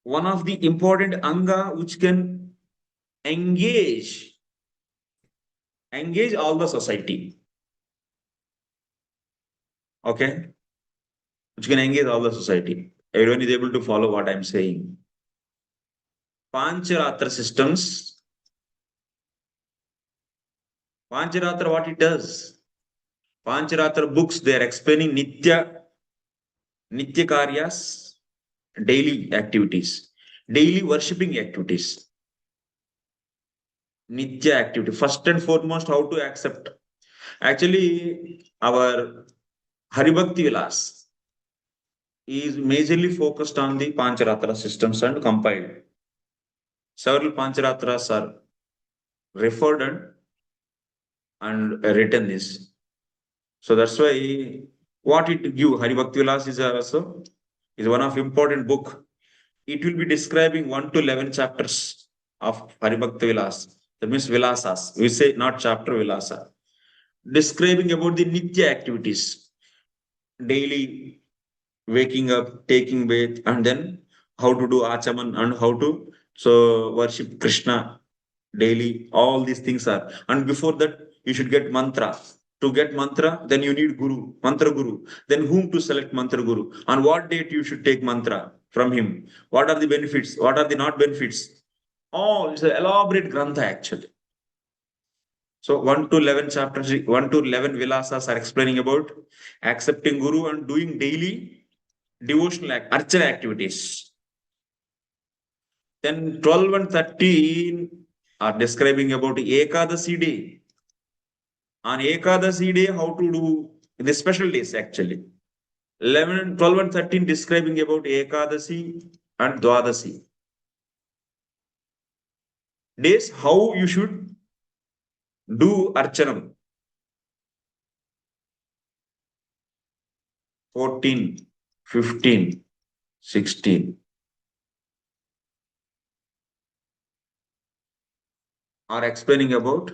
one of the important anga which can engage all the society. Okay, which can engage all the society. Everyone is able to follow what I'm saying. Pancharatra systems. Pancharatra, what it does? Pancharatra books, they are explaining Nitya Karyas, daily activities, daily worshipping activities. Nitya activity. First and foremost, how to accept. Actually, our Haribhakti Vilas is majorly focused on the Pancharatra systems and compiled. Several Pancharatras are referred and written this. So that's why what it give Haribhakti Vilas is also is one of important book. It will be describing 1 to 11 chapters of Haribhakti Vilas. That means Vilasas. We say not chapter Vilasa. Describing about the Nitya activities, daily waking up, taking bath, and then how to do Achaman and how to worship Krishna daily. All these things are. And before that, you should get mantra. To get mantra, then you need guru, mantra guru. Then whom to select mantra guru? On what date you should take mantra from him? What are the benefits? What are the not benefits? Oh, it's an elaborate grantha actually. So 1 to 11 chapters, 1 to 11 vilasas are explaining about accepting guru and doing daily devotional archana activities. Then 12 and 13 are describing about Ekadasi day. On Ekadasi day, how to do the special days actually. 11, 12 and 13 describing about Ekadasi and Dwadasi. Days, how you should do Archanam. 14, 15, 16. Are explaining about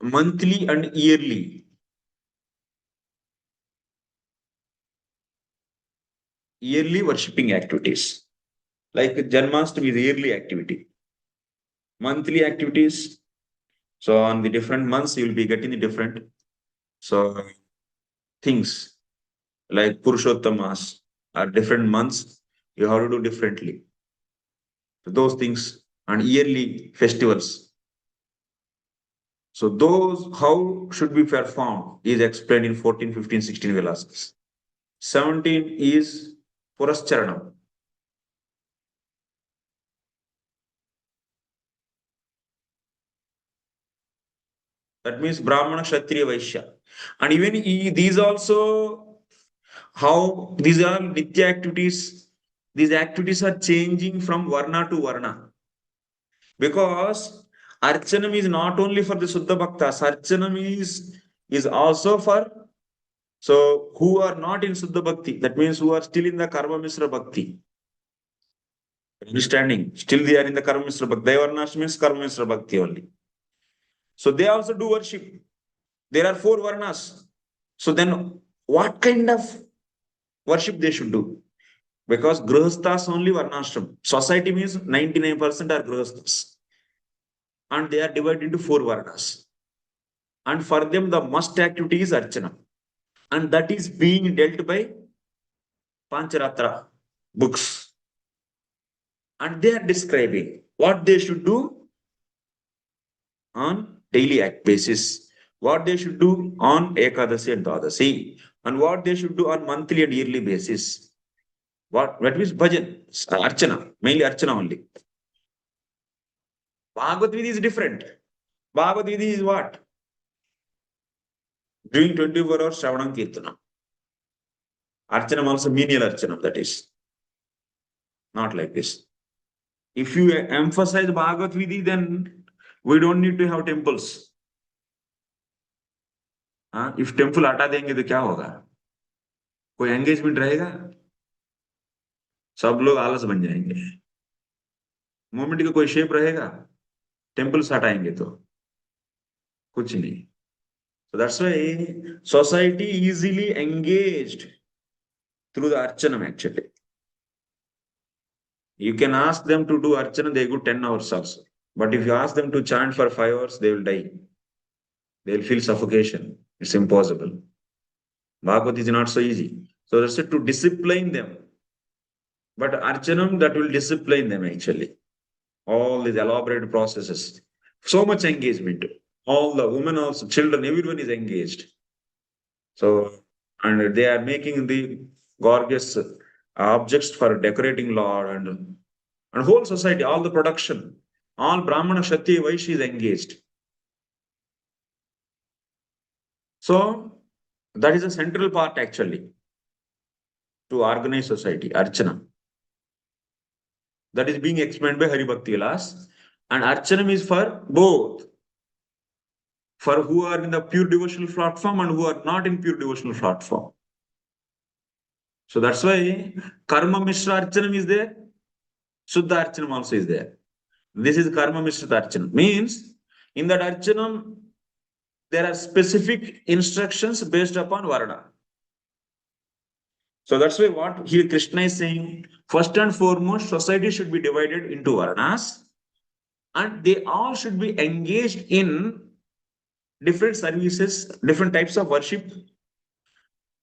monthly and yearly. Yearly worshipping activities. Like Janmashtami is yearly activity. Monthly activities. So on the different months, you will be getting the different things like Purushottamas are different months. You have to do differently. So those things and yearly festivals. So those how should be performed is explained in 14, 15, 16 vilasas. 17 is Purascharanam. That means Brahmana, Kshatriya, Vaishya. And even these also, how these are Nitya activities, these activities are changing from Varna to Varna. Because Archanam is not only for the Suddha Bhaktas, Archanam is also for who are not in Suddha Bhakti. That means who are still in the Karma Misra Bhakti. Understanding? Still they are in the Karma Misra Bhakti. Devarnash means Karma Misra Bhakti only. So they also do worship. There are 4 Varnas. So then what kind of worship they should do? Because Grihasthas only Varnashram. Society means 99% are Grihasthas. And they are divided into 4 Varnas. And for them, the must activity is Archana. And that is being dealt by Pancharatra books. And they are describing what they should do on daily act basis, what they should do on Ekadasi and Dwadasi, and what they should do on monthly and yearly basis. What means bhajan, Archana, mainly Archana only. Bhagavad Gita is different. Bhagavad Gita is what? Doing 24 hours Shravanam Kirtanam. Archanam also menial Archanam, that is. Not like this. If you emphasize Bhagavad Gita, then we don't need to have temples. If temple हटा देंगे तो क्या होगा? कोई engagement रहेगा? सब लोग आलस बन जाएंगे. Movement का कोई shape रहेगा? Temples हटाएंगे तो कुछ नहीं. So that's why society easily engaged through the archanam actually. You can ask them to do archana, they go 10 hours also. But if you ask them to chant for 5 hours, they will die. They will feel suffocation. It's impossible. Bhagavad is not so easy. So that's it, to discipline them. But archanam, that will discipline them actually. All these elaborate processes. So much engagement. All the women also, children, everyone is engaged. So, and they are making the gorgeous objects for decorating Lord and whole society, all the production, all Brahmana, Kshatriya, Vaishya is engaged. So, that is a central part actually to organize society, Archana. That is being explained by Hari Bhakti Vilas. And Archanam is for both. For who are in the pure devotional platform and who are not in pure devotional platform. So that's why Karma Mishra Archanam is there. Shuddha Archanam also is there. This is Karma Mishra Archanam. Means in that Archanam, there are specific instructions based upon Varna. So that's why what here Krishna is saying, first and foremost, society should be divided into Varnas and they all should be engaged in different services, different types of worship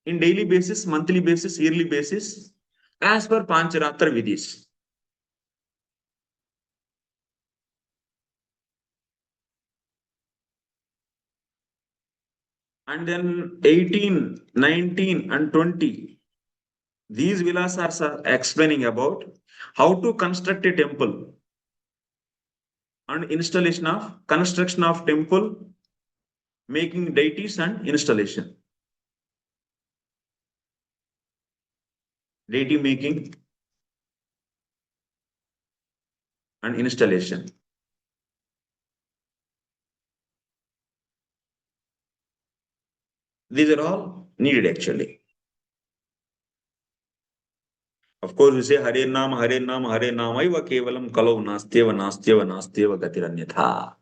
in daily basis, monthly basis, yearly basis, as per Pancharatra Vidhis. And then 18, 19 and 20, these vilasas are explaining about how to construct a temple and construction of temple, making deities and installation. Deity making and installation. These are all needed actually. Of course, we say Hare Nam, Hare Nam, Hare Namaiva Kevalam Kalau Nastyeva, Nastyeva, Nastyeva Gatiranyatha.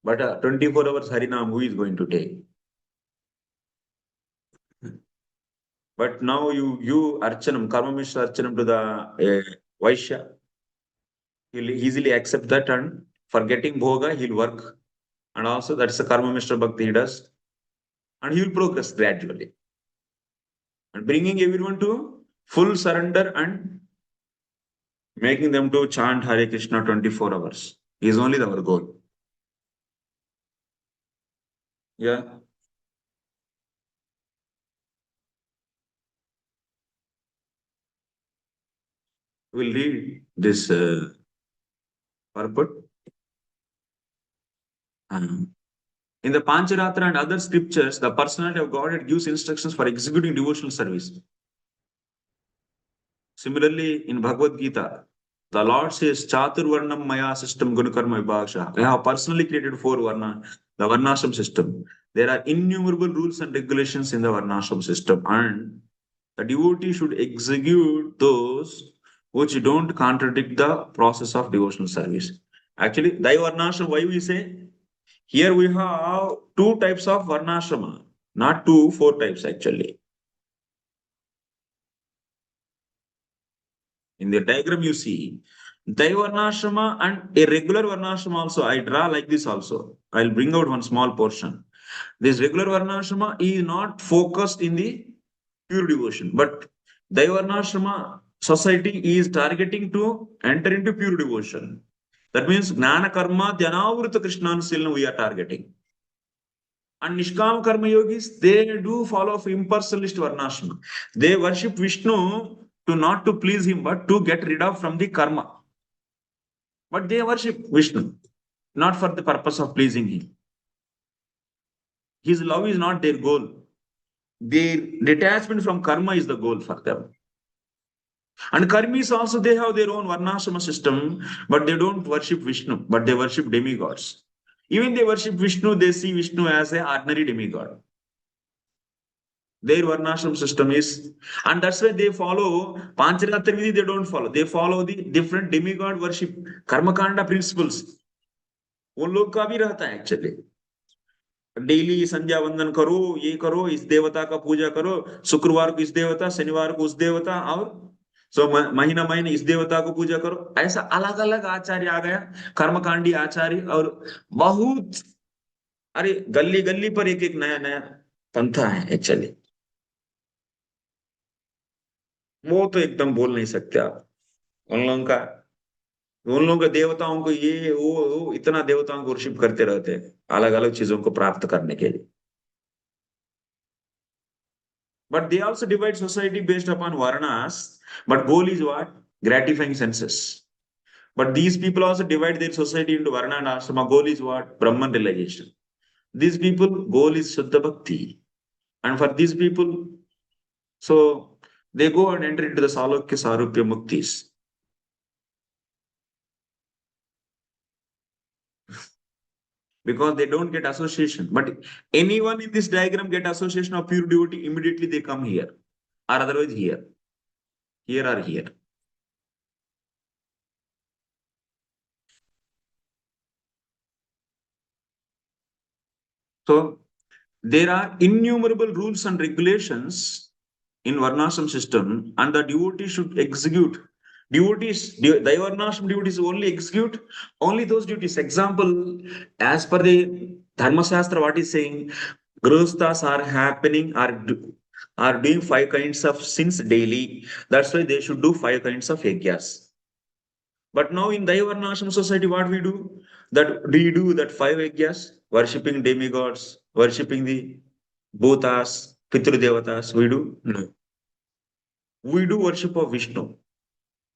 But 24 hours Harinam, who is going to take? But now you Archanam, Karma Mishra Archanam to the Vaishya, he'll easily accept that, and for getting Bhoga, he'll work. And also that's the Karma Mishra Bhakti he does. And he will progress gradually. And bringing everyone to full surrender and making them to chant Hare Krishna 24 hours is only our goal. Yeah. We'll read this purport. In the Pancharatra and other scriptures, the personality of Godhead gives instructions for executing devotional service. Similarly, in Bhagavad Gita, the Lord says, Chatur Varnam Maya system Gunakarma Vibhaksha. I have personally created 4 Varna, the Varnashram system. There are innumerable rules and regulations in the Varnashram system, and the devotee should execute those which don't contradict the process of devotional service. Actually, Dai Varnashram, why we say? Here we have 2 types of Varnashrama, not 2, 4 types actually. In the diagram you see, Daivarnashrama and a regular Varnashrama also. I draw like this also. I'll bring out one small portion. This regular Varnashrama is not focused in the pure devotion, but Daivarnashrama society is targeting to enter into pure devotion. That means Gnana Karma Dhyanavruta Krishnanusilna we are targeting. And Nishkam Karma Yogis, they do follow impersonalist Varnashrama. They worship Vishnu to not to please him, but to get rid of from the karma. But they worship Vishnu, not for the purpose of pleasing him. His love is not their goal. Their detachment from karma is the goal for them. And karmis also, they have their own Varnashrama system, but they don't worship Vishnu, but they worship demigods. Even they worship Vishnu, they see Vishnu as an ordinary demigod. Their Varnashram system is, and that's why they follow Pancharatra Vidhi, they don't follow. They follow the different demigod worship, Karmakanda principles. वो लोग का भी रहता है actually. Daily संध्या वंदन करो, ये करो, इस देवता का पूजा करो, शुक्रवार को इस देवता, शनिवार को उस देवता, और महीना महीने इस देवता को पूजा करो। ऐसा अलग अलग आचार्य आ गया, कर्मकांडी आचार्य, और बहुत, अरे गली गली पर एक एक नया नया पंथा है एक्चुअली। वो तो एकदम बोल नहीं सकते आप। उन लोगों का उन लोगों के देवताओं को ये वो इतना देवताओं को वर्शिप करते रहते हैं अलग अलग चीजों को प्राप्त करने के लिए। But they also divide society based upon varnas. But goal is what? Gratifying senses. But these people also divide their society into varna and ashrama. Goal is what? Brahman realization. These people, goal is Shuddha Bhakti. And for these people, so they go and enter into the Salokya Sarupya Muktis. Because they don't get association. But anyone in this diagram get association of pure devotee, immediately they come here. Or otherwise here. Here or here. So there are innumerable rules and regulations in Varnashram system, and the devotee should execute. The Varnashram devotees only execute only those duties. Example, as per the Dharma Shastra, what is saying, Grihasthas are happening, are doing 5 kinds of sins daily. That's why they should do 5 kinds of yajnas. But now in Daivarnashram society, what we do? That we do that 5 yajnas, worshipping demigods, worshipping the bhutas, Pitru Devatas, we do? No. We do worship of Vishnu.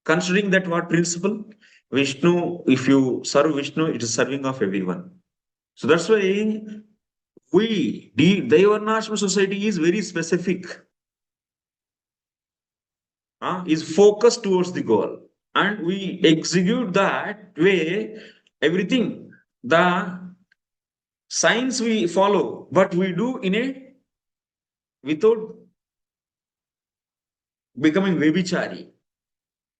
Considering that what principle? Vishnu, if you serve Vishnu, it is serving of everyone. So that's why the Daivarnashram society is very specific. Is focused towards the goal. And we execute that way, everything. The science we follow, but we do without becoming Vebichari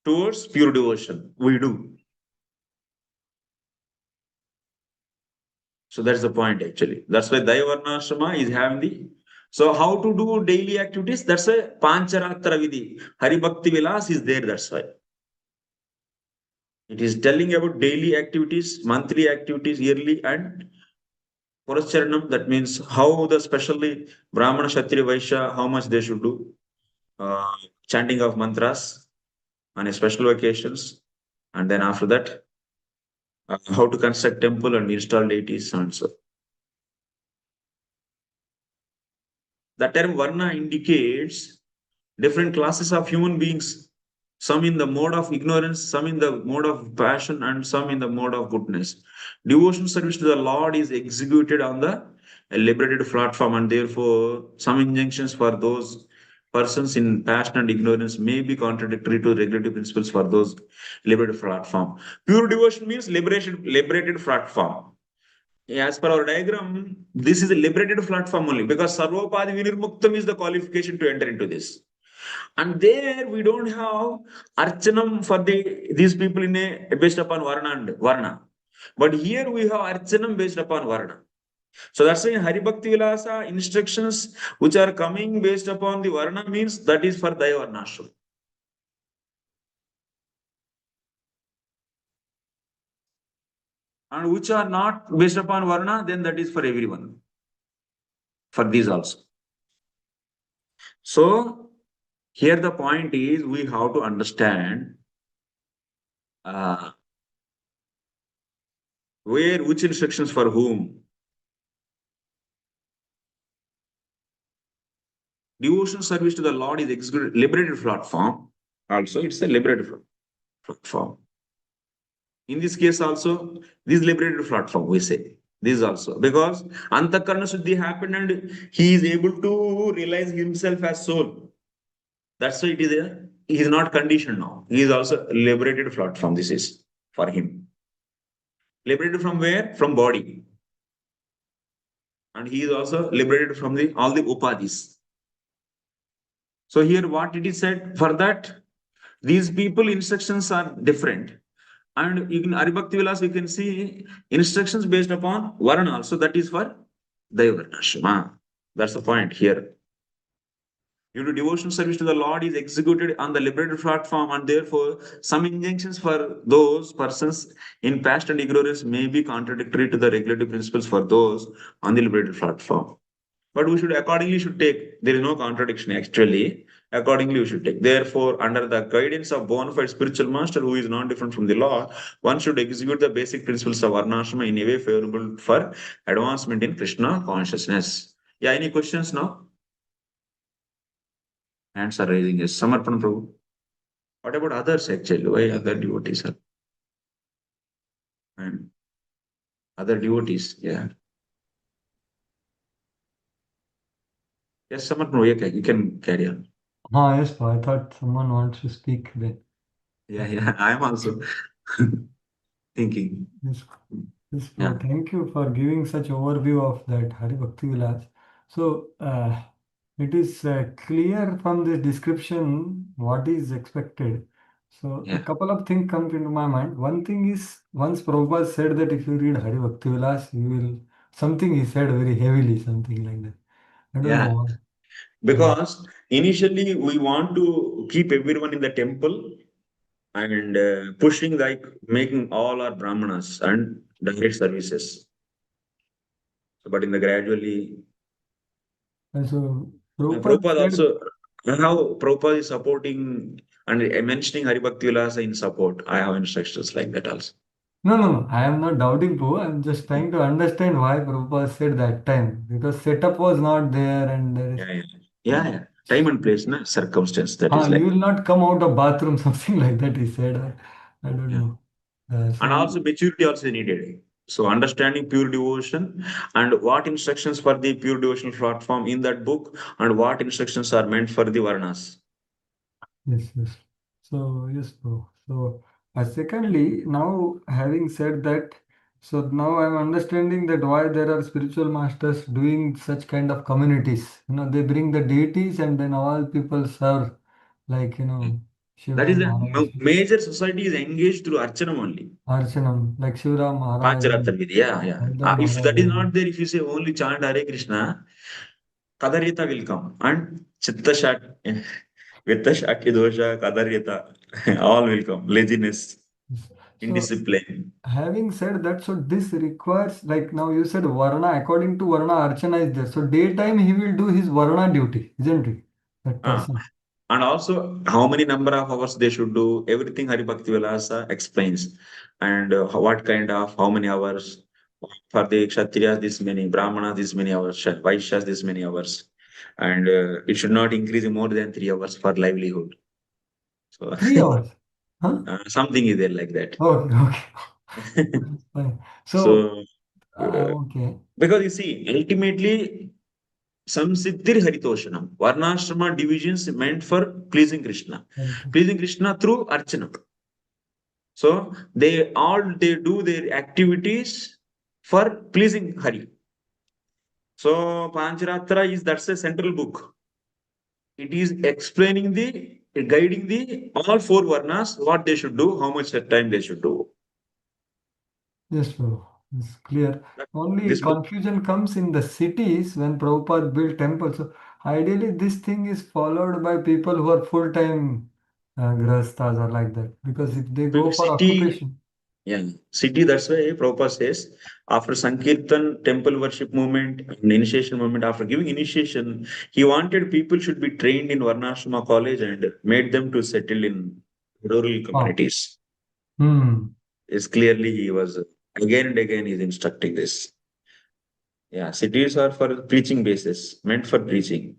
towards pure devotion. We do. So that's the point actually. That's why Daivarnashrama is having the. So how to do daily activities? That's a Pancharatra Vidhi. Hari Bhakti Vilas is there, that's why. It is telling about daily activities, monthly activities, yearly, and Purascharanam. That means how the specially Brahmana, Kshatriya, Vaishya, how much they should do. Chanting of mantras on special occasions. And then after that, how to construct temple and install deities and so. The term Varna indicates different classes of human beings, some in the mode of ignorance, some in the mode of passion, and some in the mode of goodness. Devotion service to the Lord is executed on the liberated platform, and therefore some injunctions for those persons in passion and ignorance may be contradictory to regulative principles for those liberated platform. Pure devotion means liberated platform. As per our diagram, this is a liberated platform only because Sarvopadi Vinirmuktam is the qualification to enter into this. And there we don't have Archanam for these people based upon Varna and Varna. But here we have Archanam based upon Varna. So that's why in Hari Bhakti Vilasa instructions which are coming based upon the Varna means that is for Daivarnashram. And which are not based upon Varna, then that is for everyone. For these also. So here the point is we have to understand which instructions for whom. Devotional service to the Lord is executed liberated platform. Also, it's a liberated platform. In this case also, this liberated platform, we say. This also. Because Antakarna Suddhi happened and he is able to realize himself as soul. That's why it is there. He is not conditioned now. He is also liberated platform. This is for him. Liberated from where? From body. And he is also liberated from all the upadhis. So here what it is said, for that, these people instructions are different. And in Hari Bhakti Vilas, you can see instructions based upon Varna also, that is for Daivarnashrama. That's the point here. Devotional service to the Lord is executed on the liberated platform, and therefore some injunctions for those persons in past and ignorance may be contradictory to the regulative principles for those on the liberated platform. But we should accordingly should take. There is no contradiction actually. Accordingly, we should take. Therefore, under the guidance of bona fide spiritual master who is not different from the law, one should execute the basic principles of Varnashrama in a way favorable for advancement in Krishna consciousness. Yeah, any questions now? Hands are raising. Yes, Samarpan Prabhu. What about others actually? Why other devotees are? And other devotees, yeah. Yes, Samarpan Prabhu, you can carry on. Yes, I thought someone wants to speak then. Yeah, I am also thinking. Yes, yes, Yeah. thank you for giving such overview of that Hari Bhakti Vilas. So, it is clear from this description what is expected. So, a Yeah. couple of things come into my mind. One thing is, once Prabhupada said that if you read Hari Bhakti Vilas, you will, something he said very heavily, something like that. I don't Yeah. know what. Because initially we want to keep everyone in the temple and pushing like making all our brahmanas and direct services. But in the gradually, And so, Prabhupada Prabhupada said, also, how Prabhupada is supporting and mentioning Haribhakti Vilasa in support. I have instructions like that also. no, I am not doubting Prabhu. I'm just trying to understand why Prabhupada said that time because setup was not there and there is. Yeah. Time and place, na circumstance. That is You like. will not come out of bathroom, something like that, he said. I don't Yeah. know. And So, also maturity also needed. So understanding pure devotion and what instructions for the pure devotional platform in that book and what instructions are meant for the Varnas. yes. So, yes, bro. So, secondly, now having said that, so now I'm understanding that why there are spiritual masters doing such kind of communities. They bring the deities and then all people serve, like, That is Shivram a Maharaj, major society is engaged through Archanam only. Archanam, like Shivram Maharaj and Pancharatar Vidya. Yeah. Haridhar If that Maharaj is and not there, if you say only chant Hare Krishna, Kadarita will come. And Chitta Shak, Vitta Shaki Dosha, Kadarita, all will come. Laziness, so indiscipline. having said that, so this requires, like now you said Varna, according to Varna, Archana is there. So daytime he will do his Varna duty, isn't it? That Ah. person. And also, how many number of hours they should do, everything Hari Bhakti Vilasa explains. And what kind of, how many hours. For the Kshatriyas, this many, Brahmanas, this many hours, Vaishyas, this many hours. And it should not increase more than 3 hours for livelihood. So, 3 hours. Huh? something is there like that. Okay. Fine. So, So, uh, okay. because you see, ultimately, Samsiddhir Haritoshanam, Varnashrama divisions meant for pleasing Krishna. Pleasing Krishna through Archana. So they do their activities for pleasing Hari. So Pancharatra that's a central book. It is explaining the guiding the all four varnas, what they should do, how much time they should do. Yes, bro. It's clear. Only This book, confusion comes in the cities when Prabhupada built temples. So ideally, this thing is followed by people who are full-time grahasthas or like that. Because if they go for city, occupation, yeah, city. That's why Prabhupada says after Sankirtan temple worship movement and initiation movement, after giving initiation, he wanted people should be trained in Varnashrama college and made them to settle in rural oh, communities. hmm, Is clearly he was again and again he's instructing this. Yeah, cities are for preaching basis, meant for preaching,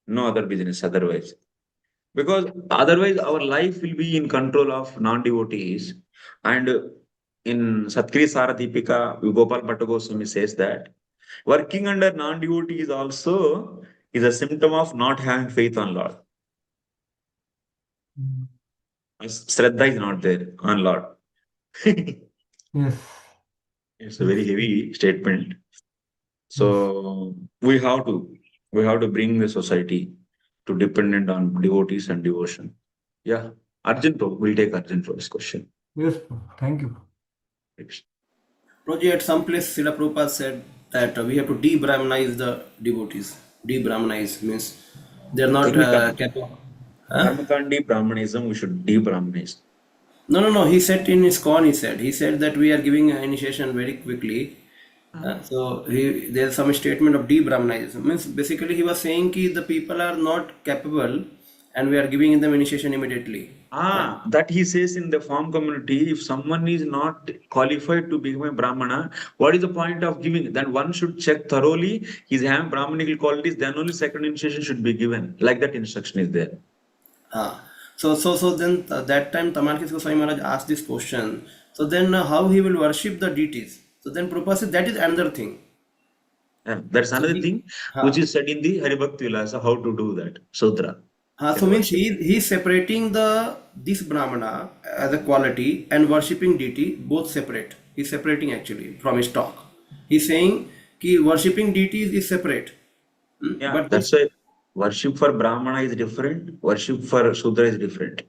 no other business otherwise. Because otherwise our life will be in control of non-devotees. And in Satkri Saradipika, Gopal Bhatta Goswami says that working under non-devotees also is a symptom of not having faith on Lord. hmm, Shraddha is not there on Lord. yes, It's a very heavy statement. yes, So we have to bring the society to dependent on devotees and devotion. Yeah. Arjun Pro, we'll take Arjun for this question. yes, bro. Thank you. Roji, at some place, Srila Prabhupada said that we have to de-Brahmanize the devotees. De-Brahmanize means they're not capable. Huh? Karmakandi Brahmanism, we should de-Brahmanize. No. He said in Iskcon, he said that we are giving initiation very quickly. So there's some statement of de-Brahmanization. Means basically he was saying that the people are not capable and we are giving them initiation immediately. That he says in the farm community, if someone is not qualified to become a Brahmana, what is the point of giving? Then one should check thoroughly his having Brahmanical qualities, then only second initiation should be given. Like that instruction is there. So then that time Tamarkis Goswami Maharaj asked this question. So then how he will worship the deities? So then Prabhupada said that is another thing. That's another thing which is said in the Haribhakti Vilasa, how to do that, Sudra. So means he's separating this Brahmana as a quality and worshipping deity both separate. He's separating actually from his talk. He's saying that worshipping deities is separate. Yeah, But that's why worship for Brahmana is different, worship for Sudra is different.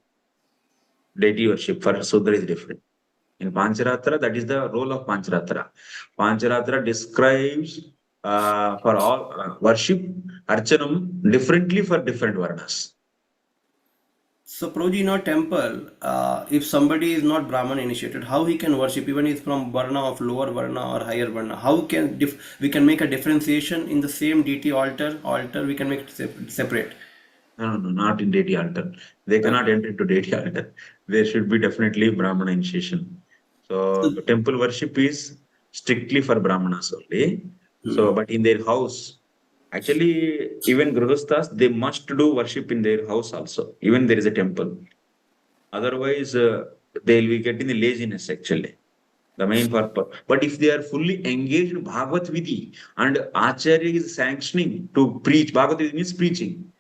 Deity worship for Sudra is different. In Pancharatra, that is the role of Pancharatra. Pancharatra describes for all worship, Archanam differently for different Varnas. so Prabhuji, in our temple, if somebody is not Brahman initiated, how he can worship even if he's from Varna of lower Varna or higher Varna? How can we can make a differentiation in the same deity altar we can make it separate? No, not in deity altar. They cannot enter into deity altar. There should be definitely Brahmana initiation. So temple worship is strictly for Brahmanas only. So, but in their house, actually, even Grihasthas, they must do worship in their house also, even there is a temple. Otherwise, they'll be getting the laziness actually. The main purpose. But if they are fully engaged in Bhagavad Vidhi and Acharya is sanctioning to preach, Bhagavad Vidhi means preaching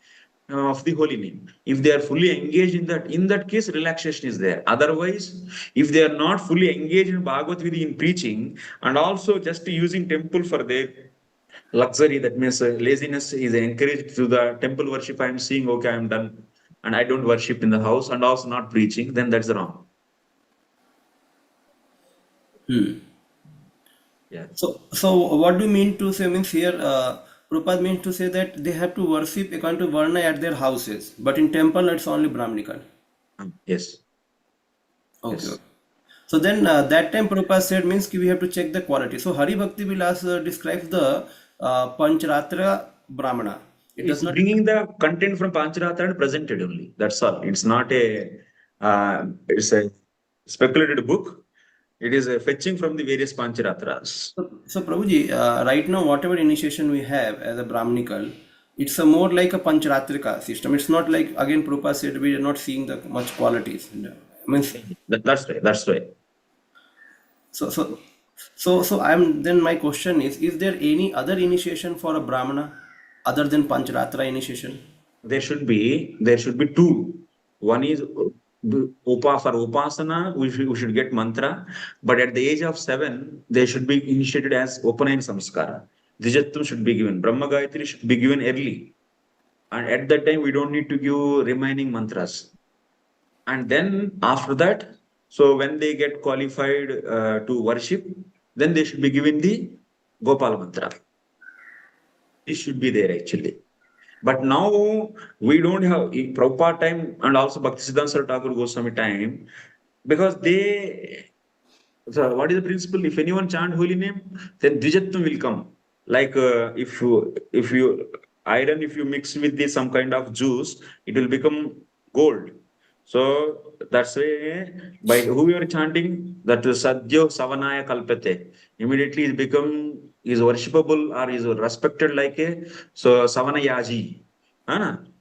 of the holy name. If they are fully engaged in that case, relaxation is there. Otherwise, if they are not fully engaged in Bhagavad Vidhi in preaching and also just using temple for their luxury, that means laziness is encouraged through the temple worship. I am seeing, okay, I am done, and I don't worship in the house and also not preaching, then that's wrong. Yeah. So what do you mean to say? Means here, Prabhupada means to say that they have to worship according to Varna at their houses, but in temple it's only Brahmanical. Yes. Okay. Yes. So then that time Prabhupada said means we have to check the quality. So Hari Bhakti Vilas describes the Pancharatra Brahmana. It It's does not. bringing the content from Pancharatra and presented only. That's all. It's not it's a speculated book. It is fetching from the various Pancharatras. So Prabhuji, right now whatever initiation we have as a Brahmanical, it's a more like a Pancharatrika system. It's not like again Prabhupada said we are not seeing the much qualities. Means That's right. That's right. so I'm then my question is there any other initiation for a Brahmana other than Pancharatra initiation? There should be two. One is for Upasana, we should get mantra, but at the age of 7, they should be initiated as Upanayan Samskara. Dijatvam should be given. Brahma Gayatri should be given early. And at that time, we don't need to give remaining mantras. And then after that, so when they get qualified to worship, then they should be given the Gopal mantra. This should be there actually. But now we don't have in Prabhupada time and also Bhaktisiddhanta Thakur Goswami time, because so what is the principle? If anyone chant holy name, then Dvijatvam will come. Like if you iron, if you mix with some kind of juice, it will become gold. So that's why by who you are chanting, that Sadhyo Savanaya Kalpate, immediately is worshipable or is respected like a Savanayaji.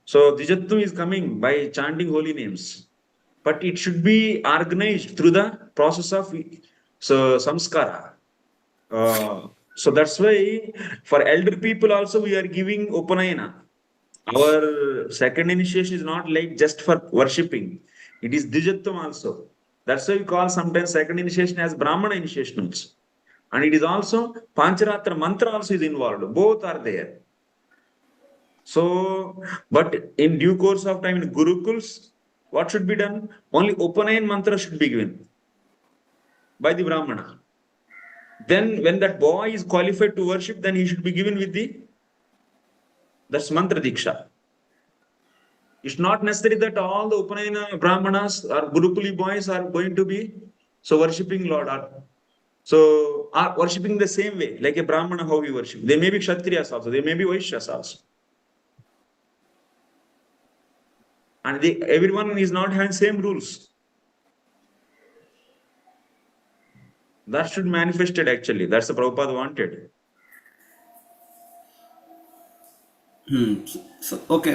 So Dijattu is coming by chanting holy names. But it should be organized through the process of samskara. So that's why for elder people also we are giving Upanayana. Our second initiation is not like just for worshipping. It is Dijatvam also. That's why we call sometimes second initiation as Brahmana initiation also. And it is also Pancharatra mantra also is involved. Both are there. So, but in due course of time in Gurukuls, what should be done? Only Upanayan mantra should be given by the Brahmana. Then when that boy is qualified to worship, then he should be given with that's mantra diksha. It's not necessary that all the Upanayana Brahmanas or Gurukuli boys are going to be so worshipping Lord or are worshipping the same way, like a Brahmana how we worship. They may be Kshatriyas also, they may be Vaishyas also. And everyone is not having same rules. That should manifested actually. That's the Prabhupada wanted. So okay,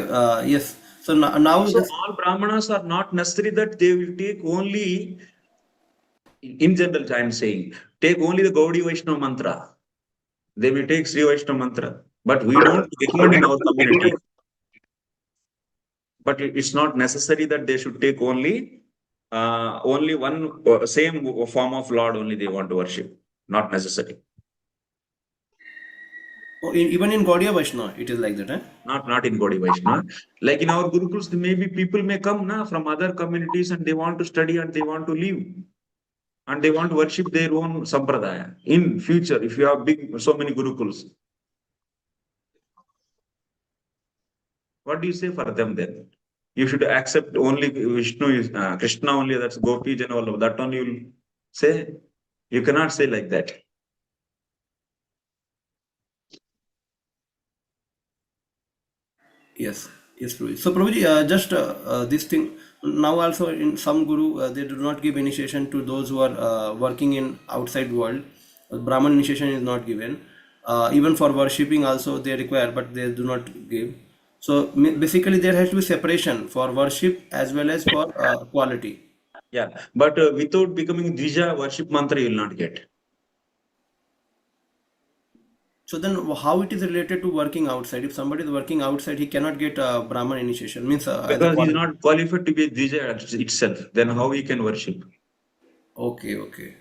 yes. So now So all Brahmanas are not necessary that they will take only, in general, I am saying, take only the Gaudiya Vaishnava mantra. They may take Sri Vaishnava mantra, but we don't recommend in our community. But it's not necessary that they should take only one same form of Lord only they want to worship. Not necessary. even in Gaudiya Vaishnava, it is like that, eh? Not in Gaudiya Vaishnava. Like in our Gurukuls, maybe people may come from other communities and they want to study and they want to live. And they want to worship their own sampradaya. In future, if you have so many Gurukuls, what do you say for them then? You should accept only Vishnu, Krishna only, that's Gopi Jana, all of that only you will say. You cannot say like that. Yes, Prabhuji. So Prabhuji, just this thing, now also in some Guru, they do not give initiation to those who are working in outside world. Brahman initiation is not given. Even for worshipping also they require, but they do not give. So basically there has to be separation for worship as well as for quality. Yeah, but without becoming Dvija, worship mantra you will not get. So then how it is related to working outside? If somebody is working outside, he cannot get Brahman initiation. Means as a Because he is quality. not qualified to be a Dvija itself. Then how he can worship? Okay.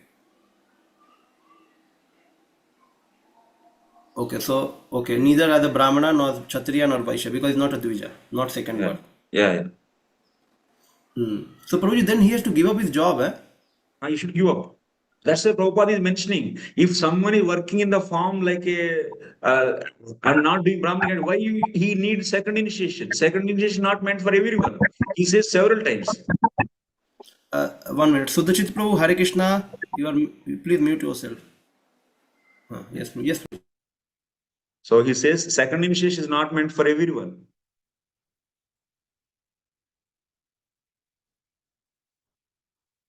Okay, so neither are the Brahmana nor Kshatriya nor Vaishya because it's not a Dvija, not second birth. Yeah. So Prabhuji, then he has to give up his job, eh? You should give up. That's what Prabhupada is mentioning. If someone is working in the farm like I'm not doing Brahmin, why he needs second initiation? Second initiation not meant for everyone. He says several times. 1 minute. Sudachit Prabhu, Hare Krishna, please mute yourself. Yes, Prabhu. So he says second initiation is not meant for everyone.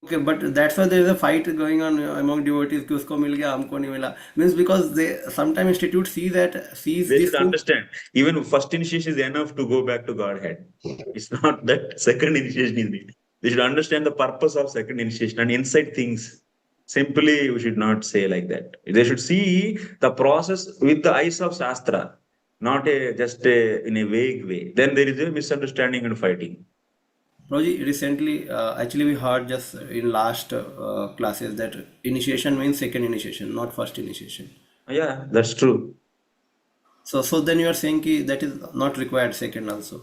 Okay, but that's why there is a fight going on among devotees. कि उसको मिल गया, हमको नहीं मिला. Means because they sometimes institute sees They this should thing. understand. Even first initiation is enough to go back to Godhead. It's not that second initiation is needed. They should understand the purpose of second initiation and inside things. Simply, we should not say like that. They should see the process with the eyes of Shastra, not just in a vague way. Then there is a misunderstanding and fighting. Prabhuji, recently, actually we heard just in last classes that initiation means second initiation, not first initiation. Yeah, that's true. So then you are saying that is not required second also.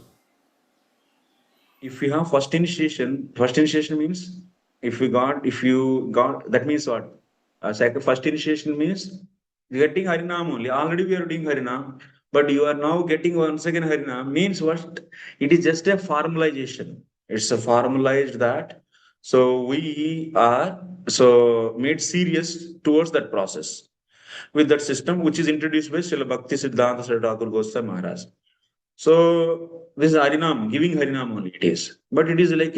If you have first initiation means if you got, that means what? First initiation means getting Harinam only. Already we are doing Harinam, but you are now getting once again Harinam. Means what? It is just a formalization. It's a formalized that. So we are made serious towards that process with that system, which is introduced by Srila Bhakti Siddhanta Sarada Thakur Goswami Maharaj. So this is Harinam, giving Harinam only it is. But it is like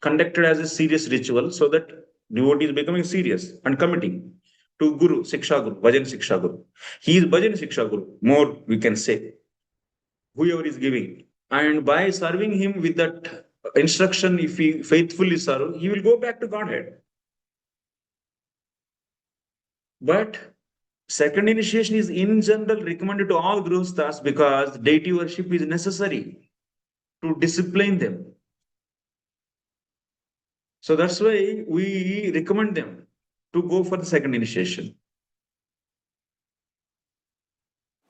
conducted as a serious ritual so that devotee is becoming serious and committing to Guru, Siksha Guru, Bhajan Siksha Guru. He is Bhajan Siksha Guru, more we can say, whoever is giving. And by serving him with that instruction, if he faithfully serve, he will go back to Godhead. But second initiation is in general recommended to all Grihasthas because deity worship is necessary to discipline them. So that's why we recommend them to go for the second initiation.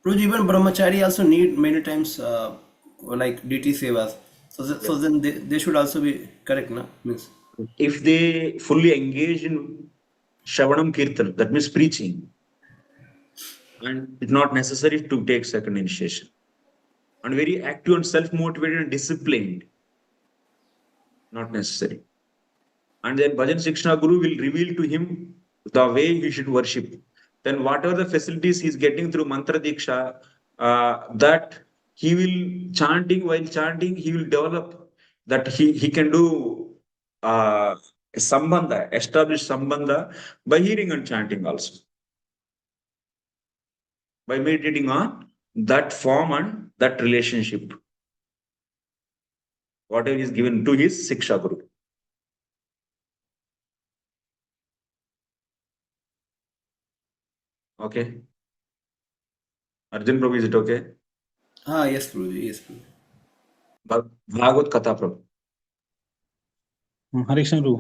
Prabhuji, even brahmachari also need many times like deity sevas. So then they should also be correct, na? Means if they fully engage in Shravanam Kirtan, that means preaching. And it's not necessary to take second initiation. And very active and self-motivated and disciplined. Not necessary. And then Bhajan Shiksha Guru will reveal to him the way he should worship. Then whatever the facilities he's getting through Mantra Diksha, that he will while chanting, he will develop that he can do sambandha, establish sambandha by hearing and chanting also. By meditating on that form and that relationship. Whatever is given to his Siksha Guru. Okay. Arjun Prabhu, is it okay? Yes, Guruji. Yes, Guruji. Bhagavad Katha Prabhu. Hare Krishna, Guru.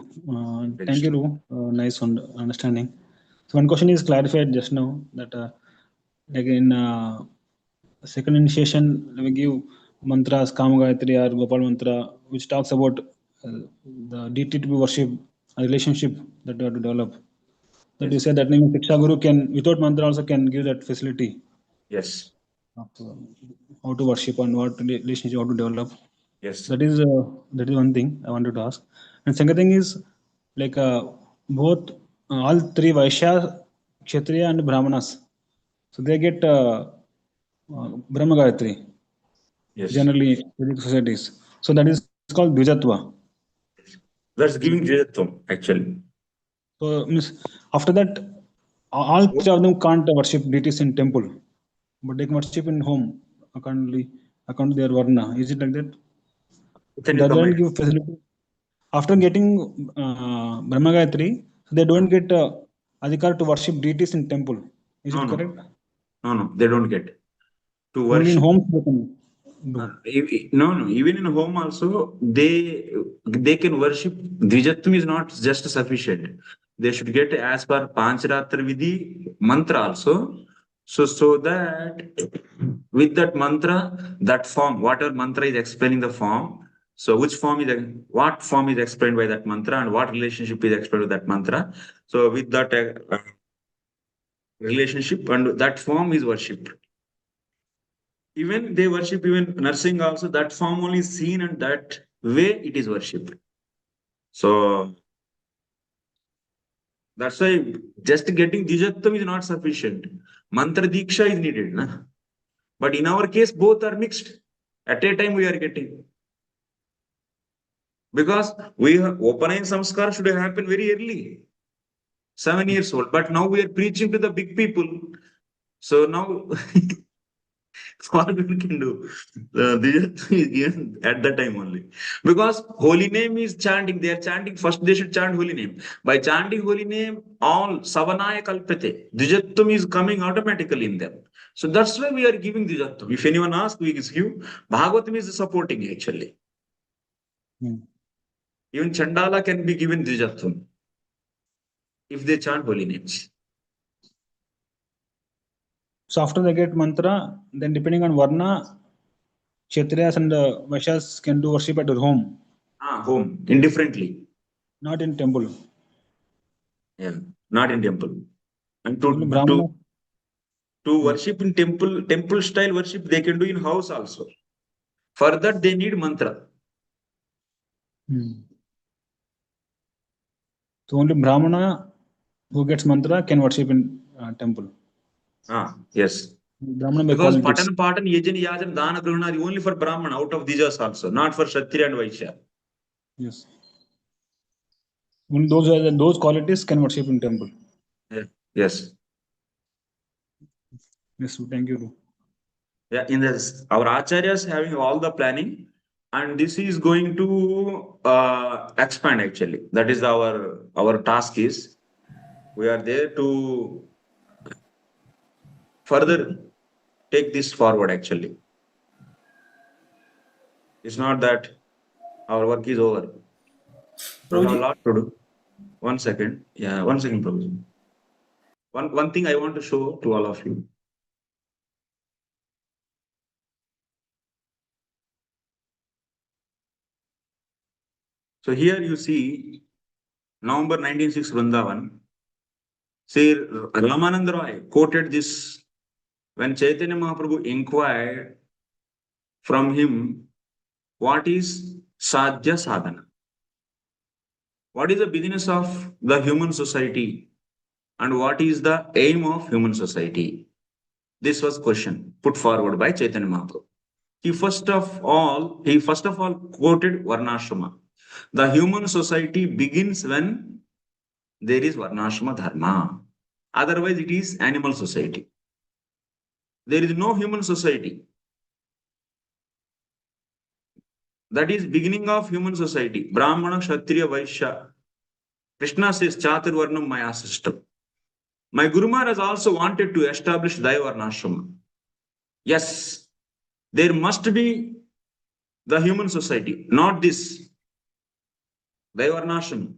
Thank you, Guru. Nice understanding. So one question is clarified just now that like in second initiation we give mantras Kama Gayatri or Gopal mantra which talks about the deity to be worshipped, a relationship that we have to develop. That you Yes. said that name Siksha Guru can without mantra also can give that facility Yes. of how to worship and what relationship how to develop. Yes. That is one thing I wanted to ask. And second thing is like both all three Vaishya, Kshatriya and Brahmanas. So they get Brahma Gayatri Yes. generally in societies. So that is called Dvijatva. That's giving Jayatvam, actually. So means after that, all three of them can't worship deities in temple, but they can worship in home according to their varna. Is it like that? Can you They don't comment? give facility. After getting Brahma Gayatri, they don't get adhikar to worship deities in temple. Is it correct? No, they don't get to Only in worship. home they can do. No, even in home also, they can worship. Dvijatvam is not just sufficient. They should get as per Pancharatra Vidhi mantra also. So that with that mantra, that form, whatever mantra is explaining the form, so what form is explained by that mantra and what relationship is explained with that mantra. So with that relationship and that form is worshipped. Even they worship even nursing also, that form only is seen and that way it is worshipped. So that's why just getting Dijattam is not sufficient. Mantra Diksha is needed. Na? But in our case, both are mixed. At a time we are getting. Because Upanayana Samskar should happen very early. 7 years old. But now we are preaching to the big people. So now what we can do? Dijattam is given at that time only. Because holy name is chanting. They are chanting. First they should chant holy name. By chanting holy name, all Savanaya Kalpate. Dijattam is coming automatically in them. So that's why we are giving Dijattam. If anyone asks, we give. Bhagavatam is supporting actually. Even Chandala can be given Dijatvam if they chant holy names. So after they get mantra, then depending on varna, Kshatriyas and Vaishyas can do worship at their home. Home, indifferently. Not in temple. Yeah, not in temple. And Only Brahmana. to worship in temple style worship, they can do in house also. For that, they need mantra. So only Brahmana who gets mantra can worship in temple. Yes. Brahmana may Because call it Patan, Yajana, Yajam, Dana, Karuna are only for Brahman out of Dijas also, not for Kshatriya and Vaishya. Yes. Only those who have those qualities can worship in temple. Yeah. Yes. Yes, thank you. Yeah, in this, our acharyas having all the planning, and this is going to expand actually. That is our task is we are there to further take this forward actually. It's not that our work is over. We have a Prabhuji, lot to do. 1 second. Yeah, 1 second, Prabhuji. One thing I want to show to all of you. So here you see November 1906 Vrindavan. See, Ramananda Roy quoted this when Chaitanya Mahaprabhu inquired from him, what is sadhya sadhana? What is the beginnings of the human society and what is the aim of human society? This was question put forward by Chaitanya Mahaprabhu. He first of all quoted Varnashrama. The human society begins when there is Varnashrama Dharma. Otherwise, it is animal society. There is no human society. That is beginning of human society. Brahmana, Kshatriya, Vaishya. Krishna says, Chatur Varnam Maya system. My Guru Maharaj also wanted to establish Daivarnashrama. Yes, there must be the human society, not this Daivarnashrama,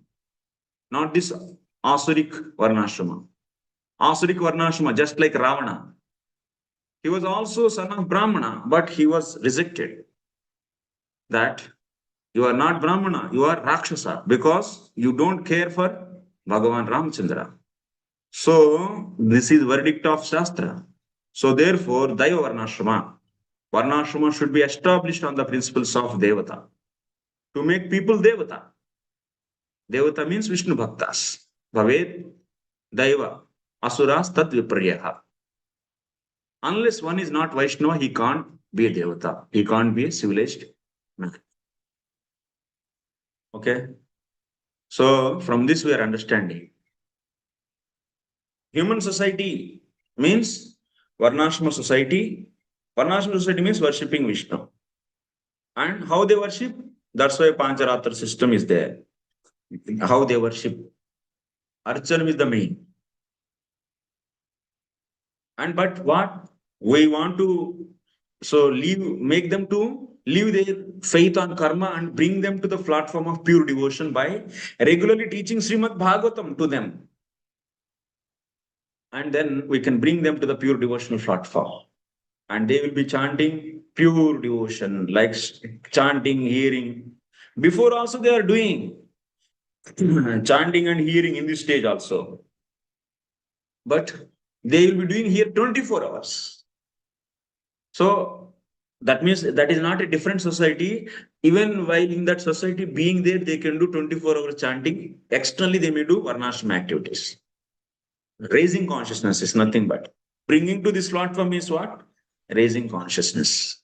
not this Asurik Varnashrama. Asurik Varnashrama, just like Ravana. He was also son of Brahmana, but he was rejected. That you are not Brahmana, you are Rakshasa, because you don't care for Bhagavan Ramchandra. So, this is verdict of Shastra. So, therefore, Daiva Varnashrama. Varnashrama should be established on the principles of Devata. To make people Devata. Devata means Vishnu Bhaktas. Bhavet Daiva Asuras Tat Viparyaha. Unless one is not Vaishnava, he can't be a Devata. He can't be a civilized man. Okay? So, from this we are understanding. Human society means Varnashrama society. Varnashrama society means worshipping Vishnu. And how they worship? That's why Pancharatra system is there. How they worship. Archanam is the main. And but what? We want to make them to leave their faith on karma and bring them to the platform of pure devotion by regularly teaching Srimad Bhagavatam to them. And then we can bring them to the pure devotional platform. And they will be chanting pure devotion, like chanting, hearing. Before also they are doing chanting and hearing in this stage also. But they will be doing here 24 hours. So that means that is not a different society. Even while in that society being there, they can do 24 hours chanting. Externally, they may do Varnashrama activities. Raising consciousness is nothing but. Bringing to this platform is what? Raising consciousness.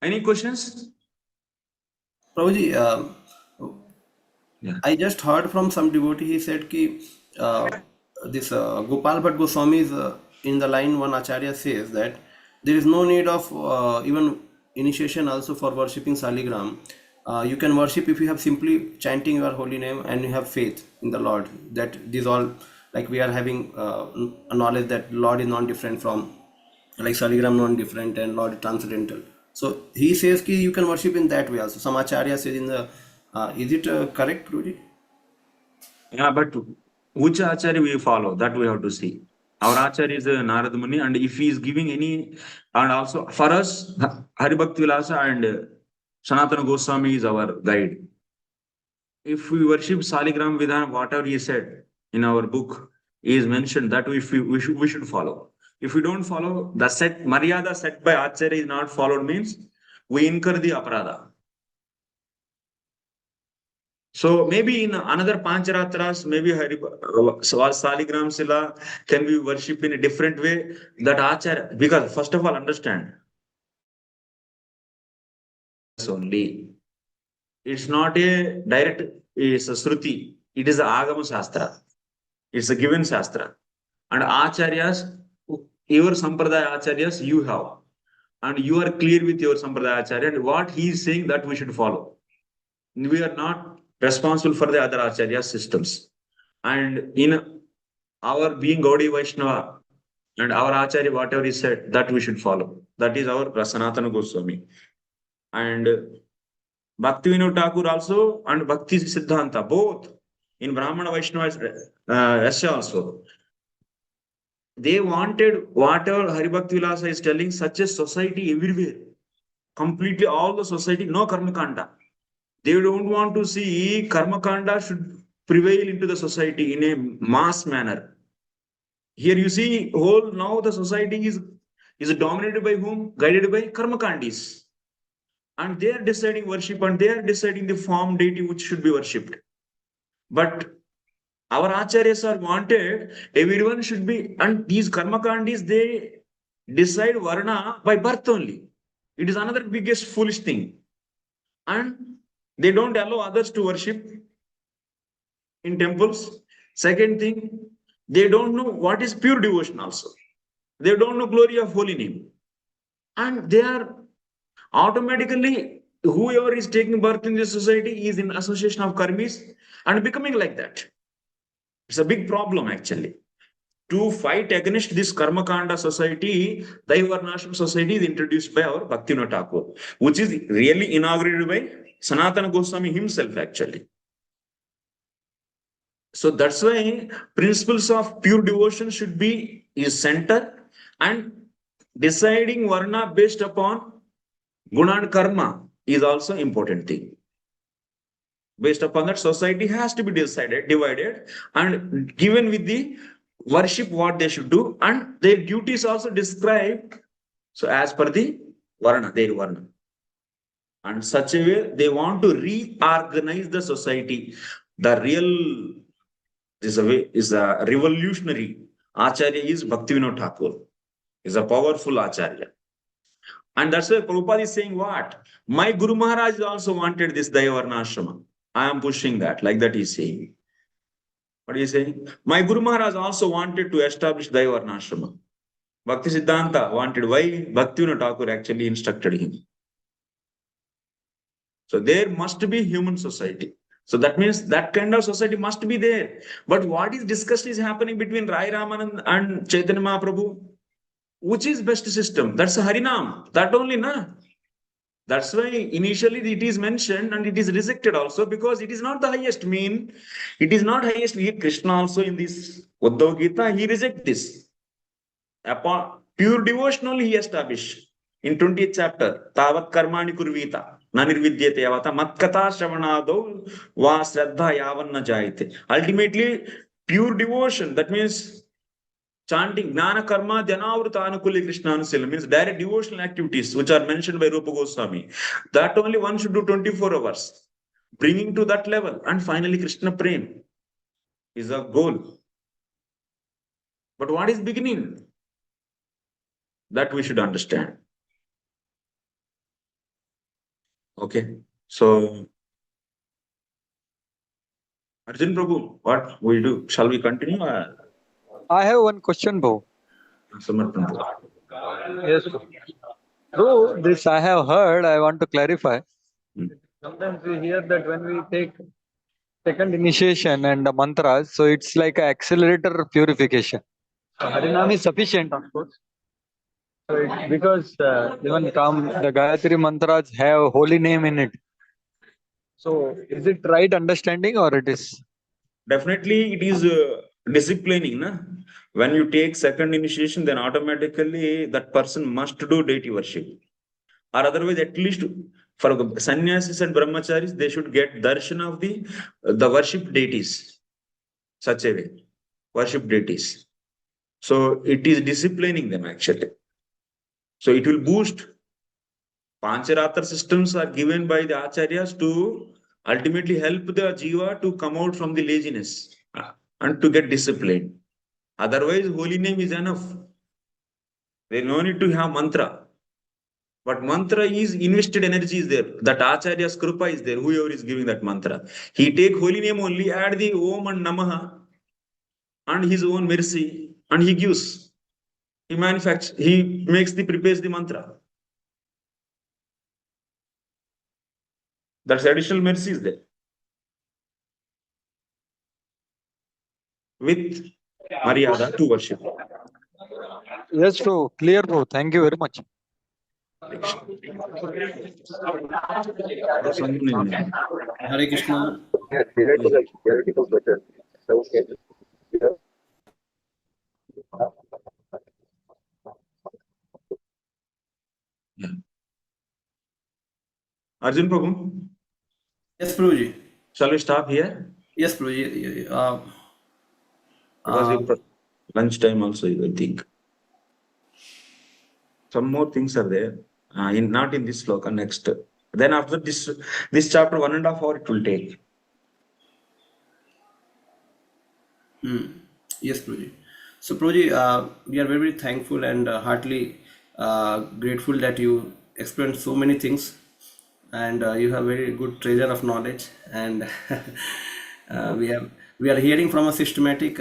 Any questions? Prabhuji, Yeah. I just heard from some devotee, he said ki this Gopal Bhatt Goswami is in the line one Acharya says that there is no need of even initiation also for worshipping Saligram. You can worship if you have simply chanting your holy name and you have faith in the Lord. That these all, like we are having a knowledge that Lord is non-different from, like Saligram non-different and Lord is transcendental. So he says ki you can worship in that way also. Some Acharya says in the, is it correct, Guruji? Yeah, but which Acharya we follow, that we have to see. Our Acharya is Narada Muni, and if he is giving any, and also for us, Haribhakti Vilasa and Sanatana Goswami is our guide. If we worship Saligram Vidhan, whatever he said in our book is mentioned, that we should follow. If we don't follow, the Maryada set by Acharya is not followed, means we incur the aparada. So maybe in another Pancharatras, maybe Saligram Sila can be worshipped in a different way. That Acharya, because first of all, understand only. It's not a direct, it's a Sruti. It is a Agama Shastra. It's a given Shastra. And Acharyas, your Sampradaya Acharyas you have. And you are clear with your Sampradaya Acharya. And what he is saying, that we should follow. We are not responsible for the other Acharya systems. And in our being Gaudiya Vaishnava and our Acharya, whatever he said, that we should follow. That is our Sanatana Goswami. And Bhakti Vinod Thakur also and Bhakti Siddhanta, both in Brahmana Vaishnava Yasha also. They wanted whatever Haribhakti Vilasa is telling, such a society everywhere. Completely all the society, no Karmakanda. They don't want to see Karmakanda should prevail into the society in a mass manner. Here you see, whole now the society is dominated by whom? Guided by karmakandis. And they are deciding worship and they are deciding the form deity which should be worshipped. But our acharyas are wanted, everyone should be, and these karmakandis, they decide varna by birth only. It is another biggest foolish thing. And they don't allow others to worship in temples. Second thing, they don't know what is pure devotion also. They don't know glory of holy name. And they are automatically, whoever is taking birth in this society is in association of karmis and becoming like that. It's a big problem actually. To fight against this karmakanda society, Daivarnashram society is introduced by our Bhaktivinoda Thakur, which is really inaugurated by Sanatana Goswami himself actually. So that's why principles of pure devotion should be is center, and deciding varna based upon guna and karma is also important thing. Based upon that, society has to be divided and given with the worship what they should do, and their duties also described. So as per the varna, their varna. And such a way they want to reorganize the society. The real is a revolutionary Acharya is Bhaktivinoda Thakur. Is a powerful Acharya. And that's why Prabhupada is saying what? My Guru Maharaj also wanted this Dayavarna Ashrama. I am pushing that, like that he's saying. What is he saying? My Guru Maharaj also wanted to establish Dayavarna Ashrama. Bhakti Siddhanta wanted. Why? Bhaktivinoda Thakur actually instructed him. So there must be human society. So that means that kind of society must be there. But what is discussed is happening between Rai Ramanand and Chaitanya Mahaprabhu. Which is best system? That's a Harinam. That only, na? That's why initially it is mentioned and it is rejected also because it is not the highest mean. It is not highest. Here Krishna also in this Uddhav Gita, he rejects this. Upon pure devotion only he established. In 20th chapter, Tavat Karmani Kurvita, Nanirvidyate Yavata, Matkata Shravanado, Va Shraddha Yavanna Jayate. Ultimately, pure devotion, that means chanting Gnana Karma Dhyanavruta Anukuli Krishnanusila means direct devotional activities which are mentioned by Rupa Goswami. That only one should do 24 hours, bringing to that level. And finally, Krishna Prem is a goal. But what is beginning? That we should understand. Okay. So, Arjun Prabhu, what we do? Shall we continue? I have one question, Bro. Samarpan? Yes, bro. Bro, this I have heard, I want to clarify. Hmm. Sometimes we hear that when we take second initiation and the mantras, so it's like an accelerator purification. So Harinam is sufficient, of course. So because even the Gayatri mantras have holy name in it. So is it right understanding or it is? Definitely, it is disciplining. Na? When you take second initiation, then automatically that person must do deity worship. Or otherwise, at least for sannyasis and brahmacharis, they should get darshan of the worship deities. Such a way. Worship deities. So it is disciplining them actually. So it will boost. Pancharatra systems are given by the acharyas to ultimately help the jiva to come out from the laziness and to get disciplined. Otherwise, holy name is enough. There is no need to have mantra. But mantra is invested energy is there. That acharya's krupa is there. Whoever is giving that mantra, he take holy name only, add the om and namaha and his own mercy, and he gives. He manufactures. He prepares the mantra. That's additional mercy is there. With Maryada to worship. Yes, bro. Clear, bro. Thank you very much. Hare Krishna. Yeah. Arjun Prabhu, Yes, Prabhuji. shall we stop here? Yes, Prabhuji. Because lunch time also, I think. Some more things are there. Not in this sloka, next. Then after this chapter, 1.5 hours it will take. Yes, Prabhuji. So, Prabhuji, we are very, very thankful and heartily grateful that you explained so many things, and you have very good treasure of knowledge. And we are hearing from a systematic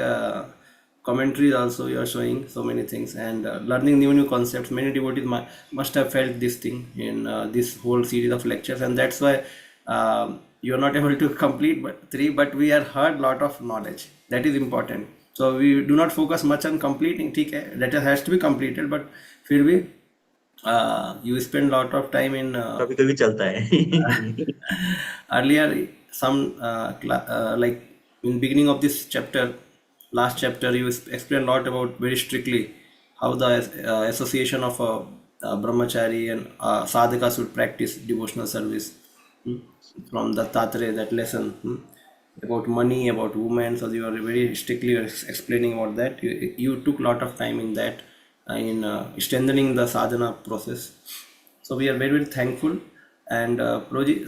commentaries also. You are showing so many things and learning new concepts. Many devotees must have felt this thing in this whole series of lectures, and that's why you are not able to complete but three. But we are heard lot of knowledge. That is important. So we do not focus much on completing. ठीक है, that has to be completed, but फिर भी you spend lot of time in कभी कभी चलता है. earlier some like in beginning of this chapter, last chapter, you explained a lot about very strictly how the association of a brahmachari and sadhaka should practice devotional service. hmm, from the Tatre, that lesson about money, about women. So you are very strictly explaining about that. You took lot of time in that, in strengthening the sadhana process. So we are very, very thankful. And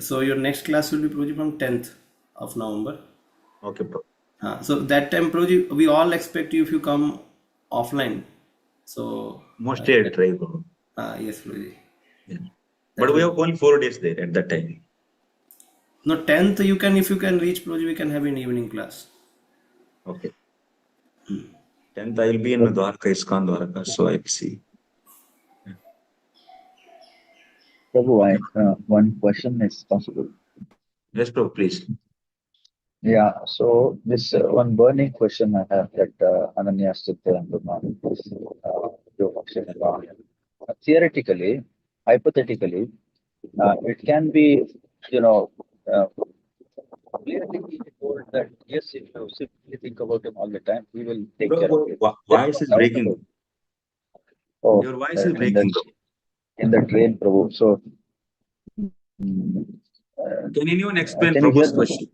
so your next class will be Proji from 10th of November. Okay, bro. So that time, Proji, we all expect you if you come offline. So Mostly I try, bro. yes, Proji. Yeah. That But we will. have only 4 days there at that time. No, 10th you can, if you can reach Proji, we can have an evening class. Okay. 10th I will be in Dwarka, Iskcon Dwarka, so I'll see. Prabhu, one question is possible. Yes, bro, please. Yeah, so this one burning question I have that Ananya Chitta and theoretically, hypothetically, it can be, you know, uh, clearly told that yes, if you simply think about him all the time, he will take care of Bro, you. There's voice no is doubt breaking. about it. Oh, Your voice is in the breaking, bro. train, Prabhu. So, Can anyone explain can you hear Prabhu's me? question?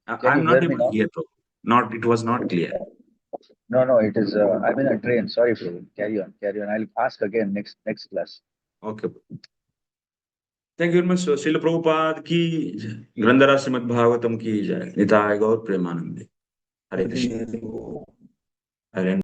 Can I'm you not hear me able to now? hear, bro. It was not clear. No, it is. I'm in a train. Sorry, Prabhu. Carry on, carry on. I'll ask again next class. Okay, bro. Thank you very much. Srila Prabhupada की जय. ग्रंथराज श्रीमद् भागवतम की जय. निताय गौर प्रेमानंदे. हरे कृष्ण. हरे